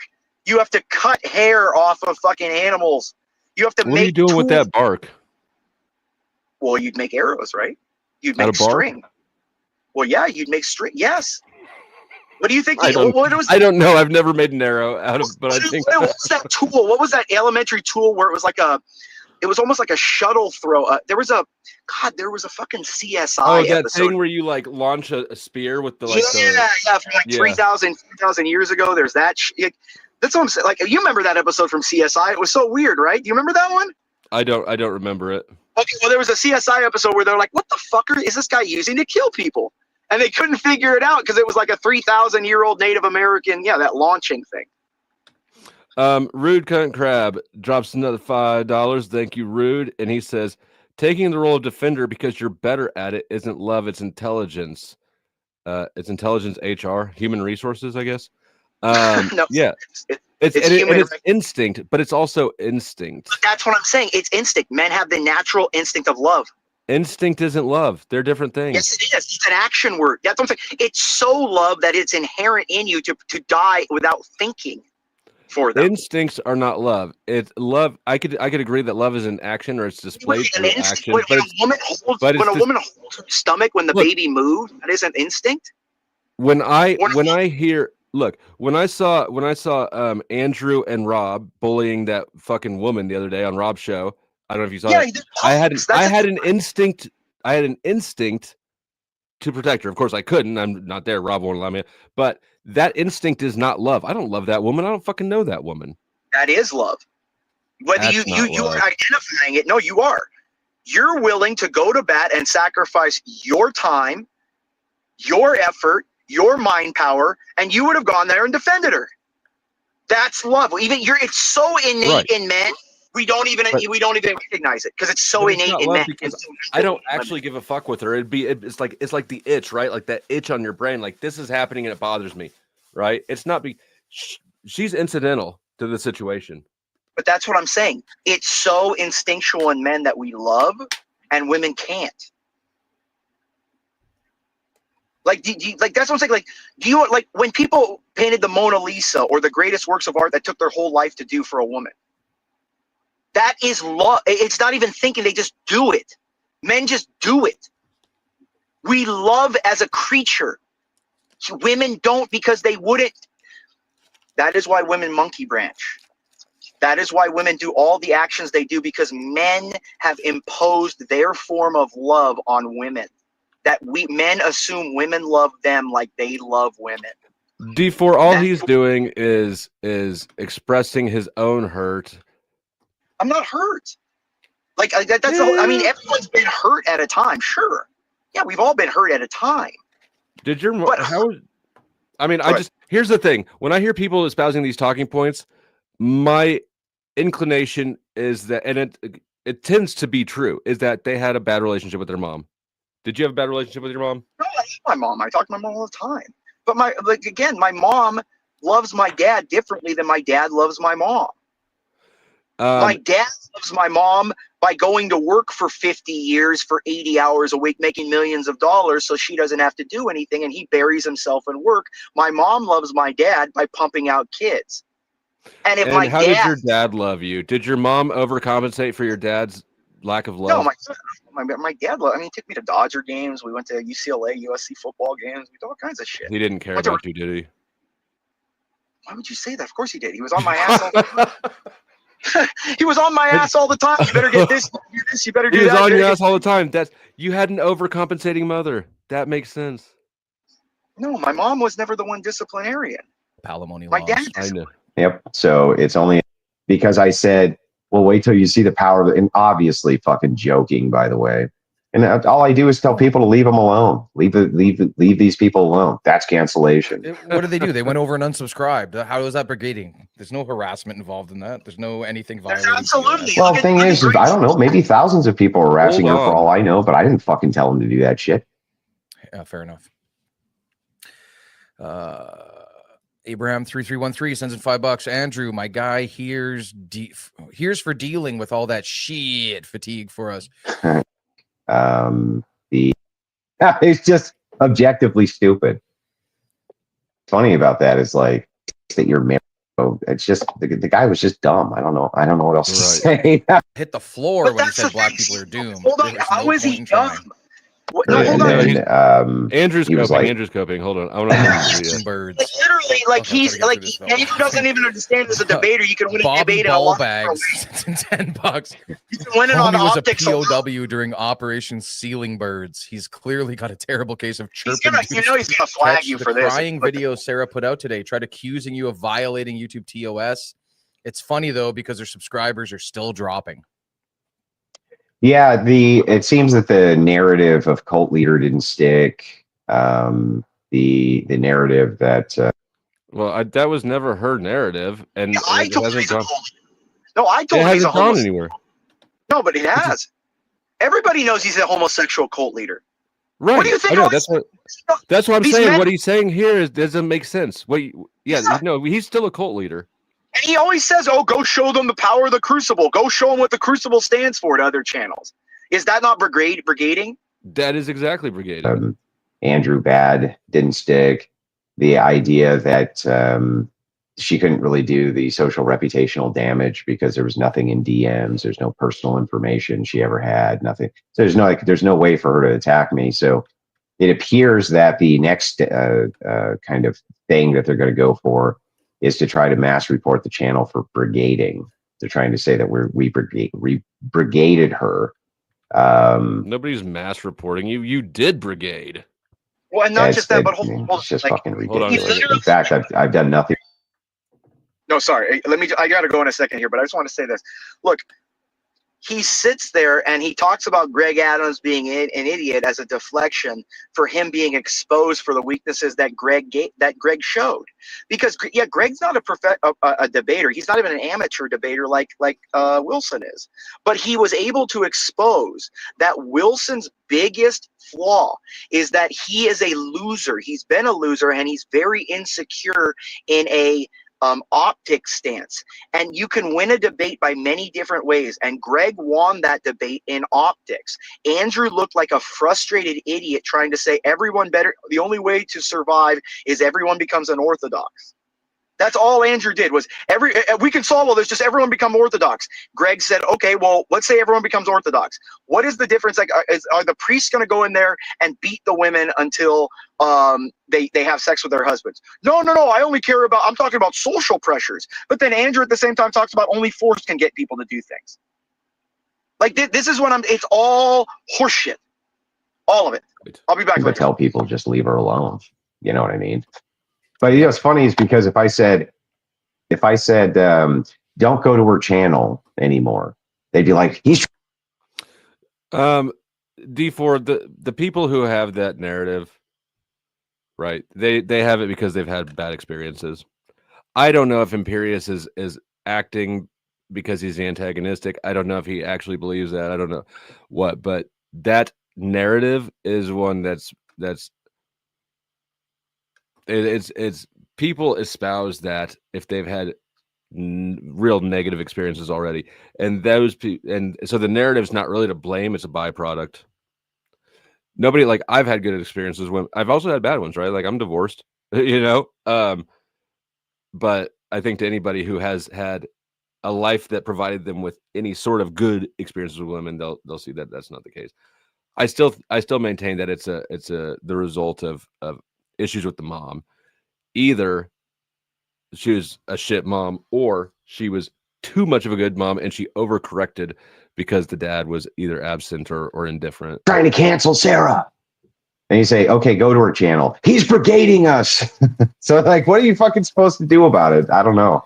You have to cut hair off of fucking animals. You have to What are you doing with that bark? Well, you'd make arrows, right? You'd make string. Well, yeah, you'd make string. Yes. What do you think? I don't know. I've never made an arrow out of, but I think. What was that tool? What was that elementary tool where it was like it was almost like a shuttle throw. There was a fucking CSI. Oh, that episode. thing where you like launch a spear with the from like 3,000 years ago. There's that. That's what I'm saying. Like, you remember that episode from CSI? It was so weird, right? Do you remember that one? I don't remember it. Okay, well, there was a CSI episode where they're like, "What the fucker is this guy using to kill people?" And they couldn't figure it out because it was like a 3,000-year-old Native American, that launching thing. Rude Cunt Crab drops another $5. Thank you, Rude. And he says, taking the role of defender because you're better at it isn't love, it's intelligence. It's intelligence HR, human resources, I guess. No, yeah. It's instinct, but it's also instinct. But that's what I'm saying. It's instinct. Men have the natural instinct of love. Instinct isn't love. They're different things. Yes, it is. It's an action word. That's what I'm saying. It's so love that it's inherent in you to die without thinking for them. Instincts are not love. It's love. I could agree that love is an action or it's displayed through action. When a woman holds her stomach when the baby moves, that isn't instinct. When I saw Andrew and Rob bullying that fucking woman the other day on Rob's show. I don't know if you saw it. I had an instinct to protect her. Of course I couldn't. I'm not there. Rob won't allow me. But that instinct is not love. I don't love that woman. I don't fucking know that woman. That is love. Whether you are identifying it. No, you are. You're willing to go to bat and sacrifice your time, your effort, your mind power, and you would have gone there and defended her. That's love. It's so innate in men. We don't even recognize it because it's so innate in men. I don't actually give a fuck with her. It's like the itch, right? Like that itch on your brain. Like this is happening and it bothers me, right? It's not she's incidental to the situation. But that's what I'm saying. It's so instinctual in men that we love, and women can't. Like, like that's what I'm saying. Like, do you like when people painted the Mona Lisa or the greatest works of art that took their whole life to do for a woman? That is love. It's not even thinking; they just do it. Men just do it. We love as a creature. Women don't because they wouldn't. That is why women monkey branch. That is why women do all the actions they do, because men have imposed their form of love on women. That men assume women love them like they love women. D4, all he's doing is expressing his own hurt. I'm not hurt. Like that's the whole, I mean, everyone's been hurt at a time. Sure. Yeah, we've all been hurt at a time. Did your I mean, here's the thing. When I hear people espousing these talking points, my inclination is that, and it tends to be true, is that they had a bad relationship with their mom. Did you have a bad relationship with your mom? No, I hate my mom. I talk to my mom all the time. But my mom loves my dad differently than my dad loves my mom. My dad loves my mom by going to work for 50 years for 80 hours a week, making millions of dollars so she doesn't have to do anything, and he buries himself in work. My mom loves my dad by pumping out kids. And if my how did your dad love you? Did your mom overcompensate for your dad's lack of love? No, my dad loved, I mean, he took me to Dodger games. We went to UCLA, USC football games. We did all kinds of shit. He didn't care about you, did he? Why would you say that? Of course he did. He was on my ass all the time. He was on my ass all the time. You better get this, you better do this, you better do that. He was on your ass all the time. You had an overcompensating mother. That makes sense. No, my mom was never the one disciplinarian. Palimony my laws. dad. I know. Yep. So it's only because I said, well, wait till you see the power of it. And obviously fucking joking, by the way. And all I do is tell people to leave them alone. Leave these people alone. That's cancellation. What did they do? They went over and unsubscribed. How is that brigading? There's no harassment involved in that. There's no anything violent. Absolutely. Well, the thing is, I don't know. Maybe thousands of people are harassing her for all I know, but I didn't fucking tell them to do that shit. Yeah, fair enough. Abraham 3313 sends in $5. Andrew, my guy, here's for dealing with all that shit fatigue for us. It's just objectively stupid. Funny about that is like that you're married. It's just the guy was just dumb. I don't know what else to say. Hit the floor when he said black people are doomed. Hold on, how is he dumb? No, hold on. Andrew's coping. Andrew's coping. Hold on. I want to birds. Like, literally, like he's like Andrew doesn't even understand as a debater. You can win a debate in a lot of bags. $10. You can win it on was optics. a POW during Operation Sealing Birds. He's clearly got a terrible case of chirping. He's gonna flag you for this. Crying video Sarah put out today tried accusing you of violating YouTube TOS. It's funny though because their subscribers are still dropping. Yeah, it seems that the narrative of cult leader didn't stick. The narrative that that was never her narrative, and I it told hasn't gone. No, I told it him he's a hasn't gone anywhere. No, but it has. Everybody knows he's a homosexual cult leader. Right. What do you think? I know, that's what I'm saying. What he's saying here doesn't make sense. He's still a cult leader. And he always says, "Oh, go show them the power of the crucible. Go show them what the crucible stands for to other channels." Is that not brigading? That is exactly brigading. Andrew Bad didn't stick. The idea that she couldn't really do the social reputational damage because there was nothing in DMs. There's no personal information she ever had. Nothing. So there's no way for her to attack me. So it appears that the next kind of thing that they're going to go for is to try to mass report the channel for brigading. They're trying to say that we brigaded her. Nobody's mass reporting you. You did brigade. Well, and not just that, but hold it's just like, fucking ridiculous. In fact, I've done nothing. No, sorry. I got to go in a second here, but I just want to say this. Look, he sits there and he talks about Greg Adams being an idiot as a deflection for him being exposed for the weaknesses that Greg showed. Because Greg's not a debater. He's not even an amateur debater like Wilson is. But he was able to expose that Wilson's biggest flaw is that he is a loser. He's been a loser and he's very insecure in a optic stance. And you can win a debate by many different ways. And Greg won that debate in optics. Andrew looked like a frustrated idiot trying to say everyone better. The only way to survive is everyone becomes an Orthodox. That's all Andrew did was we can solve all this, just everyone become Orthodox. Greg said, okay, well, let's say everyone becomes Orthodox. What is the difference? Like, are the priests going to go in there and beat the women until they have sex with their husbands? No. I'm talking about social pressures. But then Andrew at the same time talks about only force can get people to do things. Like this is what it's all horseshit. All of it. I'll be back later. But tell people just leave her alone. You know what I mean? But what's funny is because if I said, don't go to her channel anymore, they'd be like, he's. D4, the people who have that narrative, right? They have it because they've had bad experiences. I don't know if Imperious is acting because he's antagonistic. I don't know if he actually believes that. I don't know what, but that narrative is one that's it's people espouse that if they've had real negative experiences already, and so the narrative's not really to blame, it's a byproduct. Nobody, like, I've had good experiences when I've also had bad ones, right? Like, I'm divorced, but I think to anybody who has had a life that provided them with any sort of good experiences with women, they'll see that that's not the case. I still maintain that it's the result of issues with the mom. Either she was a shit mom, or she was too much of a good mom and she overcorrected because the dad was either absent or indifferent. Trying to cancel Sara. And you say, okay, go to her channel. He's brigading us. So, like, what are you fucking supposed to do about it? I don't know.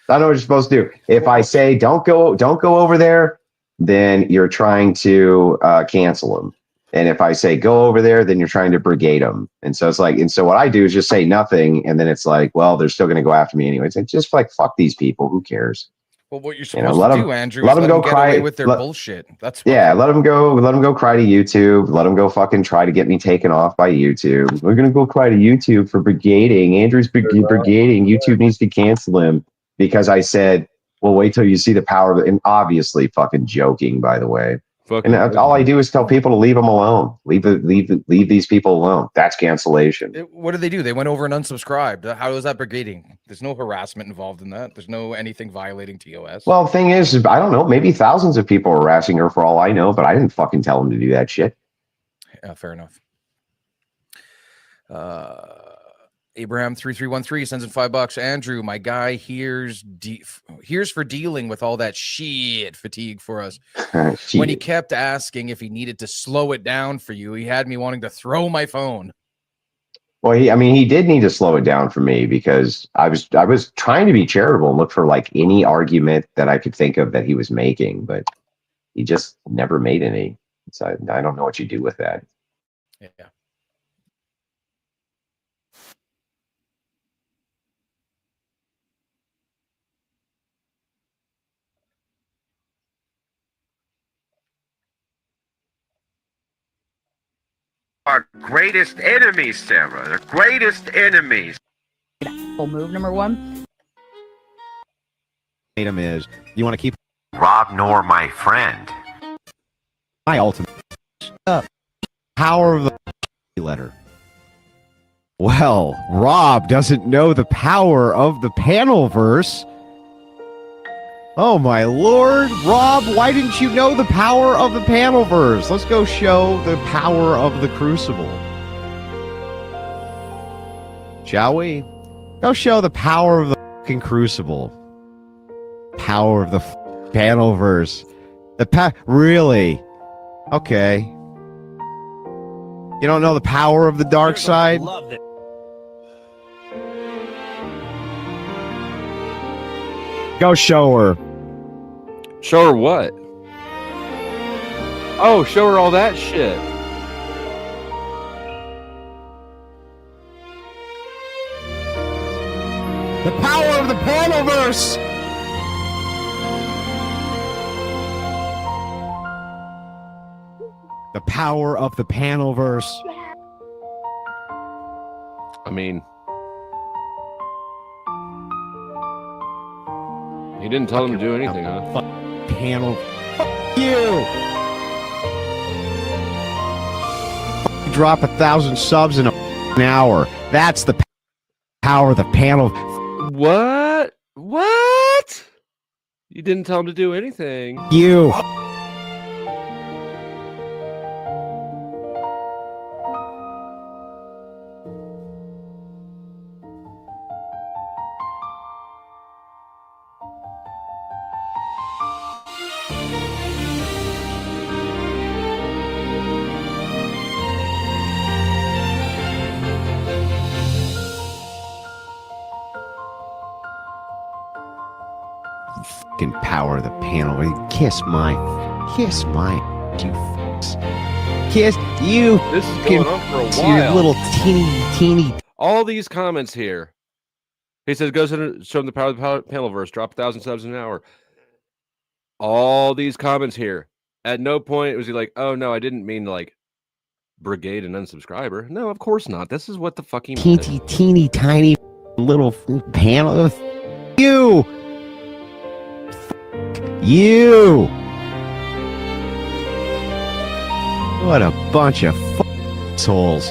I don't know what you're supposed to do. If I say don't go over there, then you're trying to cancel him. And if I say go over there, then you're trying to brigade them. And so it's like, and so what I do is just say nothing, and then it's like, well, they're still going to go after me anyways. It's just like, fuck these people. Who cares? Well, what you're supposed to do, Andrew, let them go get cry away with their bullshit. That's yeah. Let them go cry to YouTube. Let them go fucking try to get me taken off by YouTube. We're gonna go cry to YouTube for brigading. Andrew's brigading. YouTube needs to cancel him because I said, well, wait till you see the power of it. And obviously, fucking joking, by the way. And all I do is tell people to leave them alone. Leave these people alone. That's cancellation. What did they do? They went over and unsubscribed. How is that brigading? There's no harassment involved in that. There's no anything violating TOS. Well, the thing is, I don't know. Maybe thousands of people are harassing her for all I know, but I didn't fucking tell them to do that shit. Yeah, fair enough. Abraham 3313 sends in $5. Andrew, my guy, here's for dealing with all that shit fatigue for us. When he kept asking if he needed to slow it down for you, he had me wanting to throw my phone. Well, he did need to slow it down for me because I was trying to be charitable and look for like any argument that I could think of that he was making, but he just never made any. So I don't know what you do with that. Yeah. Our greatest enemies, Sara. Their greatest enemies. Move number one. Item is, you want to keep Rob nor my friend. My ultimate power of the letter. Well, Rob doesn't know the power of the panel verse. Oh my lord, Rob, why didn't you know the power of the panel verse? Let's go show the power of the crucible. Shall we? Go show the power of the fucking crucible. Power of the panel verse. Really? Okay. You don't know the power of the dark side? Go show her. Show her what? Oh, show her all that shit. The power of the panelverse. The power of the panelverse. I mean, He didn't tell them to do anything, huh? Panel. You. Drop 1,000 subs in an hour. That's the power of the panel. What? What? You didn't tell him to do anything. You. Fucking power of the panel. Kiss my, you kiss you. This is going on for a Your while. little teeny. All these comments here. He says, "Goes to show them the power of the panel verse. Drop 1,000 subs in an hour." All these comments here. At no point was he like, "Oh no, I didn't mean to like brigade an unsubscriber." No, of course not. This is what the fuck he meant. Teeny tiny little panel. You. You. What a bunch of souls.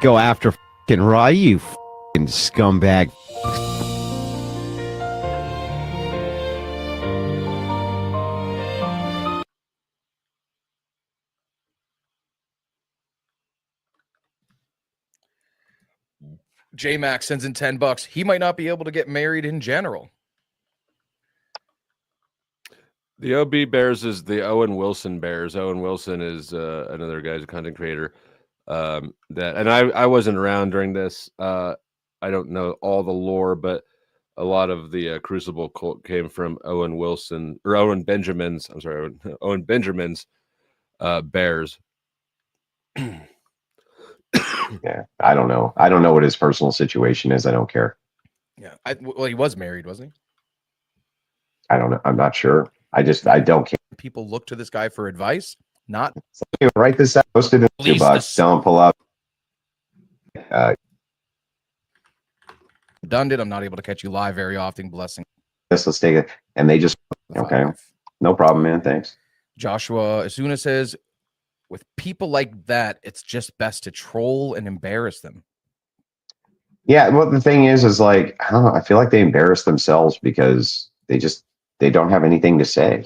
Go after fucking Raw, you fucking scumbag. J-Max sends in $10. He might not be able to get married in general. The OB Bears is the Owen Wilson Bears. Owen Wilson is another guy's a content creator. I wasn't around during this. I don't know all the lore, but a lot of the Crucible cult came from Owen Benjamin's Bears. Yeah, I don't know. I don't know what his personal situation is. I don't care. Yeah. Well, he was married, wasn't he? I don't know. I'm not sure. I don't care. People look to this guy for advice. Not write this out. Post it in $2. Don't pull up. Done it. I'm not able to catch you live very often. Blessing. Let's take it. And they just okay. No problem, man. Thanks. Joshua Asuna says, with people like that, it's just best to troll and embarrass them. Yeah, well, the thing is like, I don't know, I feel like they embarrass themselves because they don't have anything to say.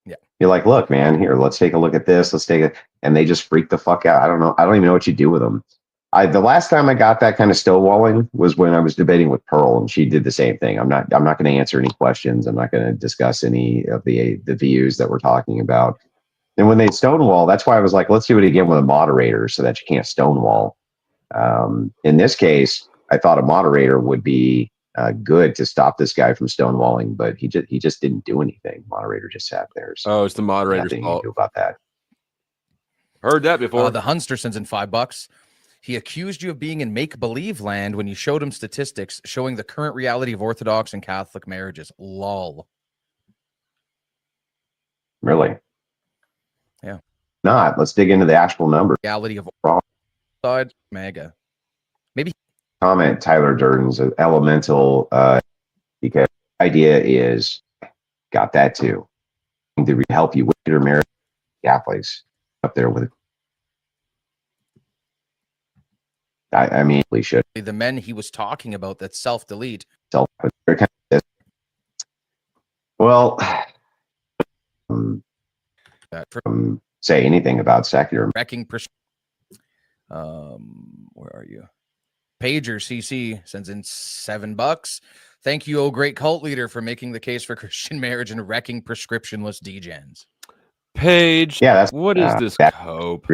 Yeah. You're like, look, man, here, let's take a look at this. Let's take it. And they just freak the fuck out. I don't know. I don't even know what you do with them. The last time I got that kind of stonewalling was when I was debating with Pearl, and she did the same thing. I'm not going to answer any questions. I'm not going to discuss any of the views that we're talking about. And when they stonewall, that's why I was like, let's do it again with a moderator so that you can't stonewall. In this case, I thought a moderator would be good to stop this guy from stonewalling, but he just didn't do anything. Moderator just sat there. So it's the moderator's nothing fault. you can do about that. Heard that before. The Hunster sends in $5. He accused you of being in make-believe land when you showed him statistics showing the current reality of Orthodox and Catholic marriages. Lol. Really? Yeah. Not. Let's dig into the actual numbers. Reality of side mega. Maybe comment Tyler Durden's elemental because the idea is got that too. To help you with your marriage, Catholics up there with it. I mean, we should. The men he was talking about that self-delete. Well, say anything about secular. Wrecking. Where are you? Pager CC sends in $7. Thank you, oh great cult leader, for making the case for Christian marriage and wrecking prescriptionless degens. Page. Yeah, what is this cope?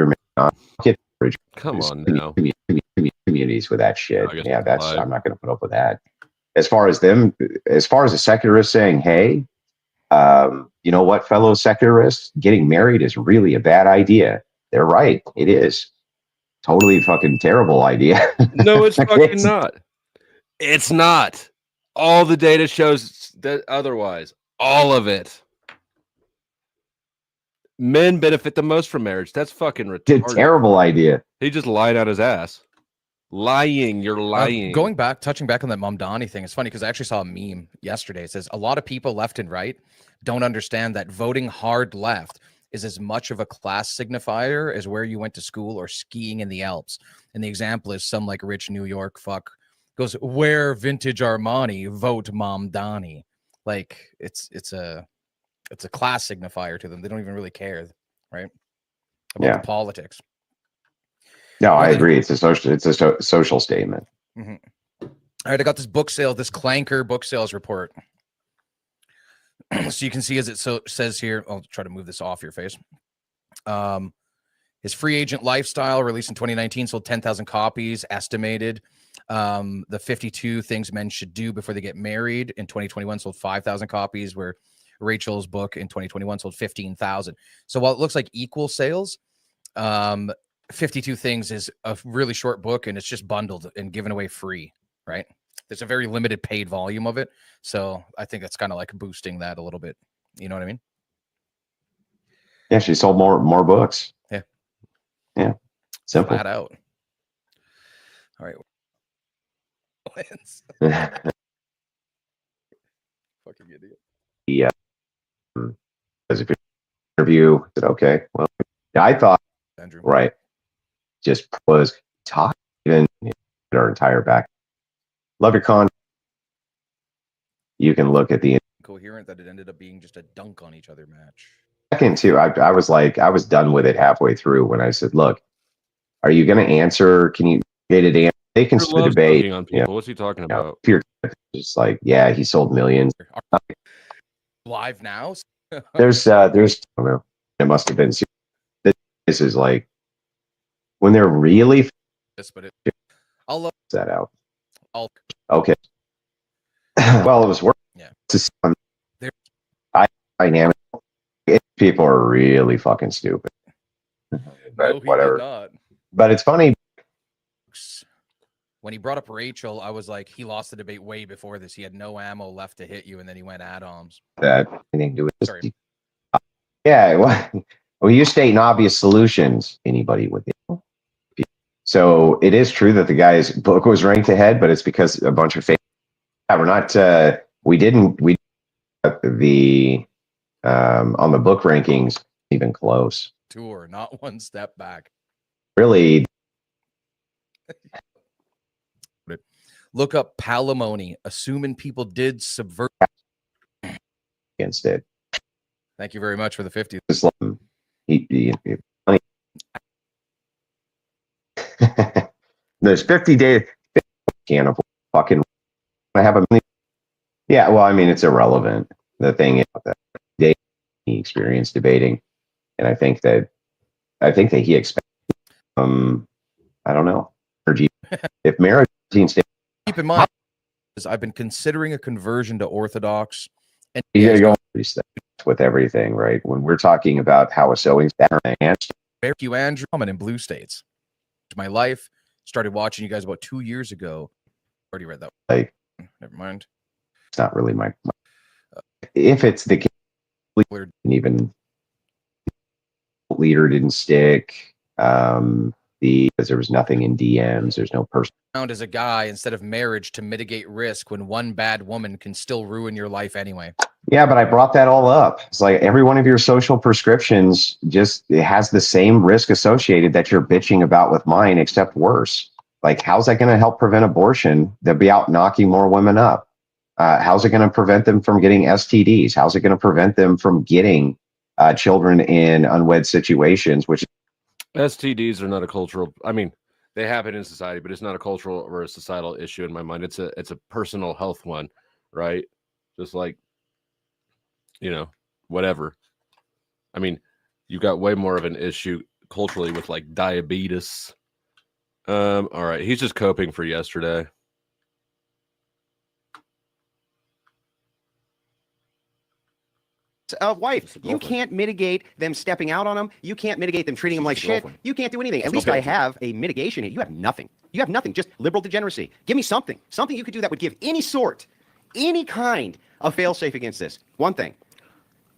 Come on now. Communities with that shit. Yeah, I'm not going to put up with that. As far as the secularists saying, hey, you know what, fellow secularists, getting married is really a bad idea. They're right. It is. Totally fucking terrible idea. No, it's fucking not. It's not. All the data shows that otherwise. All of it. Men benefit the most from marriage. That's fucking retarded. It's a terrible idea. He just lied out his ass. Lying. You're lying. Touching back on that Mamdani thing, it's funny because I actually saw a meme yesterday. It says a lot of people left and right don't understand that voting hard left is as much of a class signifier as where you went to school or skiing in the Alps. And the example is some like rich New York fuck goes, wear vintage Armani, vote Mamdani. Like it's a class signifier to them. They don't even really care, right? About the politics. No, I agree. It's a social statement. Mm-hmm. All right, I got this book sale, this Clanker book sales report. So you can see as it says here, I'll try to move this off your face. His Free Agent Lifestyle, released in 2019, sold 10,000 copies, estimated. The 52 Things Men Should Do Before They Get Married in 2021 sold 5,000 copies, where Rachel's book in 2021 sold 15,000. So while it looks like equal sales, 52 Things is a really short book, and it's just bundled and given away free, right? There's a very limited paid volume of it. So I think that's kind of like boosting that a little bit. You know what I mean? Yeah, she sold more books. Yeah. Yeah. Simple. Flat out. All right. Fucking idiot. Yeah. As if interview, said, okay. Well, I thought, Andrew. Right. Just was talking even our entire back. Love your con. You can look at the Coherent that it ended up being just a dunk on each other match. second too. I was like, I was done with it halfway through when I said, look, are you going to answer? Can you get it in? They can debate on people. What's he talking about? If you're just like, yeah, he sold millions. Live now? there's I don't know. It must have been. This is like when they're really. But I'll look that out. Okay. Well, it was working. Yeah. Dynamic. People are really fucking stupid. But whatever. But it's funny. When he brought up Rachel, I was like, he lost the debate way before this. He had no ammo left to hit you, and then he went add-ons. That anything to do with Sorry. Yeah. Well, you state obvious solutions. Anybody with it. So it is true that the guy's book was ranked ahead, but it's because a bunch of fake. Yeah, we're not. We the on the book rankings even close. Tour, not one step back. Really. Look up palimony, assuming people did subvert Against it. Thank you very much for the 50. There's 50 days. Can't afford fucking. I have a. Yeah, well, I mean, it's irrelevant. The thing is that he experienced debating, and I think that he expects. I don't know. If marriage. Keep in mind, I've been considering a conversion to Orthodox, and you gotta go with everything, right? When we're talking about how a sewing you Andrew in blue states. My life started watching you guys about 2 years ago. Already read that. Like, never mind. It's not really my. If it's the even leader didn't stick. Because there was nothing in DMs. There's no person. Found as a guy instead of marriage to mitigate risk when one bad woman can still ruin your life anyway. Yeah, but I brought that all up. It's like every one of your social prescriptions it has the same risk associated that you're bitching about with mine, except worse. Like, how's that going to help prevent abortion? They'll be out knocking more women up. How's it going to prevent them from getting STDs? How's it going to prevent them from getting children in unwed situations, which STDs are not a cultural. I mean, they happen in society, but it's not a cultural or a societal issue in my mind. It's a personal health one, right? Just like, whatever. I mean, you got way more of an issue culturally with like diabetes. All right, he's just coping for yesterday. Wife, you can't mitigate them stepping out on them. You can't mitigate them treating them like shit. You can't do anything. At least I have a mitigation. You have nothing. You have nothing. Just liberal degeneracy. Give me something. Something you could do that would give any kind of fail-safe against this. One thing.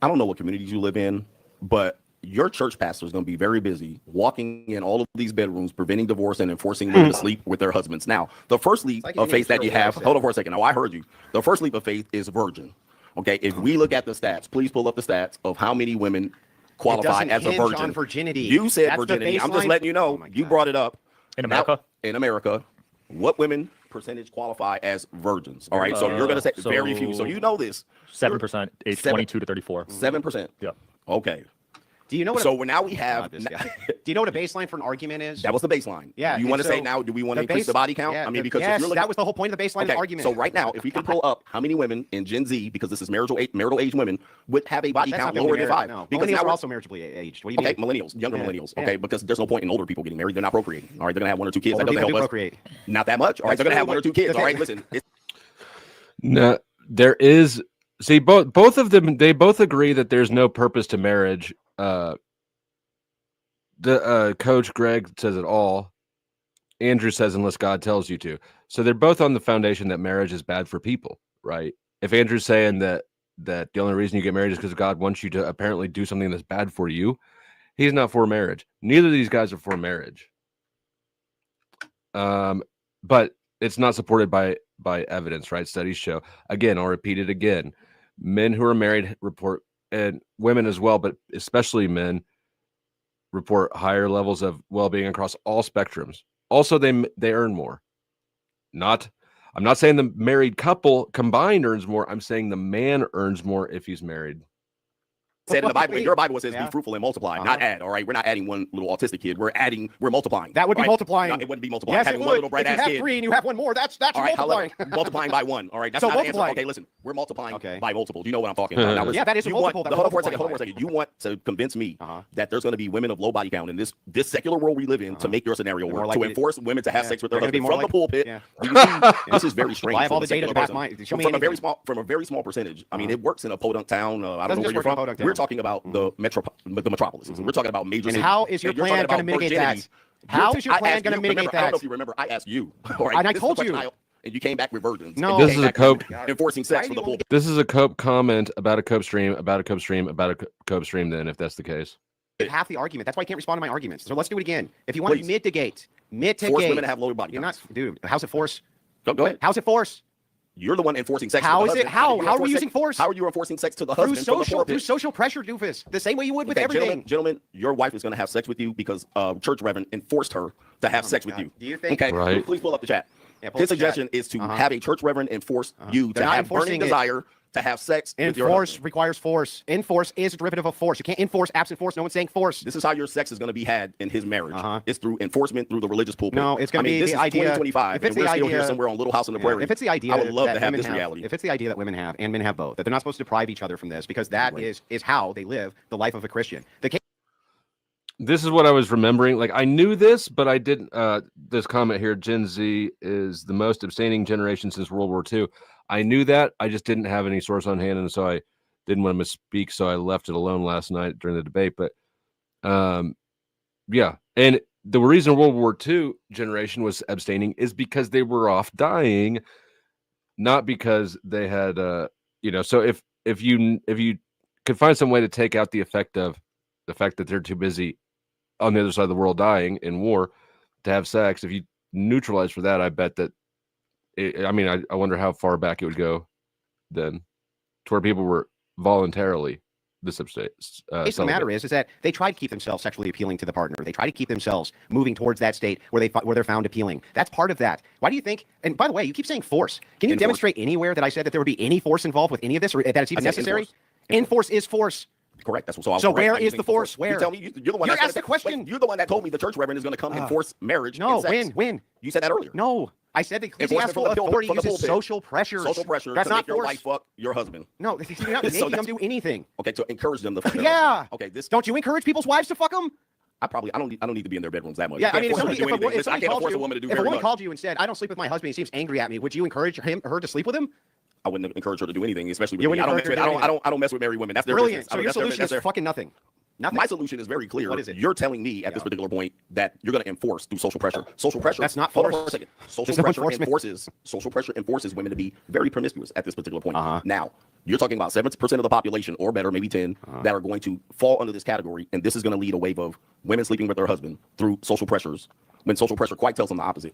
I don't know what communities you live in, but your church pastor is going to be very busy walking in all of these bedrooms, preventing divorce and enforcing women to sleep with their husbands. Now, the first leap of faith that you have, hold on for a second. Now, I heard you. The first leap of faith is virgin. Okay, if we look at the stats, please pull up the stats of how many women qualify as a virgin. On virginity. You said virginity. I'm just letting you know. You brought it up. In America? Now, in America, what women percentage qualify as virgins? All right, so you're going to say very few. So you know this. 7%, age 22 to 34. 7%. Yeah. Okay. Do you know what? So now we have. Do you know what a baseline for an argument is? That was the baseline. Yeah. You want to say now? Do we want to increase the body count? Yeah, I mean, because yes, if you're looking, that was the whole point of the baseline of the argument. So right now, if we can pull up how many women in Gen Z, because this is marital age women, would have a body count lower than 5. No. Because millennials now are also maritably aged. What do you mean? Millennials, younger millennials. Okay, because there's no point in older people getting married. They're not procreating. All right, they're gonna have 1 or 2 kids. Older That doesn't people help do procreate. Not that much. All right, they're gonna have 1 or 2 kids. All right, listen. No, there is. See, both of them. They both agree that there's no purpose to marriage. The coach Greg says it all. Andrew says unless God tells you to. So they're both on the foundation that marriage is bad for people, right? If Andrew's saying that the only reason you get married is because God wants you to apparently do something that's bad for you, he's not for marriage. Neither of these guys are for marriage. But it's not supported by evidence, right? Studies show. Again, I'll repeat it again. Men who are married report, and women as well, but especially men, report higher levels of well-being across all spectrums. Also, they earn more. I'm not saying the married couple combined earns more. I'm saying the man earns more if he's married. Said in the Bible, your Bible says be fruitful and multiply, not add. All right, we're not adding one little autistic kid. We're multiplying. That would be multiplying. No, it wouldn't be multiplying. Yes, Having it one would. little bright If you ass have kid. 3 and you have 1 more, that's all right, multiplying. Multiplying by 1. All right, that's so not the answer. multiplying. Okay, listen, we're multiplying by multiple. Do you know what I'm talking about? Now, listen, yeah, that is a multiple. Hold on for a second. You want to convince me that there's going to be women of low body count in this secular world we live in to make your scenario work, to enforce women to have sex with their husband from the pulpit. This is very strange. I have all the data to back mine. Show me from a very small percentage. I mean, it works in a podunk town. I don't know where you're from. We're talking about the metropolises. We're talking about major cities. How is your plan going to mitigate that? How is your plan going to mitigate that? I don't know if you remember. I asked you. And I told you. And you came back with virgins. No, this is a Cope enforcing sex for the pulpit. This is a Cope comment about a Cope stream, about a Cope stream, about a Cope stream. Then, if that's the case, half the argument. That's why I can't respond to my arguments. So let's do it again. If you want to mitigate, force women to have lower body. You're not, dude. How's it force? Go ahead. How's it force? You're the one enforcing sex. How to the is husband. it? How are we using force? How are you enforcing sex to the husband? Through social pressure, doofus. The same way you would with everything. Gentlemen, your wife is going to have sex with you because church reverend enforced her to have sex with you. Do you think? Okay, right. Please pull up the chat. His suggestion is to have a church reverend enforce you to have burning desire to have sex with your husband. Enforce requires force. Enforce is a derivative of force. You can't enforce absent force. No one's saying force. This is how your sex is going to be had in his marriage. It's through enforcement through the religious pulpit. No, it's going to be this the is idea. 2025, If it's and the we're still idea, here somewhere on Little House on the Prairie. If it's the idea, I would love that to have women this reality. If it's the idea that women have and men have both, that they're not supposed to deprive each other from this because that is how they live the life of a Christian. This is what I was remembering. Like I knew this, but I didn't. This comment here: Gen Z is the most abstaining generation since World War II. I knew that. I just didn't have any source on hand, and so I didn't want to misspeak. So I left it alone last night during the debate. But yeah, and the reason World War II generation was abstaining is because they were off dying, not because they had So if you could find some way to take out the effect of the fact that they're too busy on the other side of the world dying in war to have sex, if you neutralize for that, I bet that I wonder how far back it would go then to where people were voluntarily this the matter is that they try to keep themselves sexually appealing to the partner. They try to keep themselves moving towards that state where they're found appealing. That's part of that. Why do you think? And by the way, you keep saying force. Can you demonstrate anywhere that I said that there would be any force involved with any of this, or that it's even necessary? Enforce is force. Correct. That's so. Where is the force? Where? You tell me. You're the one. You asked the question. Wait, you're the one that told me the church reverend is going to come enforce marriage. No. When? You said that earlier. No. I said the ecclesiastical authority uses social pressures. Social pressure. That's to not make your wife fuck your husband. No, you're not making them do anything. Okay, to encourage them to fuck. Yeah. Okay. Don't you encourage people's wives to fuck them? I don't need to be in their bedrooms that much. Yeah, I mean, if a woman called you and said, "I don't sleep with my husband," he seems angry at me. Would you encourage her to sleep with him? I wouldn't encourage her to do anything, especially with me. I don't mess with married women. That's their brilliant. business. So your solution is fucking nothing. Nothing. My solution is very clear. What is it? You're telling me at this particular point that you're going to enforce through social pressure. Social pressure. That's not Hold on force. for a second. There's no enforcement. Social pressure enforces women to be very promiscuous at this particular point. Now, you're talking about 70% of the population or better, maybe 10, that are going to fall under this category, and this is going to lead a wave of women sleeping with their husband through social pressures, when social pressure quite tells them the opposite.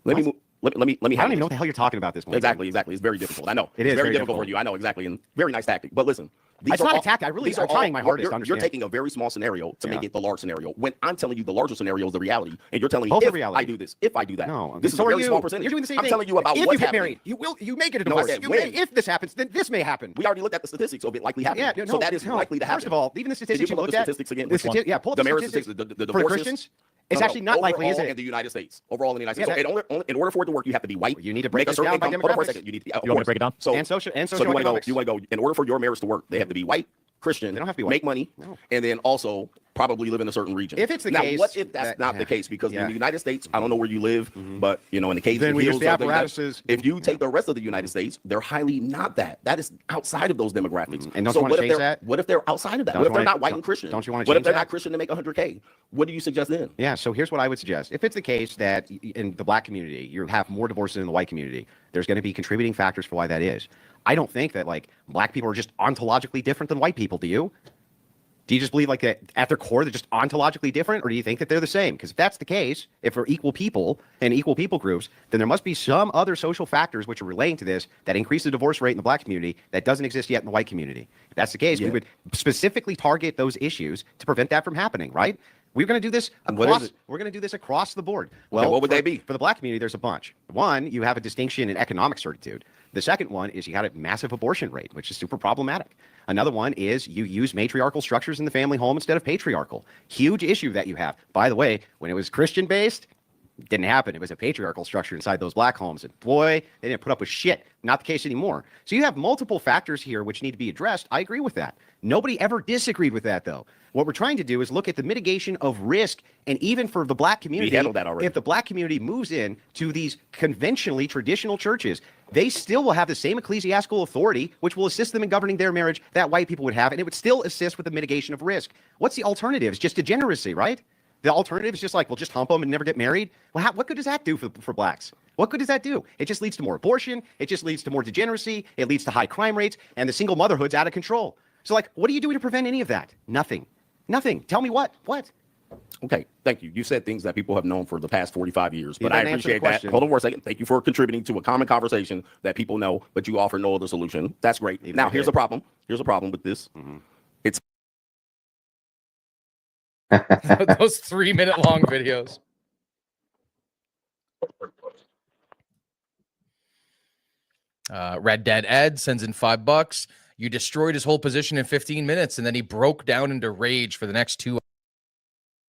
Let me I don't even know what the hell you're talking about this morning. Exactly. It's very difficult. I know. It is very difficult for you. I know, exactly. And very nice tactic. But listen, it's not a tactic. I'm trying my hardest to understand. You're taking a very small scenario to make it the large scenario. When I'm telling you the larger scenario is the reality, and you're telling me if I do this, if I do that. No, this is a very small percentage. You're doing the same I'm thing. telling you about if what's you get happening. married, you make it a No, I divorce. said when. If this happens, then this may happen. We already looked at the statistics of it likely happening. Yeah, so that is likely to happen. First of all, even the statistics you looked at. Statistics again. Pull up the marriage statistics. The for divorces. Christians. It's actually not likely, is it? In the United States. Overall in the United States. So in order for it to work, you have to be white. You need to break a this certain down by income. Hold on for a demographics. second. You need to be. You want me to break it down? And social you want to go. In order for your marriage to work, they have to be white, Christian. They don't have to be white. Make money, and then also probably live in a certain region. If it's the now, case, what if that's not the case? Because in the United States, I don't know where you live, but in the caves then and we use hills, the apparatuses. if you take the rest of the United States, they're highly not that. That is outside of those demographics. And don't you want to change that? What if they're outside of that? Don't What you if they're wanna- not white and Christian? don't you wanna What if change they're that? not Christian to make 100K? What do you suggest then? Yeah, so here's what I would suggest. If it's the case that in the black community, you have more divorces than the white community, there's going to be contributing factors for why that is. I don't think that black people are just ontologically different than white people. Do you? Do you just believe that at their core they're just ontologically different, or do you think that they're the same? Because if that's the case, if we're equal people and equal people groups, then there must be some other social factors which are relating to this that increase the divorce rate in the black community that doesn't exist yet in the white community. If that's the case, we would specifically target those issues to prevent that from happening, right? We're going to do this across. We're going to do this across the board. Well, what would they be? For the black community, there's a bunch. One, you have a distinction in economic certitude. The second one is you got a massive abortion rate, which is super problematic. Another one is you use matriarchal structures in the family home instead of patriarchal. Huge issue that you have. By the way, when it was Christian based, it didn't happen. It was a patriarchal structure inside those black homes. And boy, they didn't put up with shit. Not the case anymore. So you have multiple factors here which need to be addressed. I agree with that. Nobody ever disagreed with that, though. What we're trying to do is look at the mitigation of risk, and even for the black community, we handled that already. If the black community moves in to these conventionally traditional churches, they still will have the same ecclesiastical authority, which will assist them in governing their marriage that white people would have, and it would still assist with the mitigation of risk. What's the alternative? It's just degeneracy, right? The alternative is just we'll just hump them and never get married. Well, what good does that do for blacks? What good does that do? It just leads to more abortion. It just leads to more degeneracy. It leads to high crime rates, and the single motherhood's out of control. So, what are you doing to prevent any of that? Nothing. Nothing. Tell me what? What? Okay, thank you. You said things that people have known for the past 45 years, You but I didn't answer the appreciate that. question. Hold on for a second. Thank you for contributing to a common conversation that people know, but you offer no other solution. That's great. Even Now, if I here's did. a problem. Here's a problem with this. It's Those 3-minute long videos. Red Dead Ed sends in $5. You destroyed his whole position in 15 minutes, and then he broke down into rage for the next 2 hours.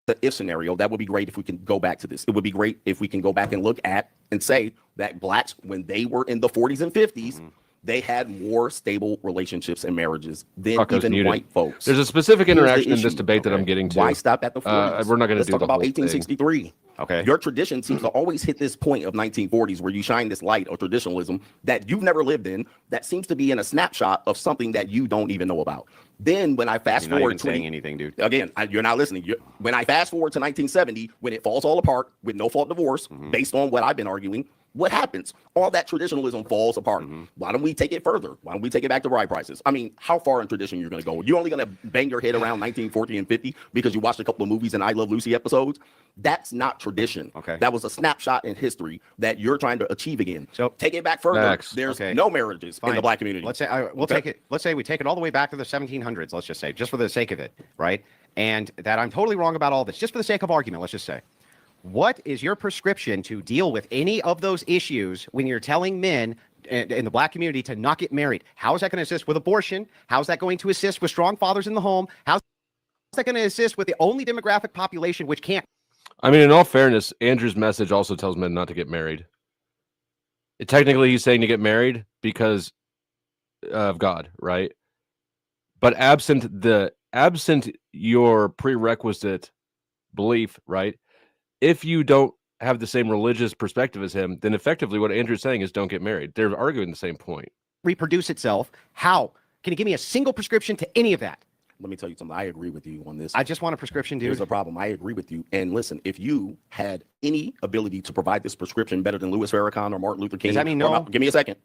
the if scenario. That would be great if we can go back to this. It would be great if we can go back and look at and say that blacks, when they were in the 40s and 50s, they had more stable relationships and marriages than even white folks. There's a specific Here's the interaction in this issue. debate that I'm getting to. Why stop at the 40s? We're not going to Let's do talk the about whole 1863. thing. Okay. Your tradition seems to always hit this point of 1940s where you shine this light of traditionalism that you've never lived in, that seems to be in a snapshot of something that you don't even know about. Then when I fast You're not forward even saying anything, dude. Again, you're not listening. When I fast forward to 1970, when it falls all apart with no fault divorce, based on what I've been arguing, what happens? All that traditionalism falls apart. Why don't we take it further? Why don't we take it back to bride prices? I mean, how far in tradition you're going to go? You're only going to bang your head around 1940 and 50 because you watched a couple of movies and I Love Lucy episodes? That's not tradition. Okay. That was a snapshot in history that you're trying to achieve again. So take it back further. Next. There's Okay. no marriages in the Fine. black community. Let's say we'll take it. Let's say we take it all the way back to the 1700s. Let's just say, just for the sake of it, right? And that I'm totally wrong about all this, just for the sake of argument. Let's just say, what is your prescription to deal with any of those issues when you're telling men in the black community to not get married? How is that going to assist with abortion? How is that going to assist with strong fathers in the home? How's that going to assist with the only demographic population which can't? I mean, in all fairness, Andrew's message also tells men not to get married. Technically, he's saying to get married because of God, right? But absent your prerequisite belief, right? If you don't have the same religious perspective as him, then effectively what Andrew's saying is don't get married. They're arguing the same point. Reproduce itself. How? Can you give me a single prescription to any of that? let me tell you something. I agree with you on this. I just want a prescription, dude. Here's the problem. I agree with you. And listen, if you had any ability to provide this prescription better than Louis Farrakhan or Martin Luther King, does that mean no? Give me a second.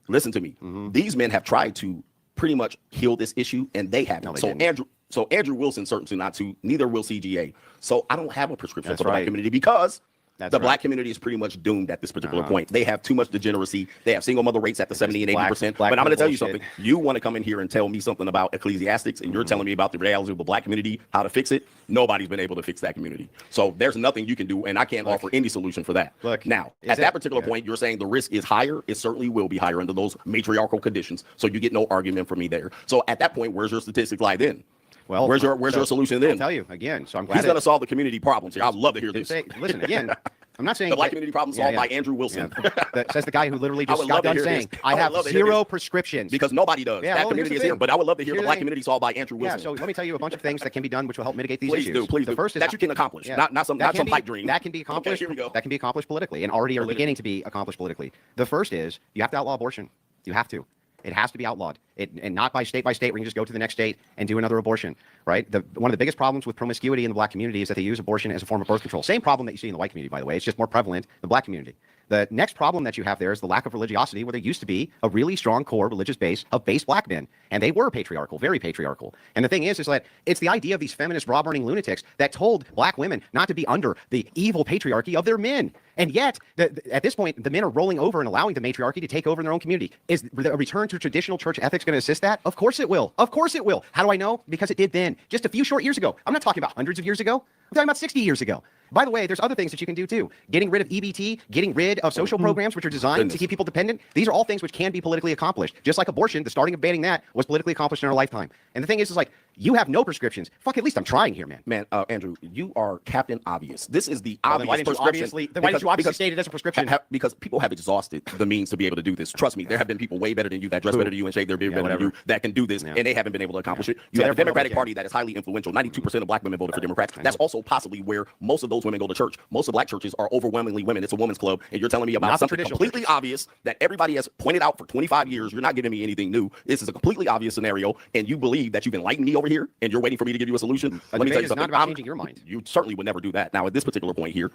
Listen to me. These men have tried to pretty much heal this issue, and they haven't. No, they so didn't. Andrew Wilson certainly not to. Neither will CGA. So I don't have a prescription That's for the black right. community because That's the right. black community is pretty much doomed at this particular point. They have too much degeneracy. They have single mother rates at the 70 and 80%. But I'm going to tell you something. You want to come in here and tell me something about ecclesiastics, and you're telling me about the reality of the black community, how to fix it. Nobody's been able to fix that community. So there's nothing you can do, and I can't offer any solution for that. Look, now, at that particular point, you're saying the risk is higher. It certainly will be higher under those matriarchal conditions. So you get no argument from me there. So at that point, where's your statistics lie then? Well, where's your solution then? I'll tell you again. So I'm glad he's going to solve the community problems here. I'd love to hear this. Listen, again, I'm not saying the black community problem solved by Andrew Wilson. That says the guy who literally I just would got love to done hear saying, this. I have would love to hear 0 this. prescriptions. Because nobody does. Yeah, that well, community here's is the here. thing. But I would love to hear the Here's black the thing. community solved by Andrew Wilson. Yeah, so let me tell you a bunch of things that can be done which will help mitigate these Please issues. do, please the do. first is That you can accomplish, yeah, not some pipe dream. That can be accomplished. Okay, here we go. That can be accomplished politically, and already are beginning to be accomplished politically. The first is you have to outlaw abortion. You have to. It has to be outlawed. And not by state where you can just go to the next state and do another abortion, right? One of the biggest problems with promiscuity in the black community is that they use abortion as a form of birth control. Same problem that you see in the white community, by the way. It's just more prevalent in the black community. The next problem that you have there is the lack of religiosity, where there used to be a really strong core religious base of base black men. And they were patriarchal, very patriarchal. And the thing is that it's the idea of these feminist bra-burning lunatics that told black women not to be under the evil patriarchy of their men. And yet, at this point, the men are rolling over and allowing the matriarchy to take over in their own community. Is a return to traditional church ethics going to assist that? Of course it will. Of course it will. How do I know? Because it did then. Just a few short years ago. I'm not talking about hundreds of years ago. I'm talking about 60 years ago. By the way, there's other things that you can do too. Getting rid of EBT, getting rid of social programs which are designed to keep people dependent. These are all things which can be politically accomplished. Just like abortion, the starting of banning that was politically accomplished in our lifetime. And the thing is like, you have no prescriptions. Fuck, at least I'm trying here, man. Man, Andrew, you are Captain Obvious. This is the obvious Why didn't you obviously state it as a prescription? Because people have exhausted the means to be able to do this. Trust me, there have been people way better than you, that dress better than you and shave their beard better than you, that can do this, and they haven't been able to accomplish it. You have a Democratic Party that is highly influential. 92% of black women voted for Democrats. That's also possibly where most of those women go to church. Most of black churches are overwhelmingly women. It's a women's club, and you're telling me about something completely obvious that everybody has pointed out for 25 years. You're not giving me anything new. This is a completely obvious scenario, and you believe that you've enlightened me over here, and you're waiting for me to give you a solution. Let me tell you something. Not about changing your mind. You certainly would never do that. Now, at this particular point here,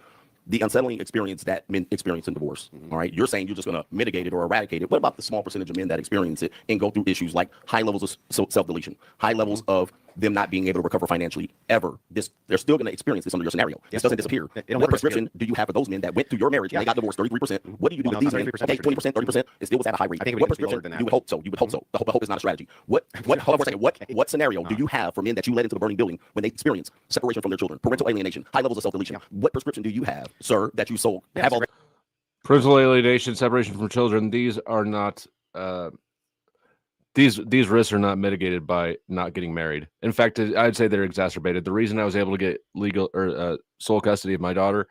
the unsettling experience that men experience in divorce, all right, you're saying you're just going to mitigate it or eradicate it. What about the small percentage of men that experience it and go through issues like high levels of self-deletion, high levels of them not being able to recover financially ever? They're still going to experience this under your scenario. This doesn't disappear. What prescription do you have for those men that went through your marriage and they got divorced 33%? What do you do with these men? Okay, 20%, 30%, it still was at a high rate. What prescription? You would hope so. You would hope so. The hope is not a strategy. Hold on for a second. What scenario do you have for men that you led into the burning building when they experience separation from their children, parental alienation, high levels of self-deletion? What prescription do you have, sir, that you sold? Have all parental alienation, separation from children. These are not these risks are not mitigated by not getting married. In fact, I'd say they're exacerbated. The reason I was able to get legal or sole custody of my daughter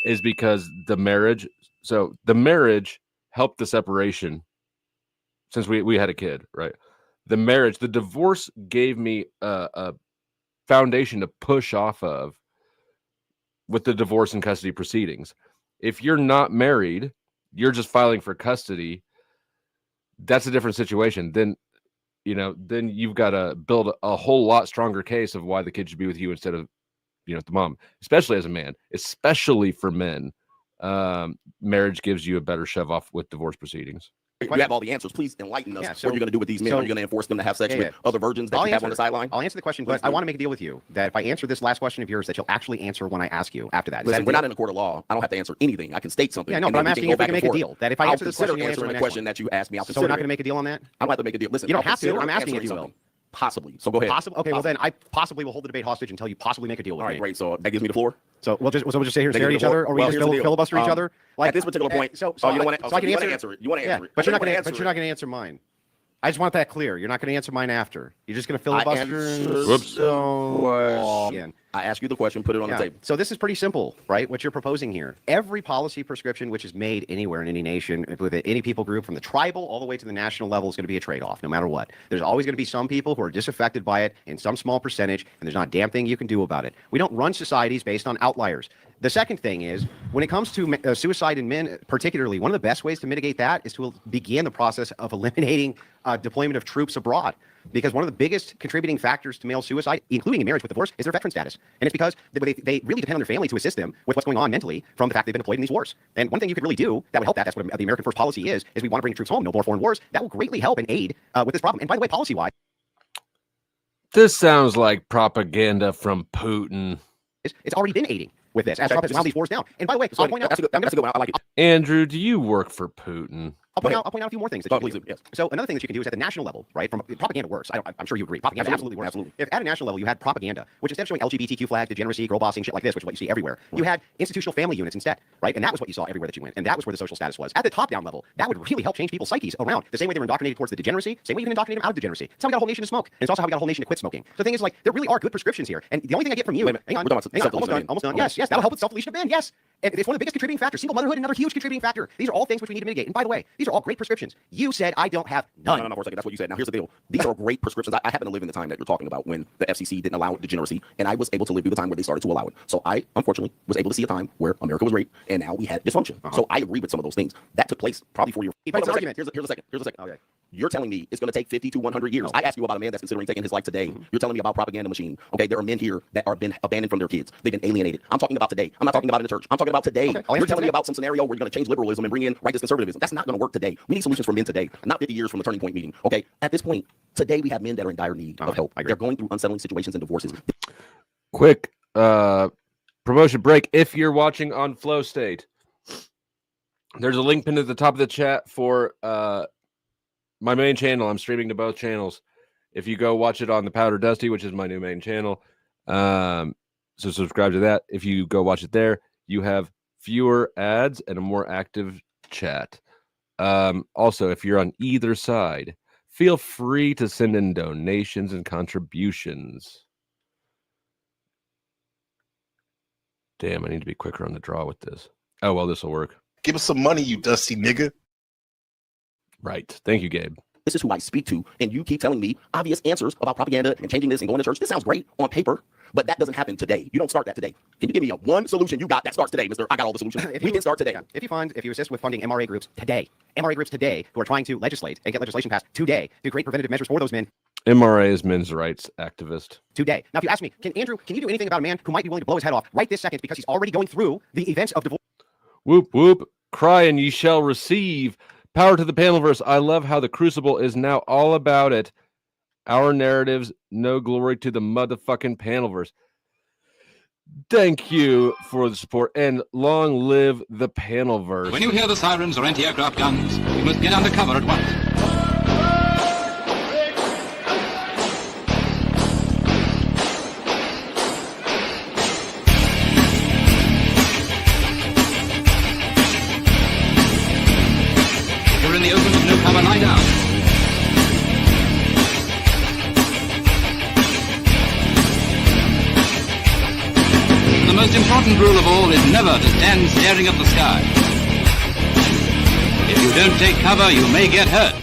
is because the marriage helped the separation since we had a kid, right? The divorce gave me a foundation to push off of with the divorce and custody proceedings. If you're not married, you're just filing for custody. That's a different situation. Then you've got to build a whole lot stronger case of why the kid should be with you instead of, the mom, especially as a man, especially for men. Marriage gives you a better shove off with divorce proceedings. You have all the answers. Please enlighten us. What are you going to do with these men? Are you going to enforce them to have sex with other virgins that you have on the sideline? I'll answer the question, but I want to make a deal with you that if I answer this last question of yours, that you'll actually answer when I ask you after that. Listen, we're not in a court of law. I don't have to answer anything. I can state something. Yeah, no, but I'm asking if we can make a deal. That if I answer this question, you answer the question that you asked me. So we're not going to make a deal on that? I'm not going to make a deal. Listen, you don't have to. I'm asking if you will. Possibly. So go ahead. Okay, well then I possibly will hold the debate hostage until you possibly make a deal with me. All right, great. So that gives me the floor. So we'll just sit here and stare at each other, or we just filibuster each other. Like at this particular point. So you don't want to answer it. You want to answer it. But you're not going to answer mine. I just want that clear. You're not going to answer mine after. You're just going to filibuster. I ask you the question, put it on the table. So this is pretty simple, right? What you're proposing here. Every policy prescription which is made anywhere in any nation with any people group, from the tribal all the way to the national level, is going to be a trade-off, no matter what. There's always going to be some people who are disaffected by it in some small percentage, and there's not a damn thing you can do about it. We don't run societies based on outliers. The second thing is, when it comes to suicide in men particularly, one of the best ways to mitigate that is to begin the process of eliminating deployment of troops abroad. because one of the biggest contributing factors to male suicide, including in marriage with divorce, is their veteran status. And it's because they really depend on their family to assist them with what's going on mentally from the fact they've been deployed in these wars. And one thing you could really do that would help that's what the American first policy is we want to bring troops home, no more foreign wars. That will greatly help and aid with this problem. And by the way, policy-wise, this sounds like propaganda from Putin. It's already been aiding with this as Trump has wound these wars down. And by the way, I'll point out, that's a good one. I like it. Andrew, do you work for Putin? I'll point out a few more things that you can do. Yes. So another thing that you can do is at the national level, right? From propaganda works. I'm sure you agree. Propaganda absolutely works. Absolutely. If at a national level you had propaganda, which instead of showing LGBTQ flags, degeneracy, girl bossing, shit like this, which is what you see everywhere, you had institutional family units instead, right? And that was what you saw everywhere that you went. And that was where the social status was. At the top-down level, that would really help change people's psyches around. The same way they were indoctrinated towards the degeneracy, same way you can indoctrinate them out of degeneracy. It's how we got a whole nation to smoke. And it's also how we got a whole nation to quit smoking. So the thing is, like, there really are good prescriptions here. And the only thing I get from you, hang on, almost done. Yes, that'll help with self-deletion of men. Yes. And it's one of the biggest contributing factors. Single motherhood, another huge contributing factor. These are all things which we need to mitigate. And by the way, these are all great prescriptions. You said I don't have none. No, for a second. That's what you said. Now, here's the deal. These are great prescriptions. I happen to live in the time that you're talking about when the FCC didn't allow degeneracy, and I was able to live through the time where they started to allow it. So I, unfortunately, was able to see a time where America was great, and now we had dysfunction. So I agree with some of those things. That took place probably 4 years. Here's a second. Okay. You're telling me it's going to take 50 to 100 years. I asked you about a man that's considering taking his life today. You're telling me about propaganda machine. Okay, there are men here that are been abandoned from their kids. They've been alienated. I'm talking about today. I'm not talking about in the church. I'm talking about today. Okay, you're telling me about some scenario where you're going to change liberalism and bring in righteous conservatism. That's not going to work today. We need solutions for men today, not 50 years from the turning point meeting. Okay, at this point, today we have men that are in dire need of help. They're going through unsettling situations and divorces. Quick promotion break. If you're watching on Flow State, there's a link pinned at the top of the chat for my main channel. I'm streaming to both channels. If you go watch it on the Powdered Dusty, which is my new main channel, so subscribe to that. If you go watch it there, you have fewer ads and a more active chat. Also, if you're on either side, feel free to send in donations and contributions. Damn, I need to be quicker on the draw with this. Oh, well, this will work. Give us some money, you dusty nigga. Right. Thank you, Gabe. This is who I speak to, and you keep telling me obvious answers about propaganda and changing this and going to church. This sounds great on paper, but that doesn't happen today. You don't start that today. Can you give me one solution you got that starts today, Mr. I got all the solutions? We can start today. If you assist with funding MRA groups today who are trying to legislate and get legislation passed today to create preventative measures for those men. MRA is men's rights activist. Today. Now, if you ask me, can you do anything about a man who might be willing to blow his head off right this second because he's already going through the events of divorce? Whoop, whoop. Cry and ye shall receive. Power to the panelverse. I love how the Crucible is now all about it. Our narratives, no glory to the motherfucking panelverse. Thank you for the support, and long live the panelverse. When you hear the sirens or anti-aircraft guns, you must get under cover at once. You're in the open with no cover, lie down. The most important rule of all is never to stand staring at the sky. If you don't take cover, you may get hurt.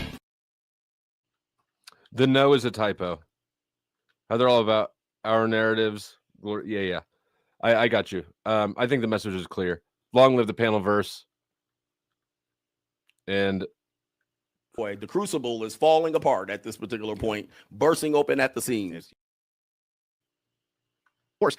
The no is a typo. How they're all about our narratives. Yeah. I got you. I think the message is clear. Long live the panelverse. And boy, the Crucible is falling apart at this particular point, bursting open at the seams.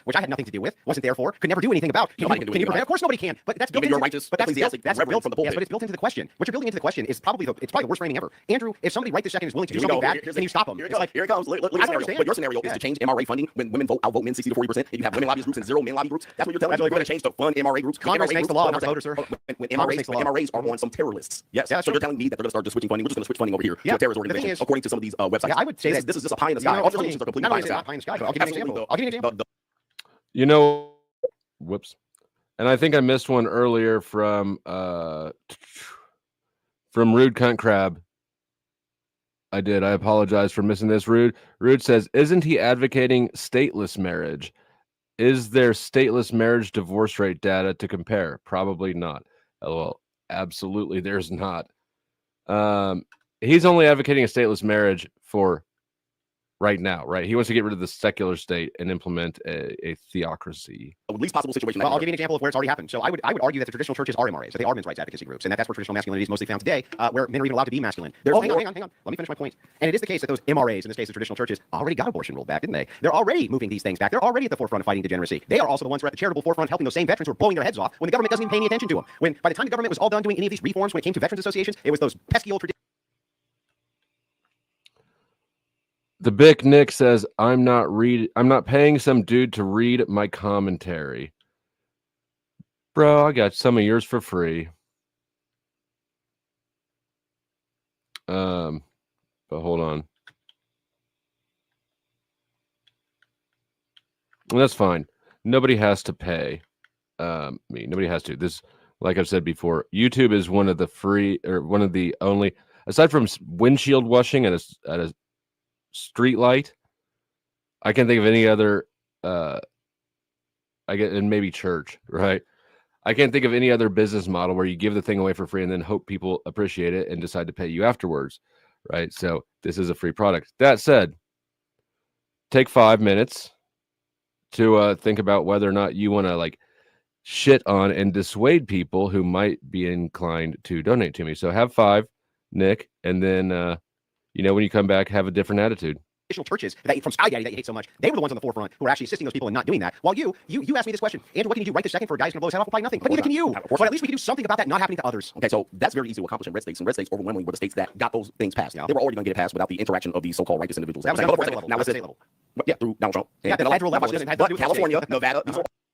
Which I had nothing to do with, wasn't there for, could never do anything about. Can you prevent? Of course, nobody can. But that's built into righteous. But that's built from the pulpit. Yes, but it's built into the question. What you're building into the question is probably the worst framing ever. Andrew, if somebody right this second is willing to do something bad, then you stop them. Here it comes. Look at scenario. But your scenario is to change MRA funding when women outvote men 60 to 40%, and you have women lobbyist groups and zero men lobby groups. That's what you're telling me. You're going to change to fund MRA groups. Congress makes the law, not the voter, sir. When MRAs are on some terror lists. Yes. So you're telling me that they're going to start just switching funding. We're just going to switch funding over here to a terrorist organization, according to some of these websites. Yeah, I would say this is just a pie in the sky. All solutions are completely pie in the sky. I'll give you an example. You know, whoops. And I think I missed one earlier from Rude Cunt Crab. I did. I apologize for missing this. Rude says, isn't he advocating stateless marriage? Is there stateless marriage divorce rate data to compare? Probably not. LOL. Absolutely, there's not. He's only advocating a stateless marriage for right now, right? He wants to get rid of the secular state and implement a theocracy. Least possible situation. Well, I'll give you an example of where it's already happened. So I would argue that the traditional churches are MRAs, so they are men's rights advocacy groups, and that's where traditional masculinity is mostly found today, where men are even allowed to be masculine. Hang on. Let me finish my point. And it is the case that those MRAs, in this case the traditional churches, already got abortion rolled back, didn't they? They're already moving these things back. They're already at the forefront of fighting degeneracy. They are also the ones who are at the charitable forefront helping those same veterans who are blowing their heads off when the government doesn't even pay any attention to them. When by the time the government was all done doing any of these reforms when it came to veterans associations, it was those pesky old traditions. The Bic Nick says, I'm not paying some dude to read my commentary. Bro, I got some of yours for free. But hold on. That's fine. Nobody has to pay me. Nobody has to. This, like I've said before, YouTube is one of the free, or one of the only, aside from windshield washing at a street light, I can't think of any other and maybe church, right? I can't think of any other business model where you give the thing away for free and then hope people appreciate it and decide to pay you afterwards, right? So this is a free product. That said, take 5 minutes to think about whether or not you want to like shit on and dissuade people who might be inclined to donate to me. So have 5, Nick, and then when you come back, have a different attitude. Churches that from Sky Daddy that you hate so much, they were the ones on the forefront who were actually assisting those people in not doing that. While you asked me this question, Andrew, what can you do right this second for a guy who's going to blow his head off? Probably nothing. But neither can you. But at least we can do something about that not happening to others. Okay, so that's very easy to accomplish in red states. And red states overwhelmingly were the states that got those things passed. They were already going to get it passed without the interaction of these so-called righteous individuals. That was at the level. Now, state level. Yeah, through Donald Trump. Yeah, the federal level. But California, Nevada,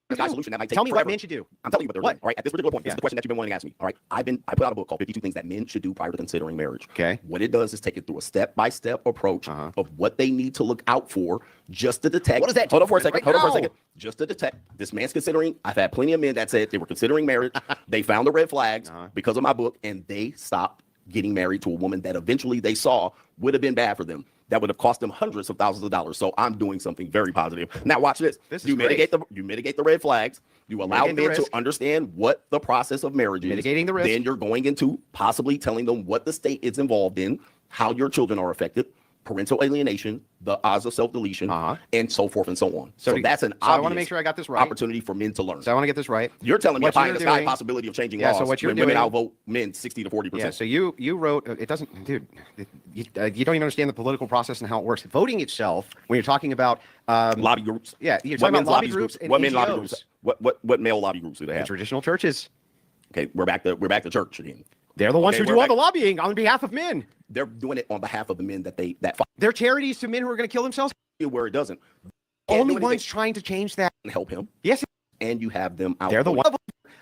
these are a solution that might take Tell me forever. what men should do. I'm telling you what they're doing. All right, at this particular point, this is the question that you've been wanting to ask me. All right, I put out a book called 52 Things That Men Should Do Prior to Considering Marriage. Okay. What it does is take it through a step-by-step approach of what they need to look out for just to detect. What is that? Hold on for a second. Just to detect this man's considering. I've had plenty of men that said they were considering marriage. They found the red flags because of my book, and they stopped getting married to a woman that eventually they saw would have been bad for them. That would have cost them hundreds of thousands of dollars. So I'm doing something very positive. Now watch this. You mitigate the red flags. You allow men to understand what the process of marriage is. Mitigating the risk. Then you're going into possibly telling them what the state is involved in, how your children are affected, parental alienation, the odds of self-deletion, and so forth and so on. So that's an obvious I want to make sure I got this right. Opportunity for men to learn. So I want to get this right. You're telling me a pie in the sky possibility of changing laws. So what you're when doing, women outvote men 60 to 40%. Yeah. So you wrote. It doesn't, dude. You don't even understand the political process and how it works. Voting itself, when you're talking about lobby groups. Yeah, you're talking about lobby groups. What men lobby groups? What male lobby groups do they have? The traditional churches. Okay, we're back to church again. They're the ones who do all the lobbying on behalf of men. They're doing it on behalf of the men that they're charities to men who are going to kill themselves. Where it doesn't. Only ones trying to change that. And help him. Yes. And you have them out. They're the ones.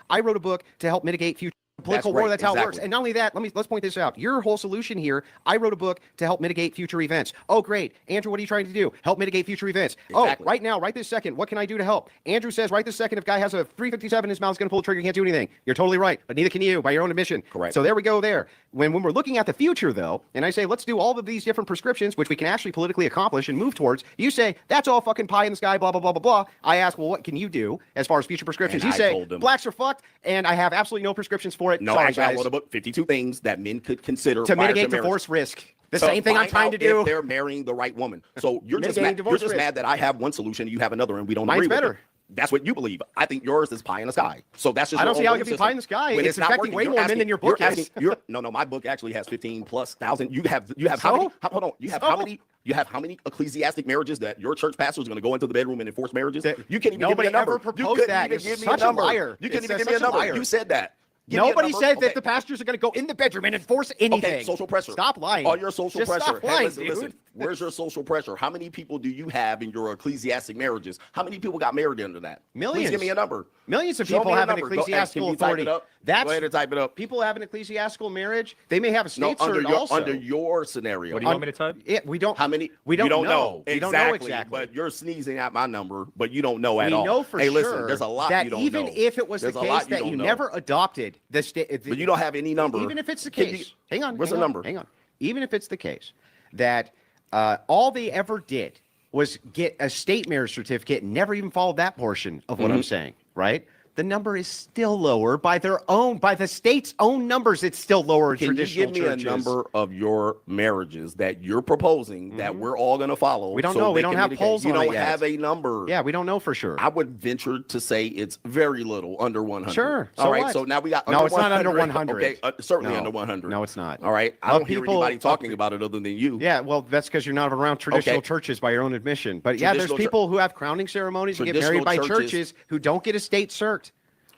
I wrote a book to help mitigate future political war. That's how it works. And not only that, let's point this out. Your whole solution here, I wrote a book to help mitigate future events. Oh, great. Andrew, what are you trying to do? Help mitigate future events. Exactly. Oh, right now, right this second, what can I do to help? Andrew says right this second, if guy has a 357 in his mouth, he's going to pull the trigger, he can't do anything. You're totally right, but neither can you by your own admission. Correct. So there we go there. When we're looking at the future, though, and I say, let's do all of these different prescriptions, which we can actually politically accomplish and move towards, you say, that's all fucking pie in the sky, blah, blah, blah, blah, blah. I ask, well, what can you do as far as future prescriptions? And you say, blacks are fucked, and I have absolutely no prescriptions for it. No, sorry, actually, guys. I wrote a book, 52 Things That Men Could Consider to mitigate divorce risk. The same thing I'm trying to do. If they're marrying the right woman. So you're just mad that I have one solution and you have another and we don't agree with it. That's what you believe. I think yours is pie in the sky. So that's just. I don't see how it can be pie in the sky. It's affecting way more men than your book is. No, my book actually has 15,000+. You have how many? Hold on. You have how many? You have how many ecclesiastic marriages that your church pastor is going to go into the bedroom and enforce marriages? You can't even give me a number. Nobody ever proposed that. You're such a liar. You can't even give me a number. You said that. Nobody said that the pastors are going to go in the bedroom and enforce anything. Okay, social pressure. Stop lying. All your social pressure. Stop lying, listen, where's your social pressure? How many people do you have in your ecclesiastic marriages? How many people got married under that? Millions. Please give me a number. Millions of people have an ecclesiastical authority. Go ahead and type it up. People have an ecclesiastical marriage. They may have a state cert also. Under your scenario. What do you want me to type? We don't. How many? We don't know. Exactly. We don't know exactly. But you're sneezing at my number, but you don't know at all. We know for sure. Listen, there's a lot you don't know. Even if it was the case that you never adopted the state, but you don't have any number. Even if it's the case, hang on. What's the number? Hang on. Even if it's the case that all they ever did was get a state marriage certificate and never even followed that portion of what I'm saying, right? the number is still lower by the state's own numbers. It's still lower in Can you traditional give me churches. a number of your marriages that you're proposing that we're all going to follow? We don't know. We don't have polls on it yet. You don't have a number. Yeah, we don't know for sure. I would venture to say it's very little, under 100. Sure. All right. what? So now we got. No, it's not under 100. Okay, certainly No. under 100. No, it's not. All right. I don't hear anybody talking about it other than you. Yeah, well, that's because you're not around traditional churches by your own admission. But yeah, there's people who have crowning ceremonies and get married by churches who don't get a state cert.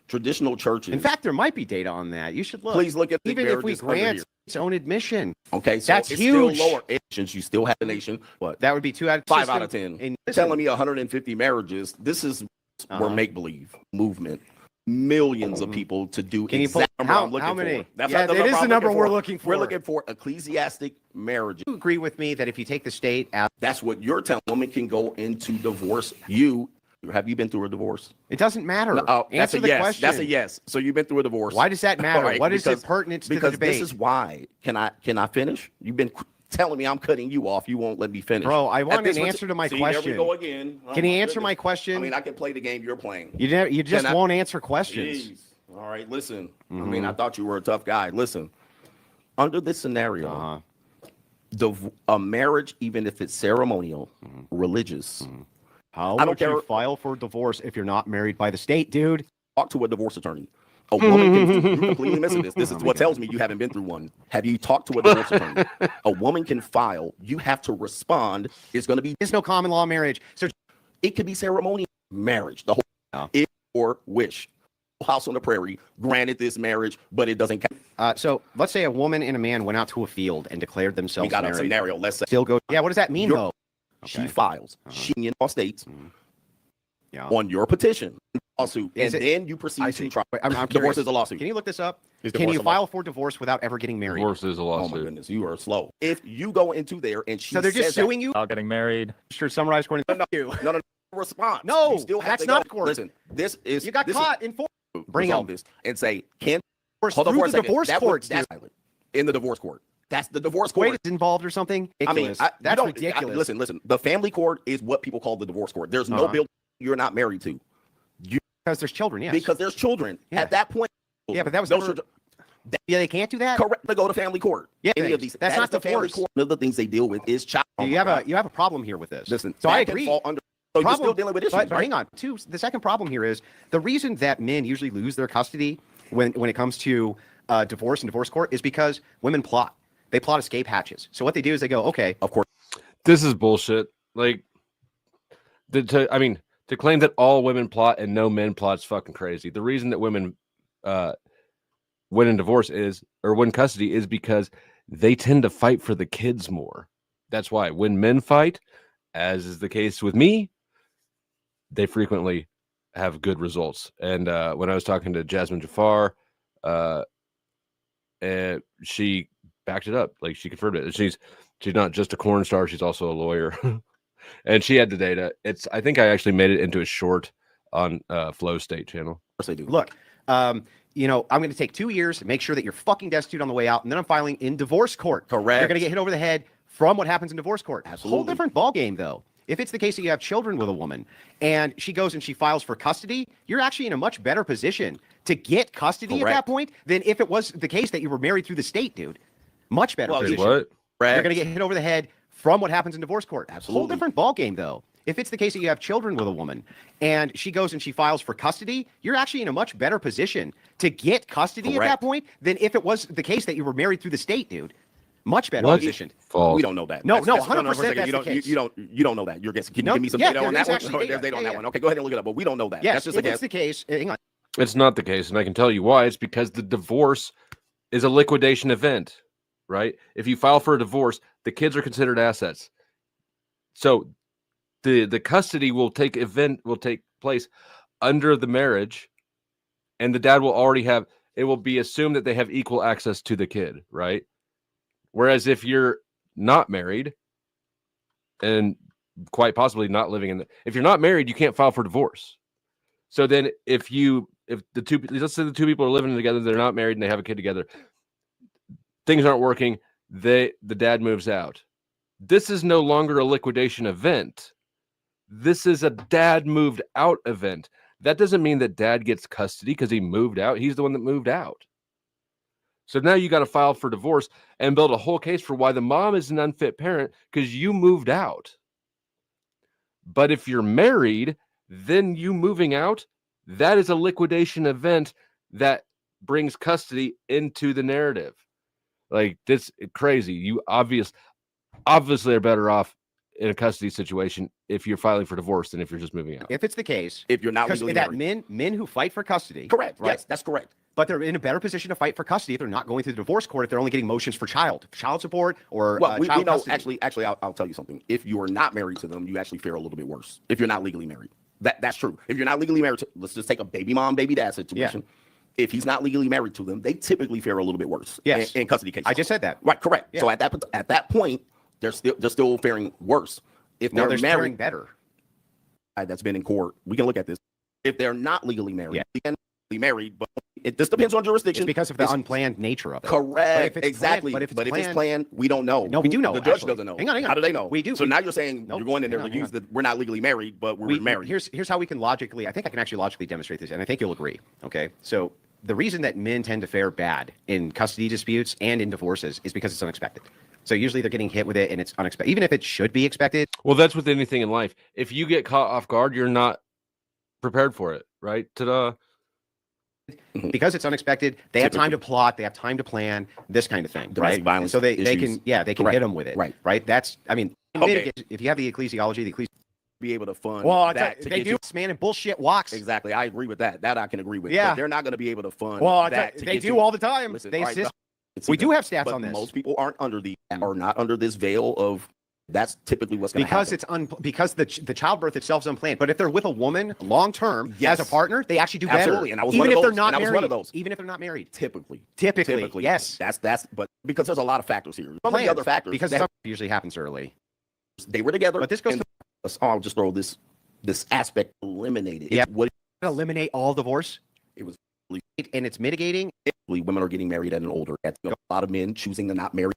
Traditional churches. In fact, there might be data on that. You should look. Please look at the even if we marriages under grant here. its own admission. Okay, so that's it's huge. Still lower. Since you still have a nation, what? That would be 5 out of 10. And telling me 150 marriages. This is where make believe movement. Millions of people to do Can you exact pull, number I'm looking how many? for. That's yeah, not the it number is the I'm number looking we're for. looking for. We're looking for ecclesiastic marriages. You agree with me that if you take the state out, that's what you're telling. Women can go into divorce. Have you been through a divorce? It doesn't matter. No, that's Answer a the yes. question. That's a yes. So you've been through a divorce. Why does that matter? Right, what is it pertinent to the debate? Because this is why. Can I finish? You've been telling me I'm cutting you off. You won't let me finish. Bro, I want an answer to my question. There we go again. Can you answer my question? I mean, I can play the game you're playing. You just won't answer questions. Jeez. All right, listen. I mean, I thought you were a tough guy. Listen, under this scenario, a marriage, even if it's ceremonial, religious. How would you file for divorce if you're not married by the state, dude? Talk to a divorce attorney. A woman can. You're completely missing this. This is what tells me you haven't been through one. Have you talked to a divorce attorney? A woman can file. You have to respond. It's going to be. There's no common law marriage, so it could be ceremonial marriage. The whole if or wish. House on the prairie granted this marriage, but it doesn't count. So let's say a woman and a man went out to a field and declared themselves we got married. A scenario. Let's say still go. Yeah, what does that mean though? She files. She in all states on your petition lawsuit, and then you proceed to try. I'm divorce curious. is a lawsuit. Can you look this up? Can you file for divorce without ever getting married? Divorce is a lawsuit. Oh my goodness, you are slow. If you go into there and she so they're just suing you about getting married. Sure, summarize according to you. No. Response. No, you still have that's to not go. court. Listen, this is you got caught in court. Bring up up this and say, can hold on for a second. Divorce court. That's in the divorce court. That's the divorce court. Wait, is involved or something? Ridiculous. I mean, that's ridiculous. Listen. The family court is what people call the divorce court. There's no bill you're not married to. Because there's children, yes. Because there's children. Yeah. At that point. Yeah, but that was never. Yeah, they can't do that. Correct. They go to family court. Yeah, any of these. That's not the family court. One of the things they deal with is child. You have a problem here with this. Listen, so I agree. Fall under, so you're still dealing with issues. But hang on. The second problem here is the reason that men usually lose their custody when it comes to divorce and divorce court is because women plot. They plot escape hatches. So what they do is they go, okay, of course. This is bullshit. Like, to claim that all women plot and no men plot is fucking crazy. The reason that women win in divorce win custody is because they tend to fight for the kids more. That's why when men fight, as is the case with me, they frequently have good results. And when I was talking to Jasmine Jafar, and she backed it up. Like, she confirmed it. She's not just a corn star, she's also a lawyer. And she had the data. I think I actually made it into a short on Flow State channel. Of course I do. Look, I'm going to take 2 years to make sure that you're fucking destitute on the way out, and then I'm filing in divorce court. Correct. You're going to get hit over the head from what happens in divorce court. Absolutely. Whole different ballgame, though. If it's the case that you have children with a woman and she goes and she files for custody, you're actually in a much better position to get custody at that point than if it was the case that you were married through the state, dude. Much better position. What? You're going to get hit over the head from what happens in divorce court. Absolutely. Whole different ballgame, though. If it's the case that you have children with a woman and she goes and she files for custody, you're actually in a much better position to get custody at that point than if it was the case that you were married through the state, dude. Much better position. False. We don't know that. No, 100% that's the case. You don't know that. You're guessing. Can you give me some data on that one? There's data on that one. Okay, go ahead and look it up. But we don't know that. Yes, that's just if it's the case. Hang on. It's not the case, and I can tell you why. It's because the divorce is a liquidation event, right? If you file for a divorce, the kids are considered assets. So the custody will take place under the marriage, and the dad will already have, it will be assumed that they have equal access to the kid, right? Whereas if you're not married and quite possibly not living if you're not married, you can't file for divorce. So then let's say the two people are living together, they're not married and they have a kid together, things aren't working, the dad moves out. This is no longer a liquidation event. This is a dad moved out event. That doesn't mean that dad gets custody because he moved out. He's the one that moved out. So now you got to file for divorce and build a whole case for why the mom is an unfit parent because you moved out. But if you're married, then you moving out, that is a liquidation event that brings custody into the narrative. Like, this is crazy. You obviously are better off in a custody situation if you're filing for divorce than if you're just moving out. If it's the case, if you're not legally that married. men who fight for custody, Correct. right? Yes, that's correct. But they're in a better position to fight for custody if they're not going through the divorce court, if they're only getting motions for child support or Well, we child know, custody. actually, I'll tell you something. If you are not married to them, you actually fare a little bit worse. If you're not legally married, that's true. If you're not legally married to, let's just take a baby mom, baby dad situation. Yeah. If he's not legally married to them, they typically fare a little bit worse. Yes. In custody cases. I just said that. Right. Correct. Yeah. So at that point, they're still faring worse. If No, they're they're faring married, better. That's been in court. We can look at this. If they're not legally married, Yeah. they can be married, but this depends on jurisdiction. It's because of the unplanned nature of it. Correct. But if it's Exactly. planned- but if it's planned, we don't know. No, we do know. The judge actually. doesn't know. Hang on. How do they know? We do. So now you're saying Nope. you're going in there Hang to on, use that we're not legally married, but we're married. Here's how we can logically, I think I can actually logically demonstrate this, and I think you'll agree. Okay. So the reason that men tend to fare bad in custody disputes and in divorces is because it's unexpected. So usually they're getting hit with it and it's unexpected, even if it should be expected. Well, that's with anything in life. If you get caught off guard, you're not prepared for it, right? Ta-da. Because it's unexpected, they have time to plot, they have time to plan, this kind of thing, Domestic right? violence And so they issues. can hit them with it, right? That's, I mean, Okay. if you have the ecclesiology, Be able to fund well, that. they do, man, and bullshit walks. Exactly. I agree with that. That I can agree with. Yeah. But they're not going to be able to fund Well, that. they do all the time. Listen, They all right, insist. but- We do have stats but on this. Most people are not under this veil of. That's typically what's going to happen. Because the childbirth itself is unplanned. But if they're with a woman long term as a partner, they actually do better. Absolutely. And I was even one if of they're those. not And I was married. one of those. Even if they're not married. Typically, yes. That's. But because there's a lot of factors here. Some of the Planned. other factors Because that some usually happens early. they were together. But this goes. I'll just throw this aspect eliminated. Yeah. What eliminate all divorce? It was. And it's mitigating. Women are getting married at an older age. A lot of men choosing to not marry.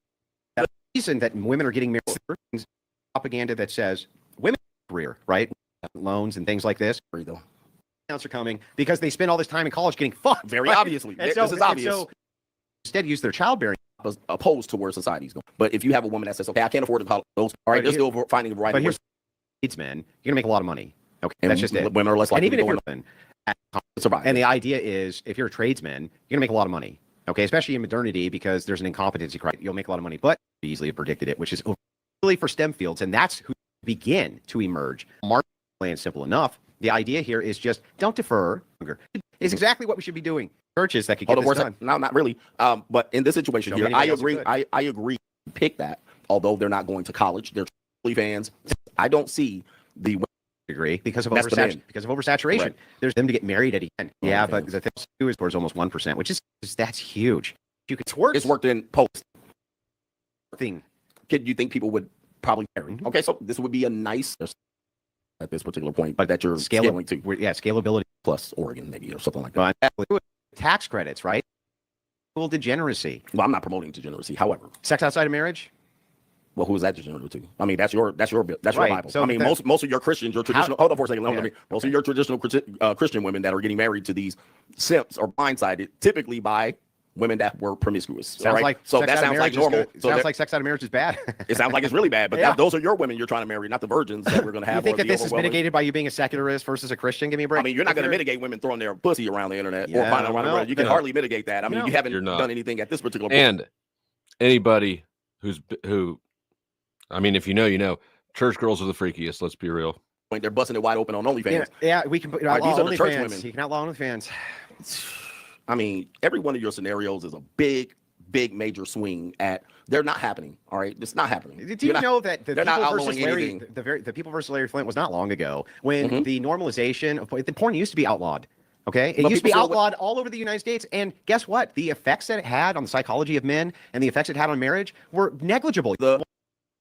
The reason that women are getting married, propaganda that says women career, right? Loans and things like this. Are coming because they spend all this time in college getting fucked. Very right? obviously. And This is obvious. So instead, use their childbearing. Opposed to where society's going. But if you have a woman that says, "Okay, I can't afford to college," all right, they're still finding the right. But here's needs men. You're gonna make a lot of money. Okay, and that's just it. Women are less likely and even to if go you're in survive. And the idea is, if you're a tradesman, you're gonna make a lot of money. Okay, especially in modernity because there's an incompetency crisis. You'll make a lot of money, but easily have predicted it, which is really for STEM fields, and that's who begin to emerge. Market plan simple enough. The idea here is just don't defer. Is exactly what we should be doing. Churches that could get this done. No, not really. But in this situation here, I agree. I agree. Pick that. Although they're not going to college, they're fans. I don't see the degree because of oversaturation. Right. There's them to get married at the end. Yeah, Okay. but the thing too is there's almost 1%, which is that's huge. It's worked in post thing. Could you think people would probably marry? Okay, so this would be a nice at this particular point, but that you're scaling to. Yeah, scalability plus Oregon maybe or something like that. But tax credits, right? Degeneracy. Well, I'm not promoting degeneracy. However, sex outside of marriage. Well, who is that degenerate to? I mean, that's your right. Bible. So I mean, most of your Christians, your traditional. Hold on for a second. Most of your traditional Christian women that are getting married to these simps are blindsided, typically by women that were promiscuous. Sounds like so that sounds like normal. Sounds like sex out of marriage is bad. It sounds like it's really bad, but those are your women you're trying to marry, not the virgins that we're going to have. You think that this is mitigated by you being a secularist versus a Christian? Give me a break. I mean, you're not going to mitigate women throwing their pussy around the internet or Yeah, finding around the world. You can hardly mitigate that. I mean, you haven't done anything at this particular point. And anybody who, I mean, if you know, you know, church girls are the freakiest. Let's be real. They're busting it wide open on OnlyFans. Yeah, we can put these are the church women. You can outlaw OnlyFans. I mean, every one of your scenarios is a big major swing at they're not happening. All right, it's not happening. Did you know that the people versus Larry Flint was not long ago when the normalization of the porn used to be outlawed? Okay, it used to be outlawed all over the United States, and guess what? The effects that it had on the psychology of men and the effects it had on marriage were negligible.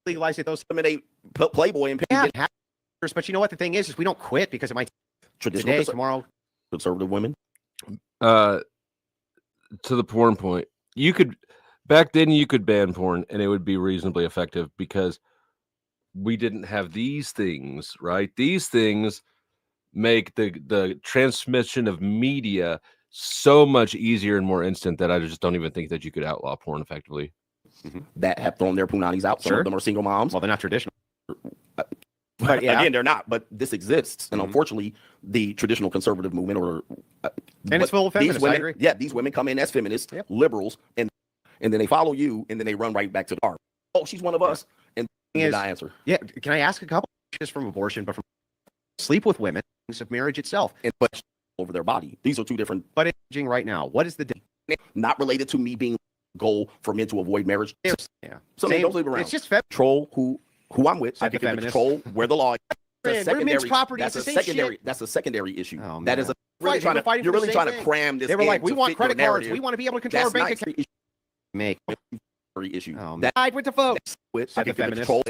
Legalized it, those eliminate Playboy and but you know what the thing is we don't quit because it might traditional today, tomorrow. Conservative women. To the porn point, you could back then you could ban porn and it would be reasonably effective because we didn't have these things, right? These things make the transmission of media so much easier and more instant that I just don't even think that you could outlaw porn effectively. That have thrown their punanis out. Some of them are single moms. Well, they're not traditional. But again, they're not. But this exists, and unfortunately, the traditional conservative movement, or and it's full of feminists. Women, I agree. Yeah, these women come in as feminists, liberals, and then they follow you, and then they run right back to the car. Oh, she's one of us, and the answer. Yeah, can I ask a couple just from abortion, but from sleep with women, of marriage itself, and but over their body. These are two different. But aging right now, what is the not related to me being goal for men to avoid marriage? Yeah, so men don't sleep around. It's just control who I'm with. I can control where the law. Women's property is the same secondary. shit. That's a secondary issue. Oh, that is a really trying to. You're really trying to cram this. They were like, we want credit cards. Narrative. We want to be able to control our bank account. Make issue. That side with the folks. I can control.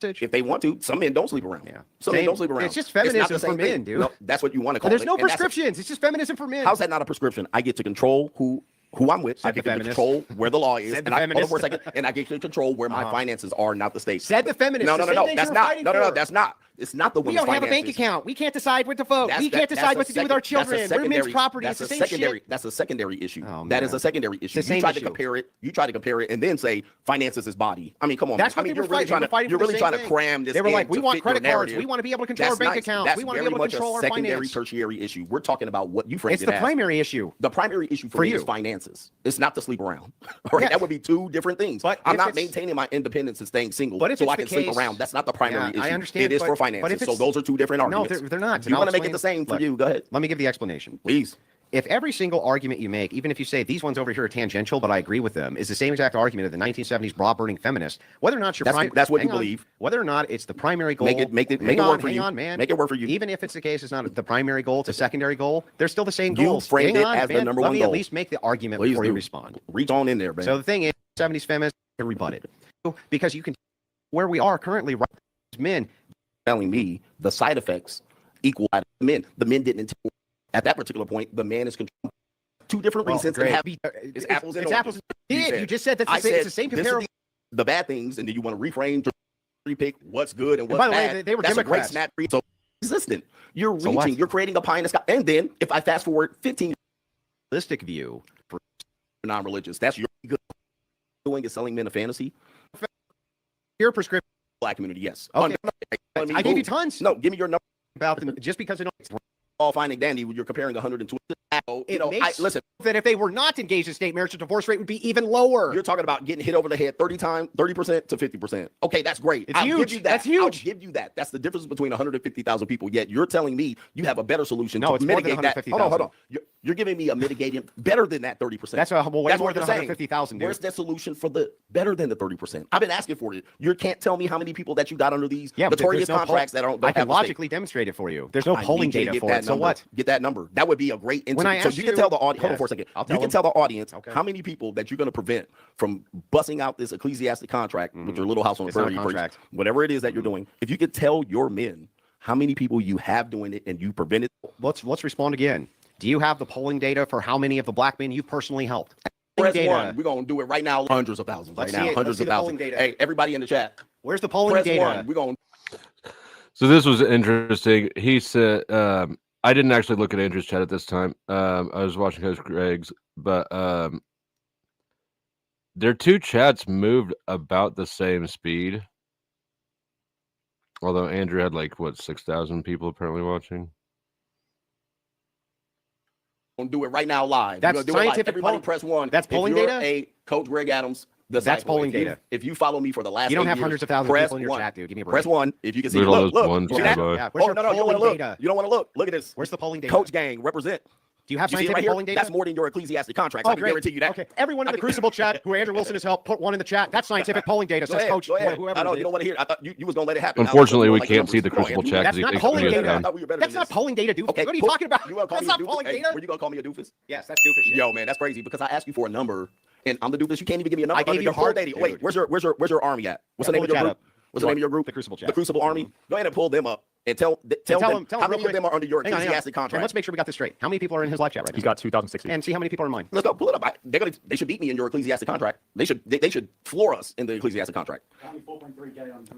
If they want to, some men don't sleep around. Yeah, some men don't sleep around. It's just feminism for men, dude. No, that's what you want to call it. There's no prescriptions. It's just feminism for men. How's that not a prescription? I get to control who I'm with. I get to control where the law is. And hold on for a second. And I get to control where my finances are, not the state. Said the feminists. No. That's not. No. That's not. It's not the women's finances. We don't have a bank account. We can't decide what to vote. We can't decide what to do with our children. Women's property. It's the same shit. That's a secondary issue. That is a secondary issue. You try to compare it. You try to compare it and then say finances is body. I mean, come on. That's what you're really trying to. You're really trying to cram this. They were like, we want credit cards. We want to be able to control our bank accounts. We want to be able to control our finances. Secondary, tertiary issue. We're talking about what you framed it as. It's the primary issue. The primary issue for you is finances. It's not to sleep around. All right, that would be two different things. But I'm not maintaining my independence and staying single so I can sleep around. That's not the primary issue. I understand. It is for finances. So those are two different arguments. No, they're not. You want to make it the same for you? Go ahead. Let me give the explanation. Please. If every single argument you make, even if you say these ones over here are tangential, but I agree with them, is the same exact argument of the 1970s bra-burning feminists, whether or not that's what you believe, whether or not it's the primary goal, make it work for you. Hang on, man. Make it work for you. Even if it's the case, it's not the primary goal, it's a secondary goal. They're still the same goals. You framed it as the number one goal. Let me at least make the argument before you respond. Reach on in there, man. So the thing is, 70s feminists can rebut it because you can where we are currently, right? Men telling me the side effects equal to the men. The men didn't. At that particular point, the man is controlled. Two different reasons. It's apples and oranges. Apples. You just said it's the same comparable. The bad things, and then you want to reframe to repick what's good and what's bad. By the way, they were that's Democrats. A great snap. So resistant. You're reaching. You're creating a pie in the sky. And then, if I fast forward 15 realistic view for non-religious, that's your good doing is selling men a fantasy. Your prescription. Black community, yes. Okay. I gave you tons. No, give me your number about them just because it's all fine and dandy. You're comparing 120. Listen. That if they were not engaged in state marriage, the divorce rate would be even lower. You're talking about getting hit over the head 30% to 50%. Okay, that's great. It's huge. Give you that. That's huge. I'll give you that. That's the difference between 150,000 people. Yet you're telling me you have a better solution to mitigate that. Hold on. You're giving me a mitigating better than that 30%. That's way more than 150,000. Where's the solution for the better than the 30%? I've been asking for it. You can't tell me how many people that you got under these notorious contracts that don't. I can logically demonstrate it for you. There's no polling data for it. So what? Get that number. That would be a great. So you can tell the audience. Hold on for a second. You can tell the audience how many people that you're going to prevent from busting out this ecclesiastic contract with your little house on the prairie, whatever it is that you're doing. If you could tell your men how many people you have doing it and you prevent it. Let's respond again. Do you have the polling data for how many of the black men you personally helped? Press one. We're going to do it right now. Hundreds of thousands right now. Hundreds of thousands. Hey, everybody in the chat. Where's the polling data? We're going. So this was interesting. He said, I didn't actually look at Andrew's chat at this time. I was watching Coach Greg's, but their two chats moved about the same speed. Although Andrew had 6,000 people apparently watching. Gonna do it right now live. That's scientific. Everybody press one. That's polling data. A Coach Greg Adams. That's polling data. If you follow me for the last, you don't have hundreds of thousands of people in your chat, dude. Give me a break. Press one. If you can see, look. See that? Where's your polling data? You don't want to look. Look at this. Where's the polling data? Coach Gang represent. Do you have scientific polling data? That's more than your ecclesiastic contract. I can guarantee you that. Okay. Everyone in the Crucible chat who Andrew Wilson has helped, put one in the chat. That's scientific polling data. Says Coach. Whoever. I know you don't want to hear. I thought you was gonna let it happen. Unfortunately, we can't see the Crucible chat. That's not polling data. That's not polling data, dude. What are you talking about? That's not polling data. Were you gonna call me a doofus? Yes, that's doofus. Yo, man, that's crazy because I asked you for a number and I'm the doofus. You can't even give me a number. I gave you hard data. Wait, where's your army at? What's the name of your group? What's the name of your group? The Crucible chat. The Crucible Army. Go ahead and pull them up. And tell them how many real of them are under your Hang on. ecclesiastic And contract. let's make sure we got this straight. How many people are in his live chat right now? He's got 2,060. And see how many people are in mine. Let's go pull it up. They should beat me in your ecclesiastic contract. They should floor us in the ecclesiastic contract.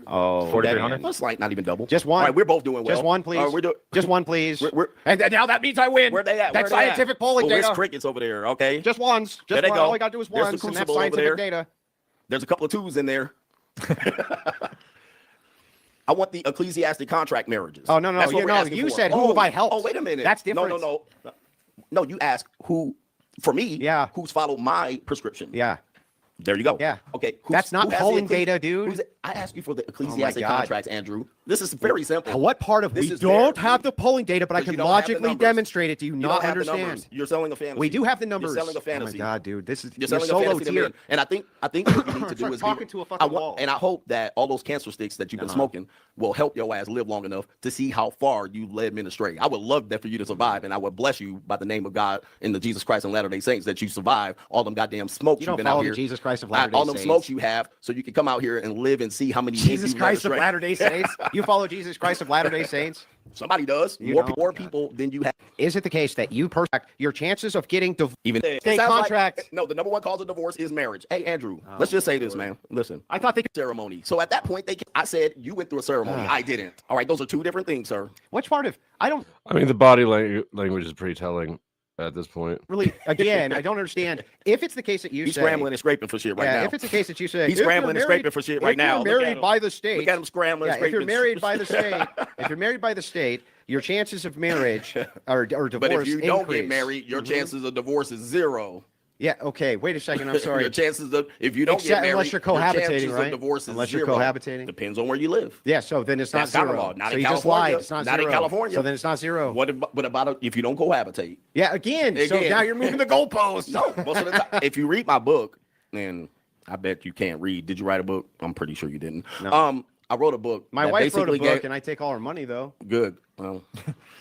Oh, 4,300. That's like not even double. Just one. All right, we're both doing well. Just one, please. Just one, please. And now that means I win. Where they at? That's Where they at? scientific polling Oh, data. there's crickets over there. Okay, Just ones. There Just they one. go. All I got to do is There's the ones, and that's crucible over scientific there. data. There's a couple of twos in there. I want the ecclesiastic contract marriages. Oh, no. That's what we're asking You for. said, who have I helped? Oh, wait a minute. That's different. No, you asked who, for me, who's followed my prescription. Yeah. There you go. Yeah. Okay. That's not polling data, dude. I asked you for the ecclesiastic contracts, Andrew. This is very simple. What part of we don't have the polling data, but I can logically demonstrate it? Do you not understand? You're selling a fantasy. We do have the numbers. You're selling a fantasy. Oh my god, dude, this is You're selling solo a fantasy to tier. men. And I think what you need to do is talking to a fucking wall. And I hope that all those cancer sticks that you've been smoking will help your ass live long enough to see how far you led men astray. I would love that for you to survive, and I would bless you by the name of God in the Jesus Christ and Latter-day Saints that you survive all them goddamn smokes you've been out here. Jesus Christ of Latter-day all them Saints. smokes you have, so you can come out here and live and see how many Jesus Christ of Latter-day Saints. You follow Jesus Christ of Latter-day Saints? Somebody does. More people than you have. Is it the case that you your chances of getting even state contract? No, the number one cause of divorce is marriage. Hey, Andrew, let's just say this, man. Listen, I thought they could ceremony. So at that point, I said you went through a ceremony. I didn't. All right, those are two different things, sir. Which part of I mean, the body language is pretty telling at this point. Really, again, I don't understand. If it's the case that he's say, scrambling and scraping for shit right now. If it's the case that you say he's scrambling and scraping for shit right now. If you're married by the state, look at him scrambling. If you're married by the state, your chances of marriage or divorce. But if you don't increase. get married, your chances of divorce is 0. Yeah. Okay. Wait a second. I'm sorry. Your chances of if you don't get married, unless you're cohabitating, your right? Of divorce is unless 0. you're cohabitating. Depends on where you live. Yeah. So then it's not That's common 0. law. Not so in you California. just lied. It's not 0. In California. So then it's not 0. What about if you don't cohabitate? Yeah. Again. So now you're moving the goalposts. No. Most of the time, if you read my book, and I bet you can't read. Did you write a book? I'm pretty sure you didn't. No. I wrote a book. My wife wrote a book, and I take all her money though. Good. Well,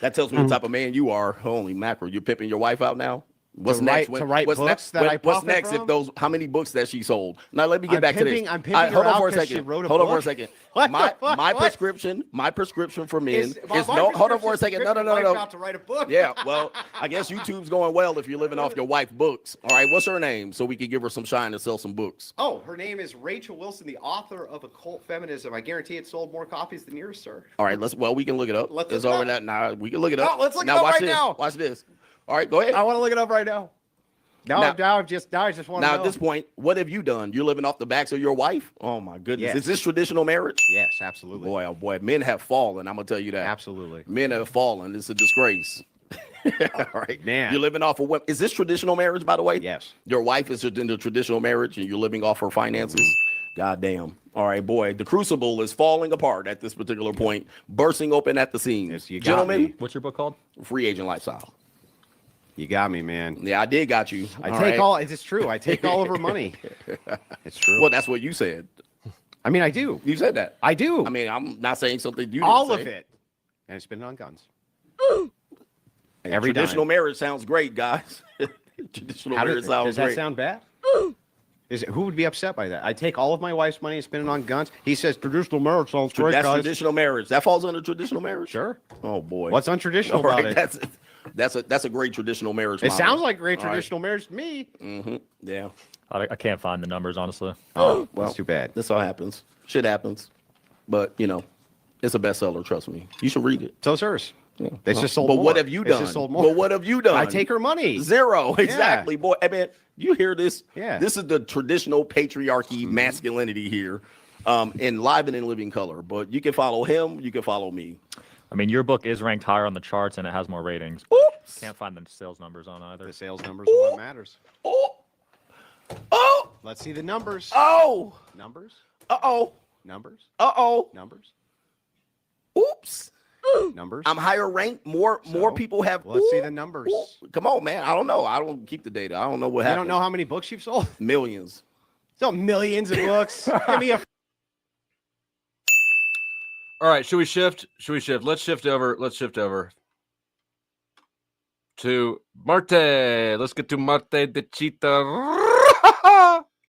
that tells me the type of man you are. Holy mackerel! You're pimping your wife out now. What's next? To write books next? that I What's profit next? from? If those, how many books that she sold? Now let me get back to this. I'm pimping her out because she wrote a book. Hold on for a second. What my the fuck? my What? prescription, my prescription for men is my no. Hold on for a second. No. About to write a book. Yeah. Well, I guess YouTube's going well if you're living off your wife's books. All right. What's her name? So we can give her some shine and sell some books. Oh, her name is Rachel Wilson, the author of Occult Feminism. I guarantee it sold more copies than yours, sir. All right. We can look it up. Let's it's look it over up. that. Now we can look it up. No, let's look it now up watch right this. now. Watch this. All right. Go ahead. I want to look it up right now. Now I just want to know. Now at this point, what have you done? You're living off the backs of your wife? Oh my goodness. Yes. Is this traditional marriage? Yes, absolutely. Boy, oh boy, men have fallen. I'm gonna tell you that. Absolutely. Men have fallen. It's a disgrace. All right. Man. You're living off of what? Is this traditional marriage, by the way? Yes. Your wife is in the traditional marriage and you're living off her finances? God damn. All right, boy. The crucible is falling apart at this particular point, bursting open at the seams. You got Gentlemen, me. What's your book called? Free Agent Lifestyle. You got me, man. Yeah, I did got you. It's true. I take all of her money. It's true. Well, that's what you said. I mean, I do. You said that. I do. I mean, I'm not saying something you didn't all say. of it. And I spend it on guns. Every traditional marriage sounds great, guys. Traditional marriage sounds does that great. sound bad? Who would be upset by that? I take all of my wife's money and spend it on guns. He says traditional marriage sounds great, That's guys. traditional marriage. That falls under traditional marriage? Sure. Oh boy. What's untraditional All about right, it? That's a great traditional marriage. It model. sounds like great All right. traditional marriage to me. Mm-hmm. Yeah. I can't find the numbers, honestly. Oh, well, that's too bad. This all happens. Shit happens. But it's a bestseller. Trust me. You should read it. So's hers. Yeah. It's just sold But more. what have you It's done? just sold more. But what have you done? I take her money. 0. Exactly, boy. I mean, you hear this? Yeah. This is the traditional patriarchy, masculinity here, in live and in living color. But you can follow him. You can follow me. I mean, your book is ranked higher on the charts and it has more ratings. Oops. Can't find the sales numbers on either. The sales numbers are what matters. Oh. Let's see the numbers. Oh. Numbers. Uh-oh. Numbers. Uh-oh. Numbers. Oops. Numbers. I'm higher ranked. More people have. Let's see the numbers. Come on, man. I don't know. I don't keep the data. I don't know what happened. You don't know how many books you've sold? Millions. So millions of books. Give me a. All right, should we shift? Let's shift over to Marte. Let's get to Marte the Cheetah.